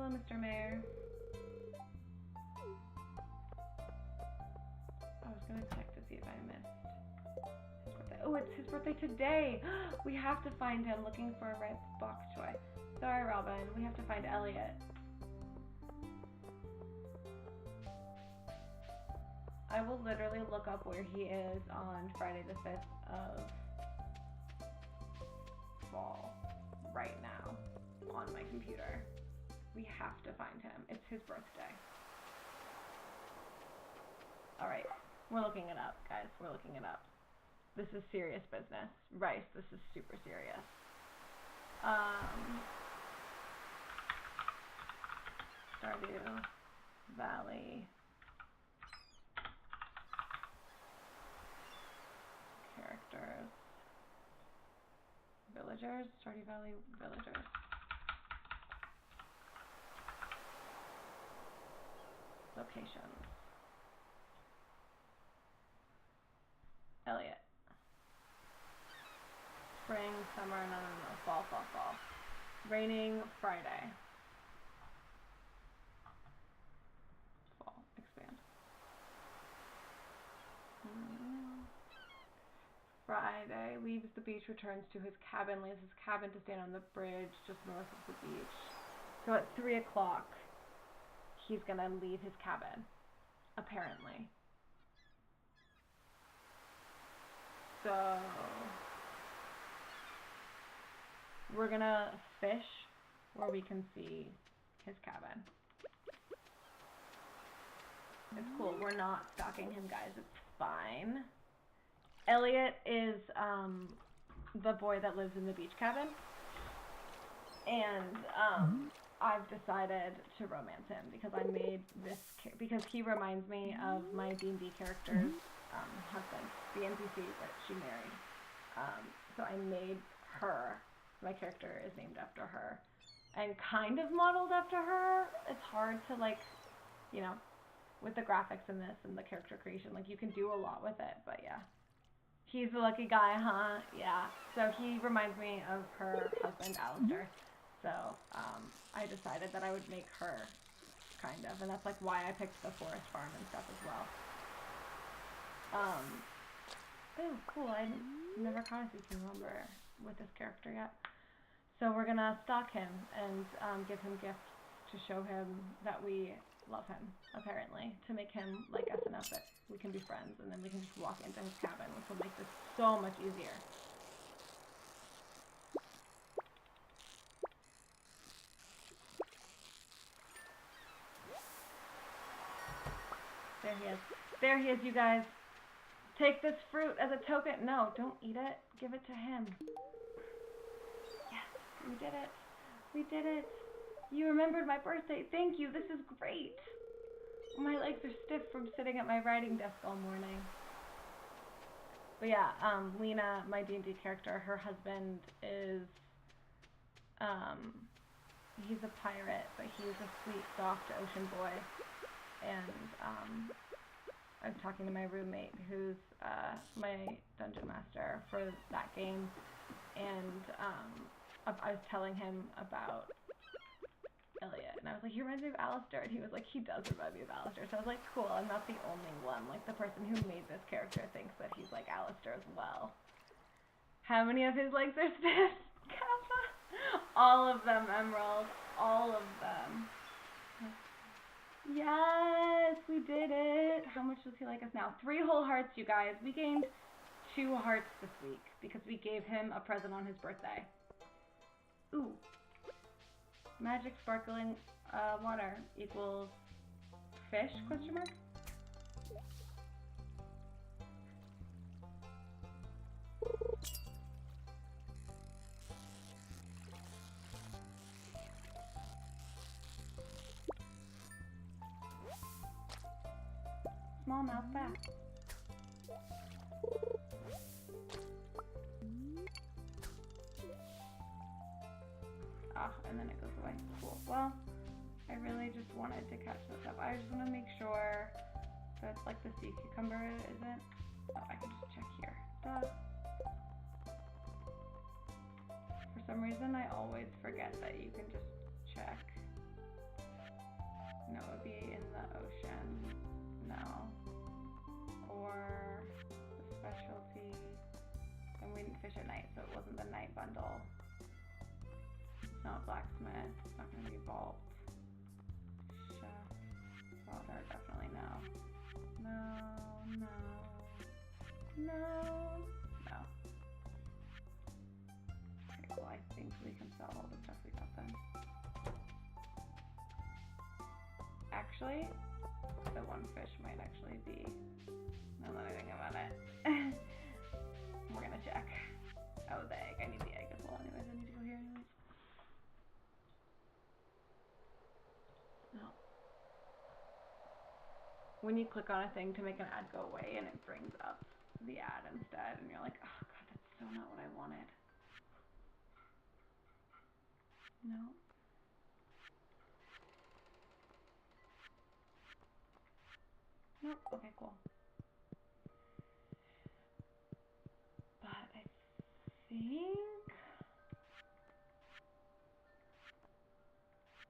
Hello, Mr. Mayor. I was gonna check to see if I missed his birthday. Oh, it's his birthday today! We have to find him looking for a red bok choy. Sorry, Robin. We have to find Elliot. I will literally look up where he is on Friday the 5th of fall right now on my computer. We have to find him. It's his birthday. Alright, we're looking it up, guys. We're looking it up. This is serious business. Rice, this is super serious. Stardew Valley characters. Villagers? Stardew Valley villagers. Locations. Elliot. Spring, summer, no. Fall. Raining Friday. Fall. Expand. Friday. Leaves the beach, returns to his cabin. Leaves his cabin to stand on the bridge just north of the beach. So at 3 o'clock, he's gonna leave his cabin. Apparently. So we're gonna fish where we can see his cabin. It's cool. We're not stalking him, guys. It's fine. Elliot is the boy that lives in the beach cabin. And I've decided to romance him because I made this because he reminds me of my D&D character's husband, the NPC that she married. So I made her. My character is named after her and kind of modeled after her. It's hard to, like, you know, with the graphics in this and the character creation, like, you can do a lot with it, but yeah. He's a lucky guy, huh? Yeah. So he reminds me of her husband, Alistair. So I decided that I would make her, kind of, and that's like why I picked the forest farm and stuff as well. Oh, cool. I never caught a cucumber with this character yet. So we're gonna stalk him and give him gifts to show him that we love him, apparently, to make him like us enough that we can be friends, and then we can just walk into his cabin, which will make this so much easier. There he is. There he is, you guys. Take this fruit as a token. No, don't eat it. Give it to him. Yes, we did it. We did it. You remembered my birthday. Thank you. This is great. My legs are stiff from sitting at my writing desk all morning. But yeah, Lena, my D&D character, her husband is, he's a pirate, but he's a sweet, soft ocean boy. And, I'm talking to my roommate, who's, my dungeon master for that game. And, I was telling him about Elliot, and I was like, he reminds me of Alistair, and he was like, he does remind me of Alistair. So I was like, cool, I'm not the only one. Like, the person who made this character thinks that he's like Alistair as well. How many of his legs are stiff? Kappa? All of them, Emerald. All of them. Yes, we did it. How much does he like us now? 3 whole hearts, you guys. We gained 2 hearts this week because we gave him a present on his birthday. Ooh. Magic sparkling water equals fish, question mark? Smallmouth bass. And then it goes away. Cool. Well, I really just wanted to catch this up. I just want to make sure that, like, the sea cucumber isn't. Oh, I can just check here. Duh. For some reason, I always forget that you can just check the ocean. No. Or the specialty. And we didn't fish at night, so it wasn't the night bundle. It's not blacksmith. It's not going to be vault. Chef. Father, definitely no. No. Okay, well, I think we can sell all the stuff we got then. Actually, the one fish might actually be, now that I think about it. We're gonna check. Oh, the egg. I need the egg as well anyways. I need to go here anyways. No. When you click on a thing to make an ad go away and it brings up the ad instead and you're like, oh god, that's so not what I wanted. No. Nope. Okay, cool. But I think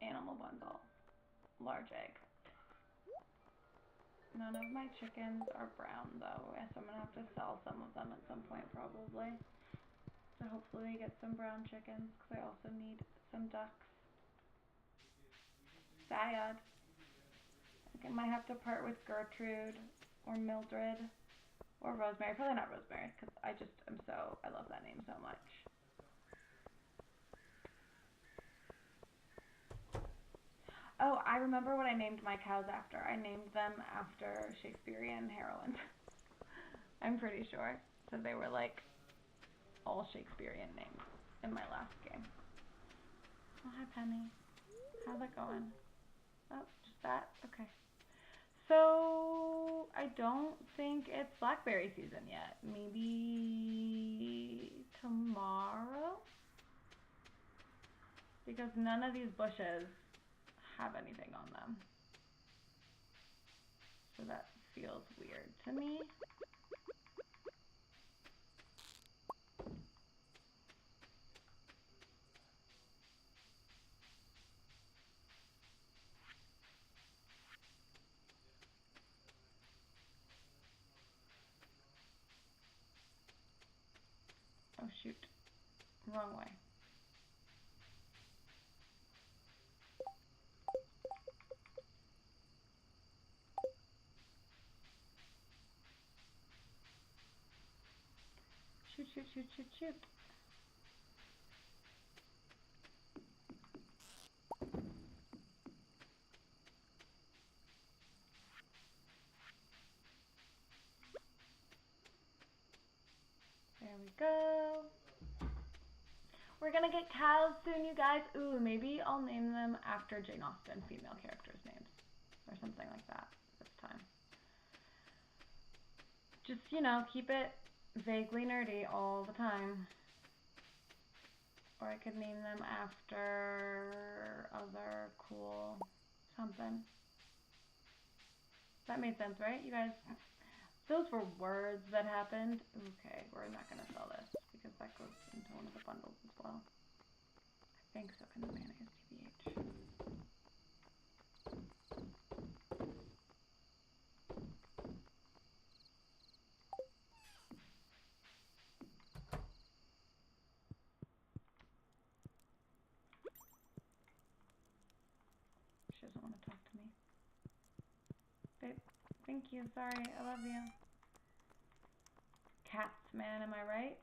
animal bundle, large egg. None of my chickens are brown though, so I'm gonna have to sell some of them at some point probably. So hopefully we get some brown chickens because I also need some ducks. Sad. I might have to part with Gertrude or Mildred or Rosemary. Probably not Rosemary because I love that name so much. Oh, I remember what I named my cows after. I named them after Shakespearean heroines. I'm pretty sure. So they were like all Shakespearean names in my last game. Oh, hi Penny. How's it going? Oh, just that? Okay. So, I don't think it's blackberry season yet. Maybe tomorrow? Because none of these bushes have anything on them. So that feels weird to me. Oh shoot, wrong way. Shoot. There we go. We're gonna get cows soon, you guys. Ooh, maybe I'll name them after Jane Austen female characters' names. Or something like that this time. Just, you know, keep it vaguely nerdy all the time. Or I could name them after other cool something. That made sense, right? You guys, those were words that happened. Okay, we're not going to sell this because that goes into one of the bundles as well. I think so. Can the mayonnaise TBH? She doesn't want to talk to me. Babe, thank you. Sorry, I love you. Cats, man, am I right?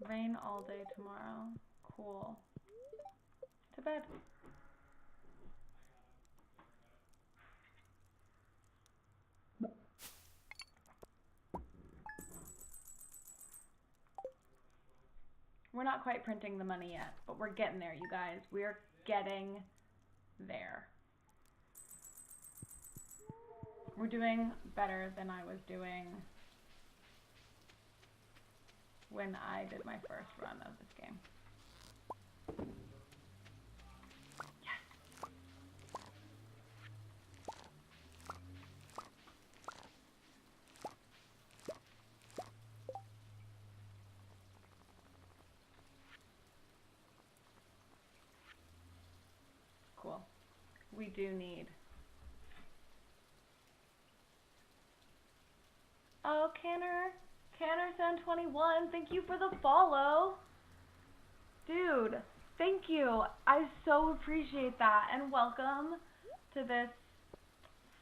Rain all day tomorrow. Cool. To bed. We're not quite printing the money yet, but we're getting there, you guys. We're getting there. We're doing better than I was doing when I did my first run of this game. Yes. we do need. Oh, Canner21, thank you for the follow. Dude, thank you. I so appreciate that. And welcome to this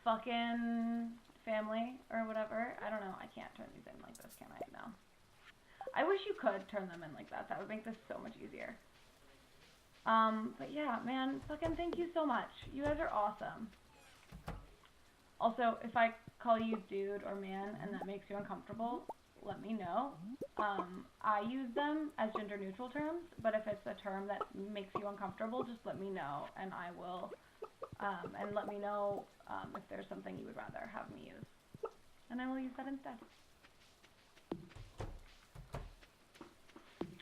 fucking family or whatever. I don't know. I can't turn these in like this, can I? No. I wish you could turn them in like that. That would make this so much easier. But yeah, man, fucking thank you so much. You guys are awesome. Also, if I call you dude or man and that makes you uncomfortable, let me know. I use them as gender neutral terms, but if it's a term that makes you uncomfortable, just let me know and I will, and let me know if there's something you would rather have me use. And I will use that instead.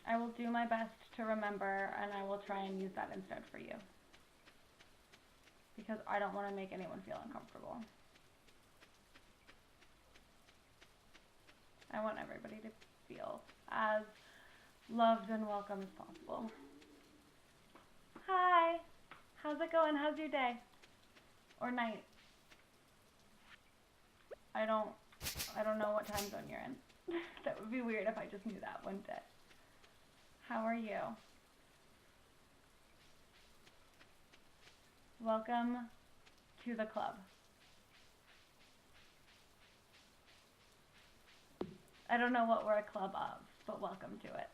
I will do my best to remember, and I will try and use that instead for you. Because I don't want to make anyone feel uncomfortable. I want everybody to feel as loved and welcome as possible. Hi! How's it going? How's your day? Or night? I don't know what time zone you're in. That would be weird if I just knew that, wouldn't it? How are you? Welcome to the club. I don't know what we're a club of, but welcome to it.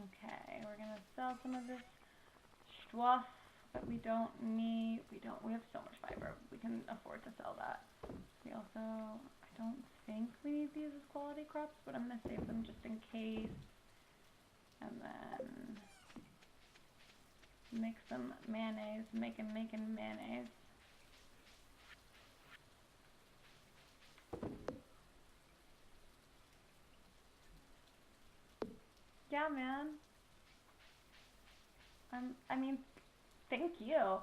Okay, we're gonna sell some of this stuff that we don't need. We have so much fiber. We can afford to sell that. We also, I don't think we need these as quality crops, but I'm gonna save them just in case. And then make some mayonnaise, making mayonnaise. Yeah, man. I mean, thank you.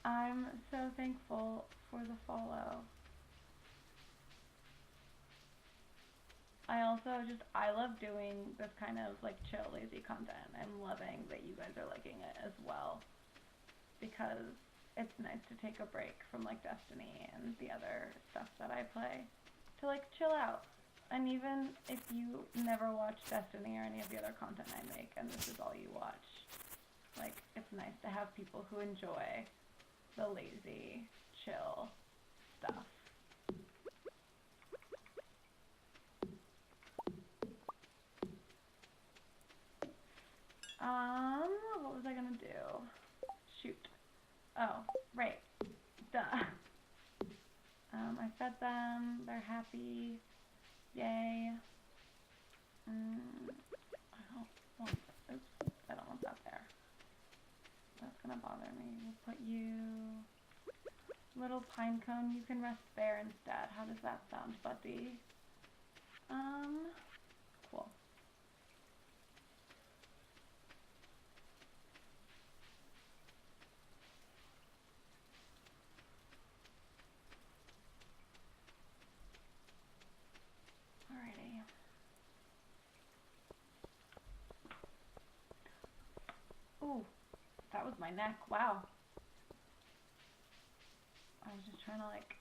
I'm so thankful for the follow. I love doing this kind of like chill, lazy content. I'm loving that you guys are liking it as well. Because it's nice to take a break from like Destiny and the other stuff that I play to like chill out. And even if you never watch Destiny or any of the other content I make and this is all you watch, like it's nice to have people who enjoy the lazy, chill stuff. What was I gonna do? Shoot. Oh, right. Duh. I fed them. They're happy. Yay. I don't want that there. That's gonna bother me. We'll put you... Little pine cone, you can rest there instead. How does that sound, buddy? Cool. Alrighty. Ooh, that was my neck. Wow. I was just trying to like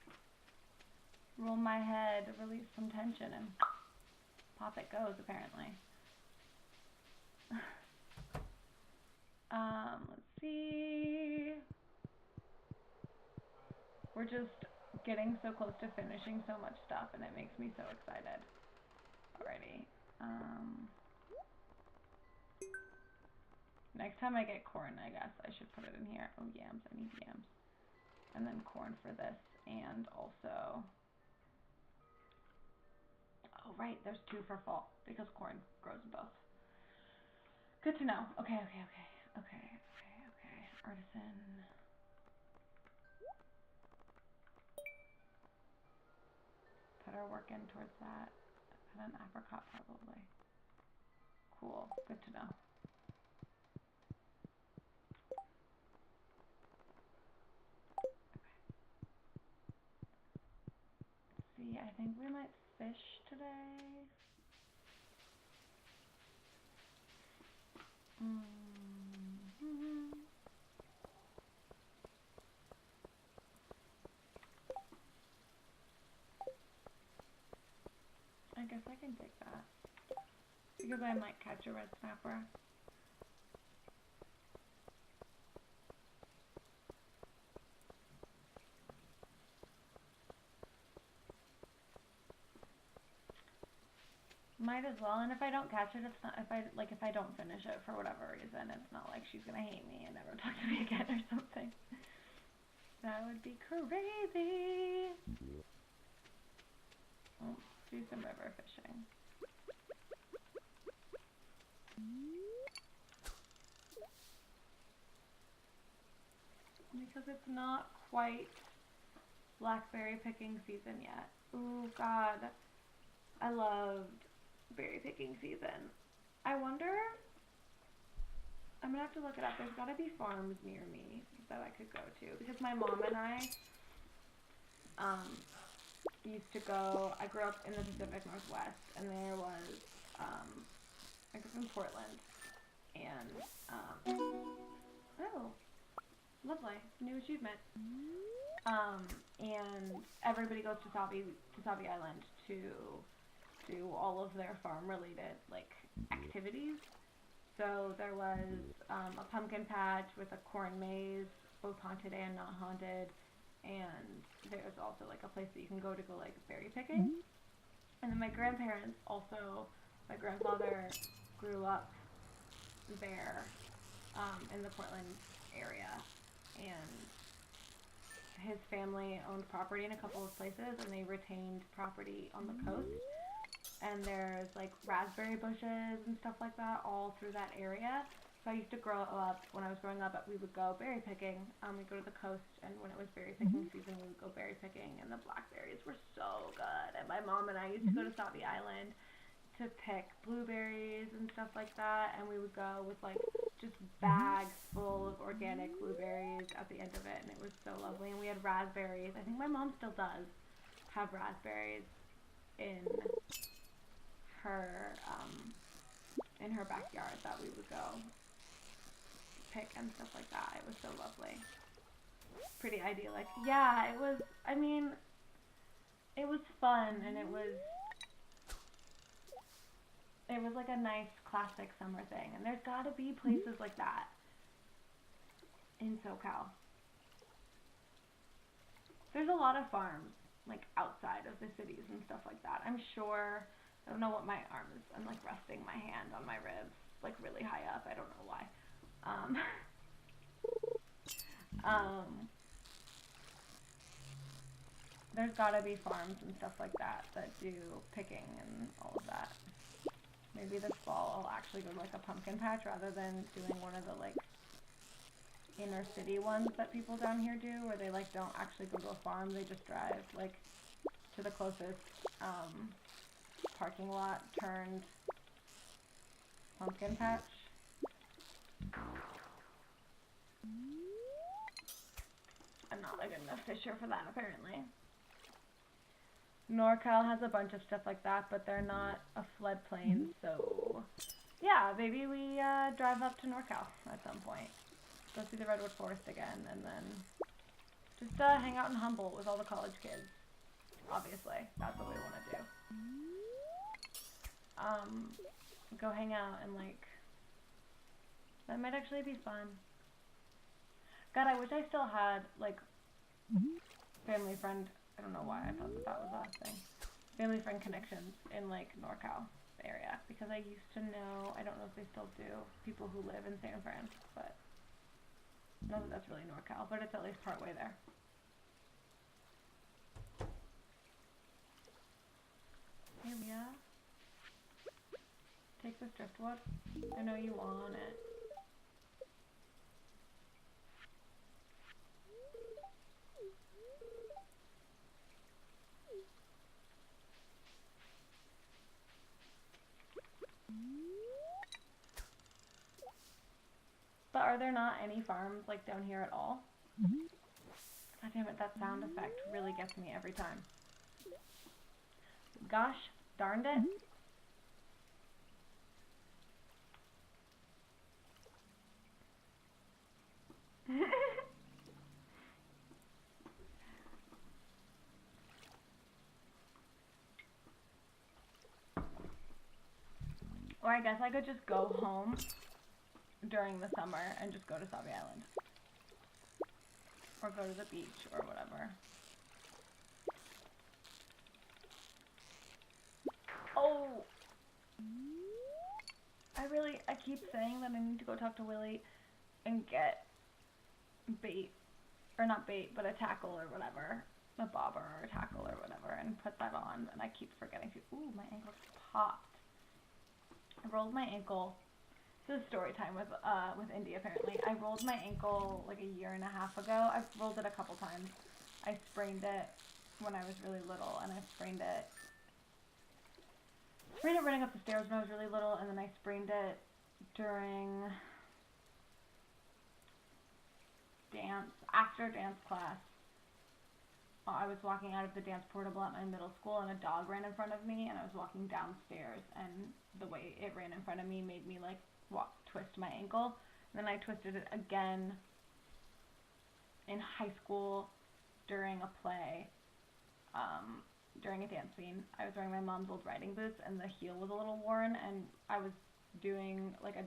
roll my head, release some tension, and pop it goes apparently. Let's see. We're just getting so close to finishing so much stuff and it makes me so excited. Alrighty. Next time I get corn, I guess I should put it in here. Oh, yams. I need yams. And then corn for this, and also... Oh, right, there's 2 for fall, because corn grows in both. Good to know. Okay. Artisan. Put our work in towards that. Put an apricot, probably. Cool. Good to know. See, I think we might fish today. I guess I can take that. Because I might catch a red snapper. Might as well, and if I don't catch it, it's not, if I don't finish it for whatever reason, it's not like she's gonna hate me and never talk to me again or something. That would be crazy. Let's do some river fishing. Because it's not quite blackberry picking season yet. Ooh, God. I loved berry picking season. I wonder, I'm gonna have to look it up. There's gotta be farms near me that I could go to. Because my mom and I used to go, I grew up in the Pacific Northwest, and there was, I grew up in Portland, and, oh, lovely, new achievement. And everybody goes to Sabi Island to do all of their farm-related, like, activities. So there was a pumpkin patch with a corn maze, both haunted and not haunted, and there's also, like, a place that you can go to go, like, berry picking. And then my grandparents also, my grandfather grew up there in the Portland area, and his family owned property in a couple of places, and they retained property on the coast. And there's like raspberry bushes and stuff like that all through that area. So I used to grow up, when I was growing up, we would go berry picking. We'd go to the coast, and when it was berry picking season, we would go berry picking, and the blackberries were so good. And my mom and I used to go to Sabi Island to pick blueberries and stuff like that, and we would go with like just bags full of organic blueberries at the end of it, and it was so lovely. And we had raspberries. I think my mom still does have raspberries in her backyard that we would go pick and stuff like that. It was so lovely. Pretty idyllic. Yeah, it was, I mean, it was fun, and it was like a nice classic summer thing, and there's gotta be places like that in SoCal. There's a lot of farms like outside of the cities and stuff like that. I'm sure. I don't know what my arm is. I'm like resting my hand on my ribs, like really high up. I don't know why. There's gotta be farms and stuff like that that do picking and all of that. Maybe this fall I'll actually go to like a pumpkin patch rather than doing one of the like inner city ones that people down here do, where they like don't actually go to a farm. They just drive like to the closest parking lot turned pumpkin patch. I'm not a good enough fisher for that, apparently. NorCal has a bunch of stuff like that, but they're not a floodplain, so yeah, maybe we drive up to NorCal at some point. Go see the Redwood Forest again, and then just hang out in Humboldt with all the college kids. Obviously, that's what we want to do. Go hang out and like, that might actually be fun. God, I wish I still had like family friend, I don't know why I thought that was a thing, family friend connections in like NorCal area, because I used to know, I don't know if they still do, people who live in San Fran, but not that that's really NorCal, but it's at least partway there. Hey Leah, take this driftwood. I know you want it. are there not any farms, like, down here at all? God damn it, that sound effect really gets me every time. Gosh darned it. Or I guess I could just go home during the summer and just go to Stardew Island. Or go to the beach or whatever. Oh! I keep saying that I need to go talk to Willie and get bait. Or not bait, but a tackle or whatever. A bobber or a tackle or whatever, and put that on, and I keep forgetting to. Ooh, my ankle popped. I rolled my ankle. This is story time with Indy, apparently. I rolled my ankle like a year and a half ago. I've rolled it a couple times. I sprained it when I was really little, and I sprained it running up the stairs when I was really little, and then I sprained it during after dance class. I was walking out of the dance portable at my middle school, and a dog ran in front of me, and I was walking downstairs, and the way it ran in front of me made me like twist my ankle. And then I twisted it again in high school during a play, during a dance scene. I was wearing my mom's old riding boots, and the heel was a little worn, and I was doing like a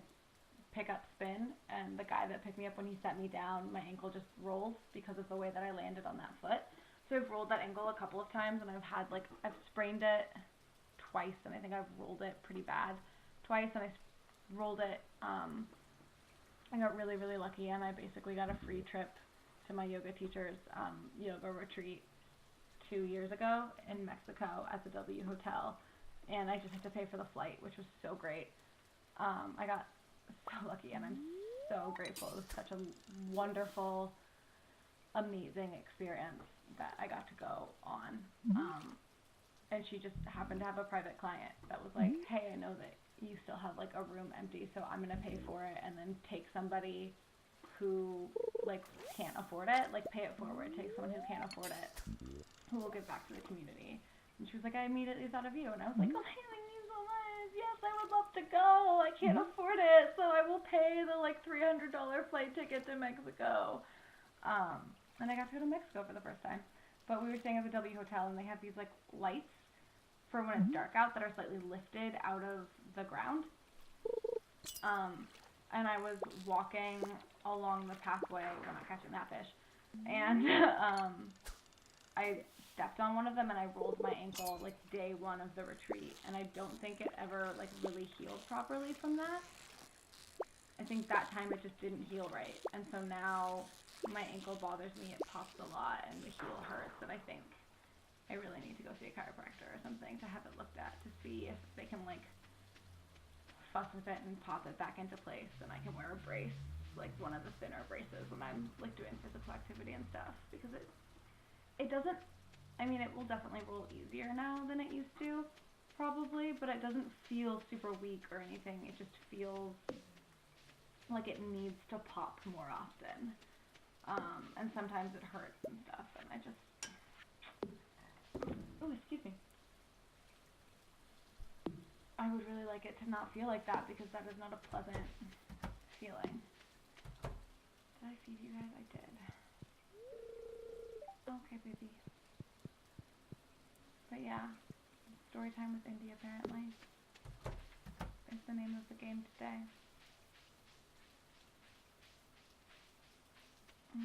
pickup spin, and the guy that picked me up, when he set me down, my ankle just rolled because of the way that I landed on that foot. So I've rolled that ankle a couple of times, and I've sprained it twice, and I think I've rolled it pretty bad twice, and I rolled it, I got really, really lucky, and I basically got a free trip to my yoga teacher's yoga retreat 2 years ago in Mexico at the W Hotel, and I just had to pay for the flight, which was so great. I got so lucky, and I'm so grateful. It was such a wonderful, amazing experience that I got to go on. And she just happened to have a private client that was like, hey, I know that you still have like a room empty, so I'm gonna pay for it, and then take somebody who like can't afford it, like pay it forward, take someone who can't afford it, who will give back to the community. And she was like, I immediately thought of you, and I was like, oh, thank you so much. Yes, I would love to go. I can't afford it, so I will pay the like $300 flight ticket to Mexico. And I got to go to Mexico for the first time. But we were staying at the W Hotel, and they have these like lights for when it's dark out that are slightly lifted out of the ground. And I was walking along the pathway, we're not catching that fish, and I stepped on one of them, and I rolled my ankle like day one of the retreat, and I don't think it ever like really healed properly from that. I think that time it just didn't heal right, and so now my ankle bothers me, it pops a lot, and the heel hurts, and I think I really need to go see a chiropractor or something to have it looked at to see if they can like fuss with it and pop it back into place, and I can wear a brace, like one of the thinner braces when I'm like doing physical activity and stuff, because it doesn't, I mean, it will definitely roll easier now than it used to, probably, but it doesn't feel super weak or anything. It just feels like it needs to pop more often, and sometimes it hurts and stuff, and I just, oh, excuse me. I would really like it to not feel like that, because that is not a pleasant feeling. Did I feed you guys? I did. Okay, baby. But yeah, story time with Indy apparently is the name of the game today. I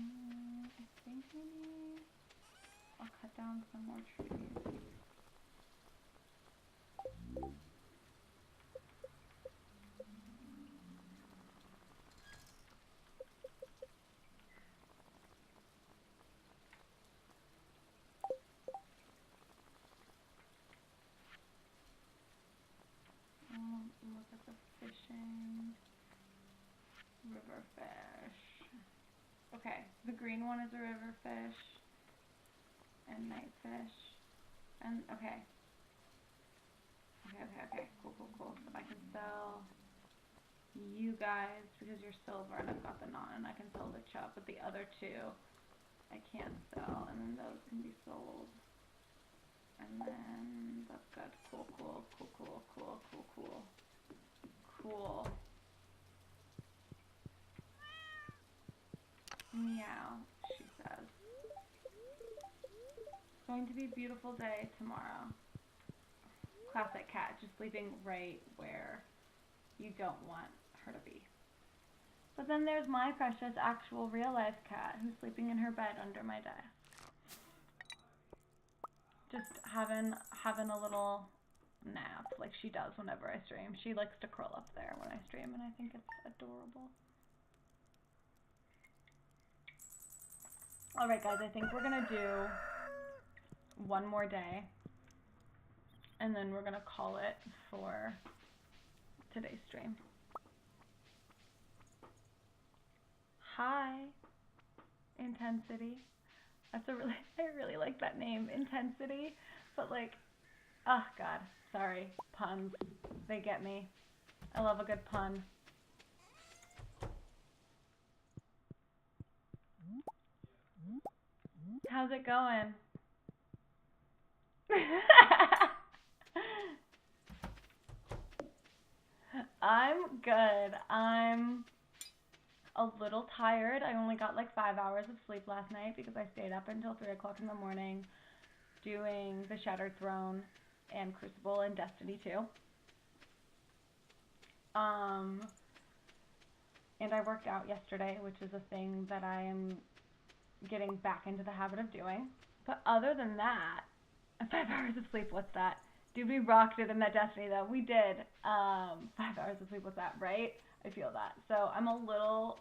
think maybe I'll cut down some more trees. Look at the fishing. River fish. Okay, the green one is a river fish. And night fish. And, okay. Okay. Cool. So I can sell you guys because you're silver and I've got the knot and I can sell the chop, but the other two I can't sell, and then those can be sold. And then that's good. Cool, cool, cool, cool, cool, cool, cool. Cool. Meow, she says. It's going to be a beautiful day tomorrow. Classic cat, just sleeping right where you don't want her to be. But then there's my precious actual real life cat who's sleeping in her bed under my desk. Just having a little nap like she does whenever I stream. She likes to curl up there when I stream and I think it's adorable. Alright guys, I think we're gonna do one more day and then we're gonna call it for today's stream. Hi, Intensity. That's I really like that name, Intensity, but like, oh god, sorry, puns, they get me. I love a good pun. How's it going? I'm good. I'm a little tired. I only got like 5 hours of sleep last night because I stayed up until 3 o'clock in the morning doing the Shattered Throne and Crucible and Destiny 2. And I worked out yesterday, which is a thing that I am getting back into the habit of doing. But other than that, 5 hours of sleep, what's that? Dude, we rocked it in that Destiny though. We did. 5 hours of sleep, what's that, right? I feel that. So I'm a little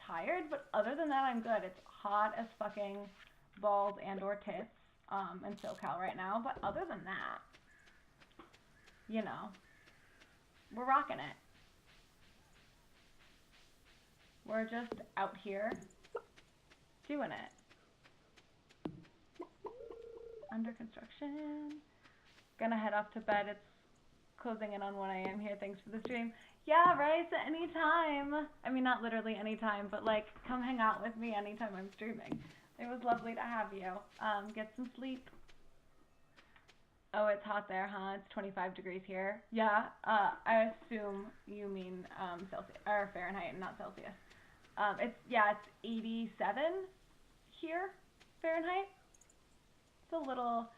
tired, but other than that, I'm good. It's hot as fucking balls and or tits in SoCal right now. But other than that, you know, we're rocking it. We're just out here doing it. Under construction. Gonna head off to bed. It's closing in on 1 a.m. here. Thanks for the stream. Yeah, right? Anytime. I mean, not literally anytime, but like, come hang out with me anytime I'm streaming. It was lovely to have you. Get some sleep. Oh, it's hot there, huh? It's 25 degrees here. Yeah, I assume you mean Celsius or Fahrenheit, not Celsius. It's 87 here, Fahrenheit. It's a little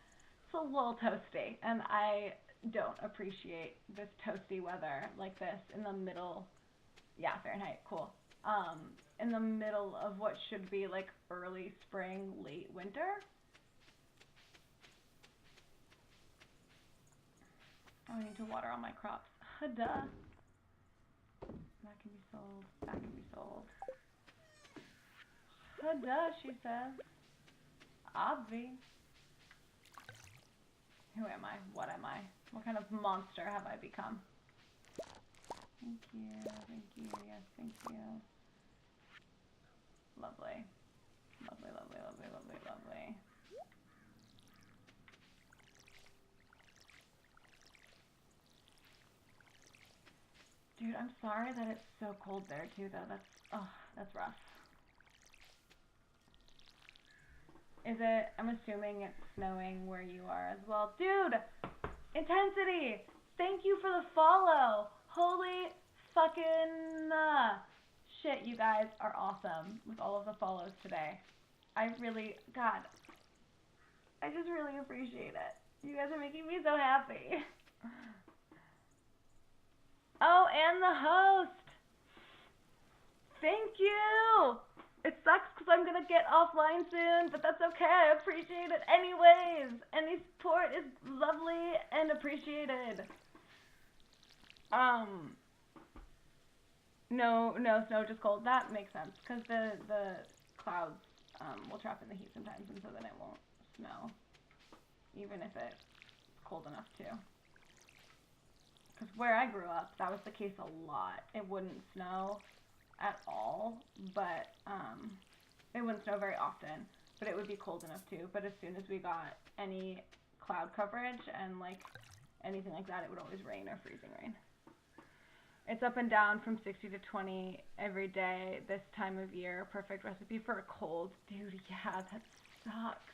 toasty, and I don't appreciate this toasty weather like this in the middle. Yeah, Fahrenheit, cool. In the middle of what should be like early spring, late winter. Oh, I need to water all my crops. Duh. That can be sold. That can be sold. Duh, she says. Obvi. Who am I? What am I? What kind of monster have I become? Thank you, yes, thank you. Lovely. Lovely, lovely, lovely, lovely, lovely. Dude, I'm sorry that it's so cold there too, though. That's rough. Is it? I'm assuming it's snowing where you are as well. Dude! Intensity! Thank you for the follow! Holy fucking shit, you guys are awesome with all of the follows today. I just really appreciate it. You guys are making me so happy. Oh, and the host! Thank you! It sucks because I'm going to get offline soon, but that's okay. I appreciate it anyways. Any support is lovely and appreciated. No snow, just cold. That makes sense because the clouds will trap in the heat sometimes, and so then it won't snow, even if it's cold enough too. Because where I grew up, that was the case a lot. It wouldn't snow at all, but it wouldn't snow very often, but it would be cold enough too. But as soon as we got any cloud coverage and like anything like that, it would always rain or freezing rain. It's up and down from 60 to 20 every day this time of year. Perfect recipe for a cold. Dude, yeah, that sucks.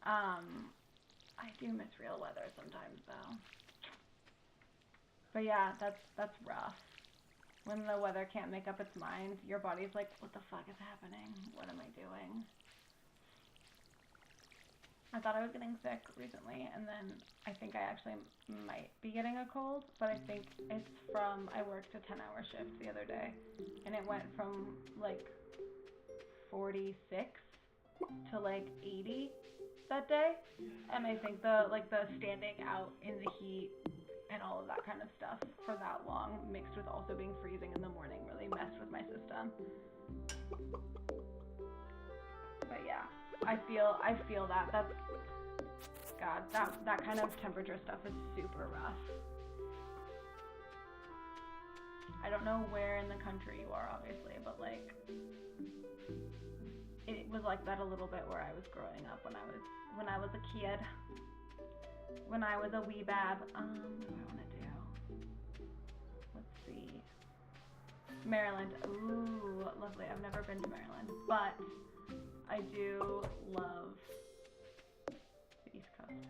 I do miss real weather sometimes though. But yeah, that's rough. When the weather can't make up its mind, your body's like, what the fuck is happening? What am I doing? I thought I was getting sick recently, and then I think I actually might be getting a cold, but I think it's from, I worked a 10-hour shift the other day, and it went from like 46 to like 80 that day, and I think the standing out in the heat and all of that kind of stuff for that long, mixed with also being freezing in the morning, really messed with my system. But yeah, I feel that. That's, God, that kind of temperature stuff is super rough. I don't know where in the country you are, obviously, but like, it was like that a little bit where I was growing up when I was a kid. When I was a wee bab. What do I want to do? Let's see. Maryland. Ooh, lovely. I've never been to Maryland, but I do love the East Coast.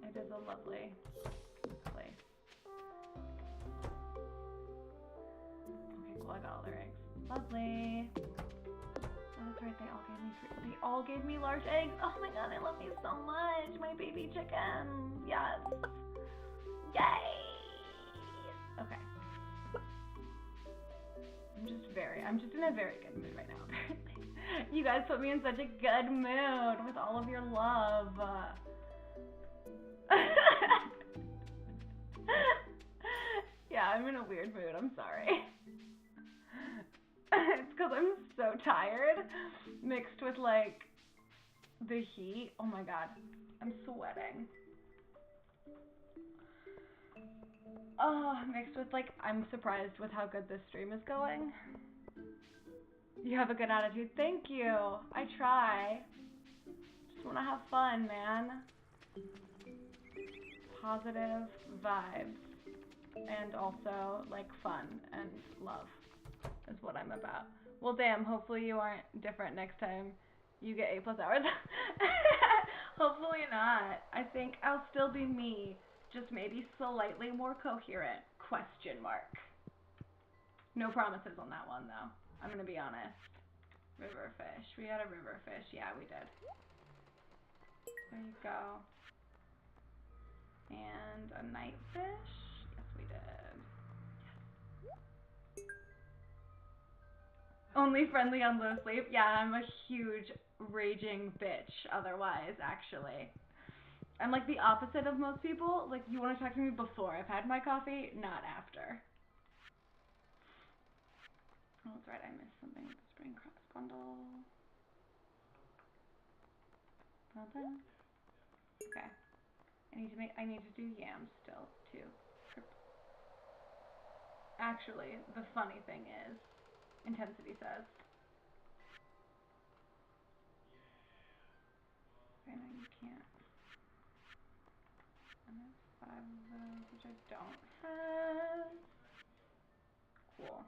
It is a lovely place. Okay, cool. I got all their eggs. Lovely. Oh, that's right. They all gave me large eggs. Oh my god, they love me so much. My baby chickens. Yes. Yay. Okay. I'm just in a very good mood right now, apparently. You guys put me in such a good mood with all of your love. Yeah, I'm in a weird mood. I'm sorry. It's because I'm so tired, mixed with like the heat. Oh my god, I'm sweating. Oh, mixed with like, I'm surprised with how good this stream is going. You have a good attitude. Thank you. I try. Just want to have fun, man. Positive vibes. And also, like, fun and love is what I'm about. Well, damn, hopefully you aren't different next time you get 8+ hours. Hopefully not. I think I'll still be me. Just maybe slightly more coherent, question mark. No promises on that one, though. I'm gonna be honest. Riverfish. We had a riverfish. Yeah, we did. There you go. And a nightfish. Yes, we did. Yes. Only friendly on low sleep. Yeah, I'm a huge raging bitch otherwise, actually. I'm like the opposite of most people. Like, you want to talk to me before I've had my coffee, not after. Oh, that's right, I missed something with the spring crops bundle. Okay. I need to do yams still, too. Actually, the funny thing is, Intensity says. Okay, no, you can't. And there's 5 of those, which I don't have. Cool.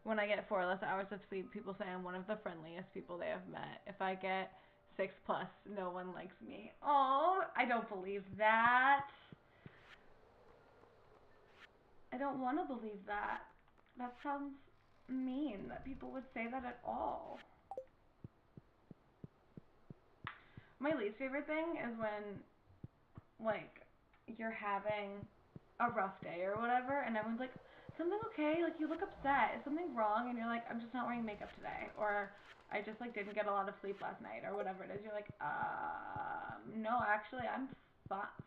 When I get 4 less hours of sleep, people say I'm one of the friendliest people they have met. If I get 6+, no one likes me. Oh, I don't believe that. I don't want to believe that. That sounds mean that people would say that at all. My least favorite thing is when, like, you're having a rough day or whatever, and everyone's like, something okay? Like, you look upset. Is something wrong? And you're like, I'm just not wearing makeup today. Or, I just, like, didn't get a lot of sleep last night, or whatever it is. You're like, no, actually, I'm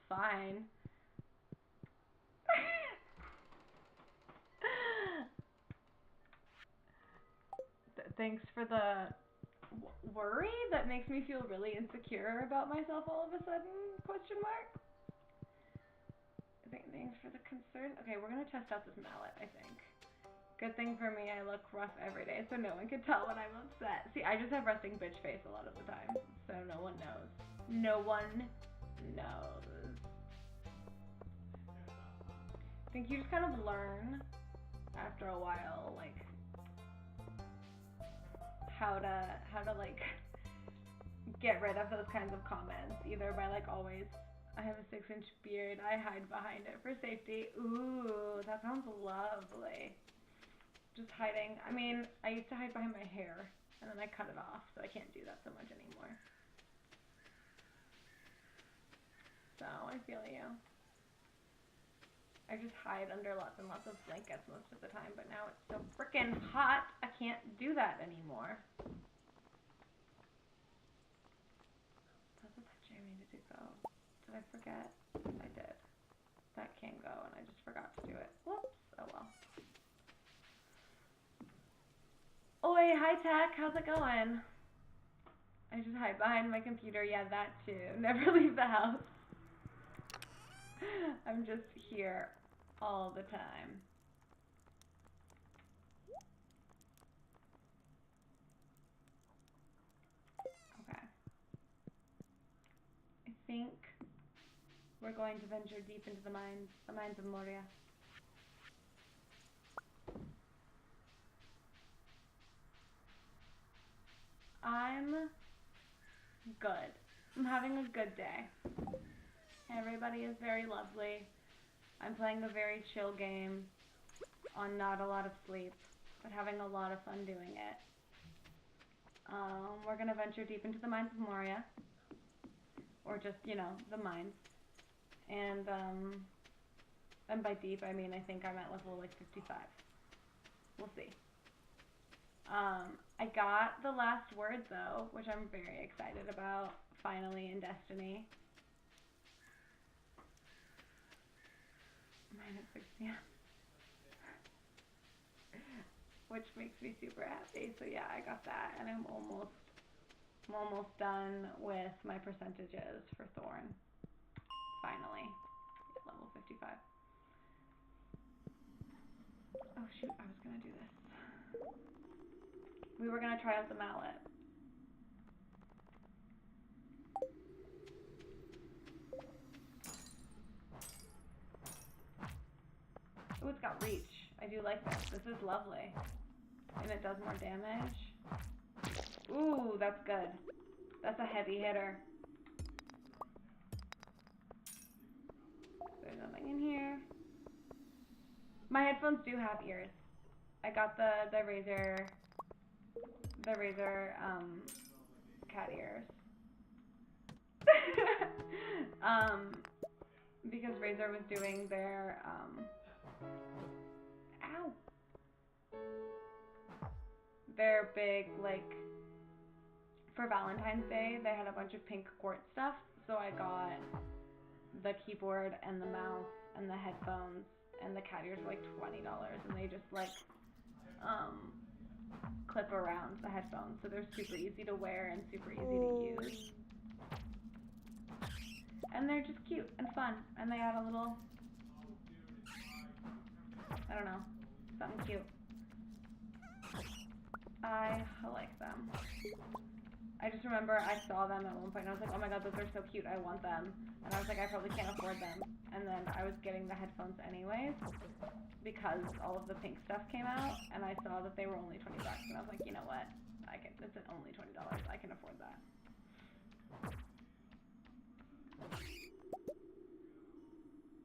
fine. Thanks for the worry that makes me feel really insecure about myself all of a sudden, question mark. Thanks for the concern. Okay, we're gonna test out this mallet, I think. Good thing for me, I look rough every day, so no one can tell when I'm upset. See, I just have resting bitch face a lot of the time, so no one knows. No one knows. I think you just kind of learn after a while, like, how to like get rid of those kinds of comments, either by like always, I have a 6-inch beard, I hide behind it for safety. Ooh, that sounds lovely. Just hiding. I mean, I used to hide behind my hair, and then I cut it off, so I can't do that so much anymore. So, I feel you. I just hide under lots and lots of blankets most of the time, but now it's so freaking hot, I can't do that anymore. That's what that Jamie needed to go. Did I forget? I did. That can go, and I just forgot to do it. Whoops. Oh well. Oi, hi tech, how's it going? I just hide behind my computer, yeah, that too. Never leave the house. I'm just here all the time. Okay. I think we're going to venture deep into the mines of Moria. I'm good. I'm having a good day. Everybody is very lovely. I'm playing a very chill game on not a lot of sleep, but having a lot of fun doing it. We're gonna venture deep into the mines of Moria, or just, you know, the mines. And by deep, I mean I think I'm at level like 55. We'll see. I got the last word though, which I'm very excited about, finally in Destiny. Minus 60. Which makes me super happy. So yeah, I got that, and I'm almost done with my percentages for Thorn. Finally, level 55. Oh shoot, I was gonna do this. We were gonna try out the mallet. Oh, it's got reach. I do like this. This is lovely. And it does more damage. Ooh, that's good. That's a heavy hitter. There's nothing in here. My headphones do have ears. I got the Razer cat ears. Because Razer was doing their ow, their big, like, for Valentine's Day they had a bunch of pink quartz stuff, so I got the keyboard and the mouse and the headphones, and the cat ears were like $20, and they just like clip around the headphones, so they're super easy to wear and super easy to use. And they're just cute and fun, and they add a little, I don't know, something cute. I like them. I just remember I saw them at one point and I was like, oh my god, those are so cute, I want them. And I was like, I probably can't afford them. And then I was getting the headphones anyways, because all of the pink stuff came out, and I saw that they were only $20, and I was like, you know what, it's only $20, I can afford that.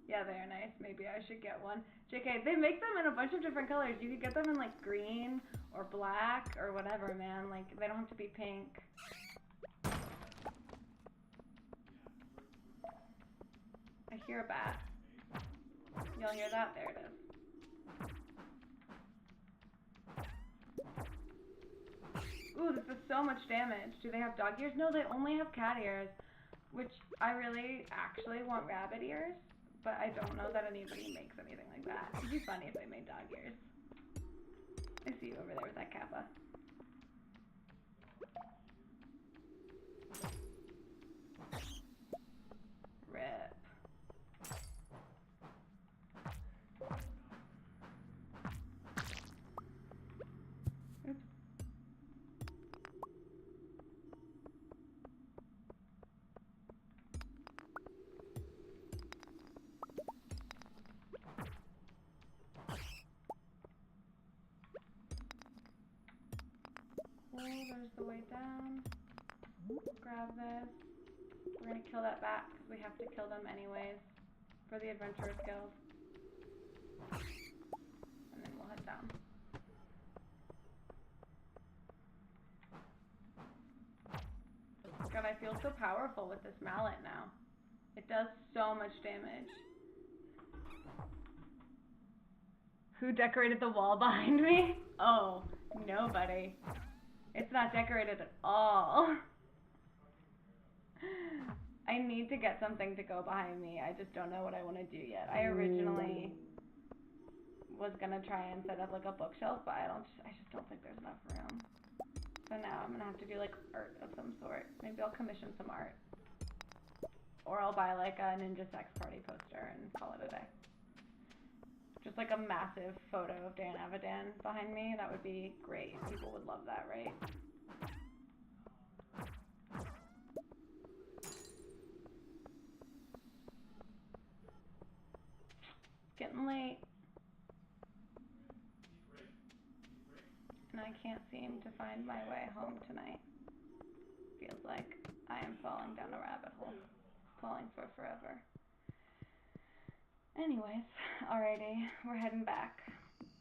Yeah, they're nice. Maybe I should get one. JK, they make them in a bunch of different colors. You could get them in like green or black or whatever, man. Like, they don't have to be pink. I hear a bat. You'll hear that? There it is. Ooh, this is so much damage. Do they have dog ears? No, they only have cat ears, which I really actually want rabbit ears. But I don't know that anybody makes anything like that. It'd be funny if they made dog ears. I see you over there with that kappa. Rip. Cool, there's the way down. Grab this. We're gonna kill that bat because we have to kill them anyways for the Adventurers Guild. And then we'll head down. God, I feel so powerful with this mallet now. It does so much damage. Who decorated the wall behind me? Oh, nobody. It's not decorated at all. I need to get something to go behind me. I just don't know what I want to do yet. I originally was gonna try and set up like a bookshelf, but I just don't think there's enough room. So now I'm gonna have to do like art of some sort. Maybe I'll commission some art. Or I'll buy like a Ninja Sex Party poster and call it a day. Just like a massive photo of Dan Avidan behind me. That would be great. People would love that, right? It's getting late. And I can't seem to find my way home tonight. Feels like I am falling down a rabbit hole. Falling for forever. Anyways, alrighty, we're heading back.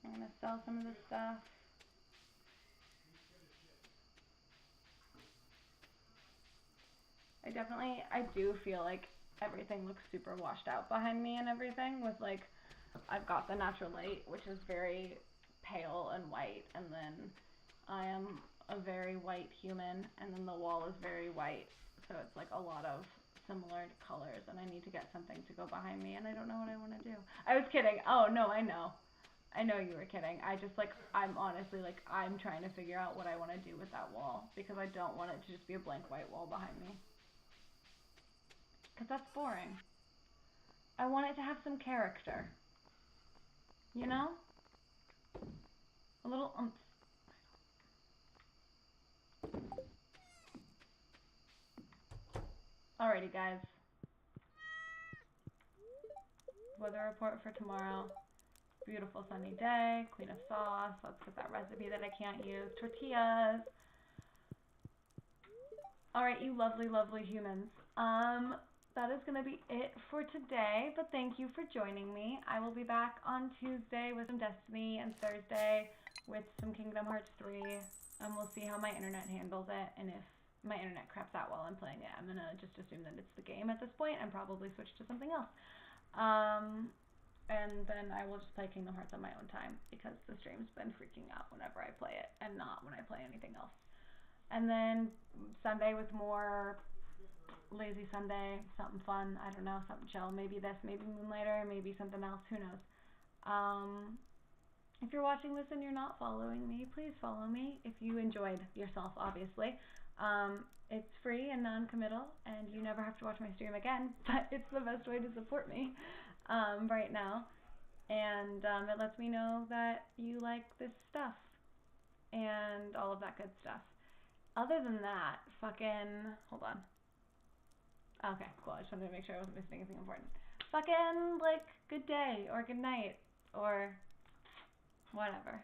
I'm gonna sell some of this stuff. I do feel like everything looks super washed out behind me and everything with like, I've got the natural light, which is very pale and white, and then I am a very white human, and then the wall is very white, so it's like a lot of similar colors, and I need to get something to go behind me, and I don't know what I want to do. I was kidding. Oh, no, I know you were kidding. I just, like, I'm honestly, like, I'm trying to figure out what I want to do with that wall, because I don't want it to just be a blank white wall behind me. Because that's boring. I want it to have some character. You know? A little oomph. Alrighty, guys. Weather report for tomorrow. Beautiful sunny day. Queen of sauce. Let's get that recipe that I can't use. Tortillas. Alright, you lovely, lovely humans. That is going to be it for today, but thank you for joining me. I will be back on Tuesday with some Destiny and Thursday with some Kingdom Hearts 3, and we'll see how my internet handles it, and if my internet craps out while I'm playing it, I'm going to just assume that it's the game at this point and probably switch to something else. And then I will just play Kingdom Hearts on my own time, because the stream's been freaking out whenever I play it, and not when I play anything else. And then Sunday with more Lazy Sunday, something fun, I don't know, something chill, maybe this, maybe Moonlighter, maybe something else, who knows. If you're watching this and you're not following me, please follow me if you enjoyed yourself, obviously. It's free and non-committal, and you never have to watch my stream again, but it's the best way to support me right now, and it lets me know that you like this stuff and all of that good stuff. Other than that, fucking, hold on. Okay, cool. I just wanted to make sure I wasn't missing anything important. Fucking, like, good day, or good night, or whatever.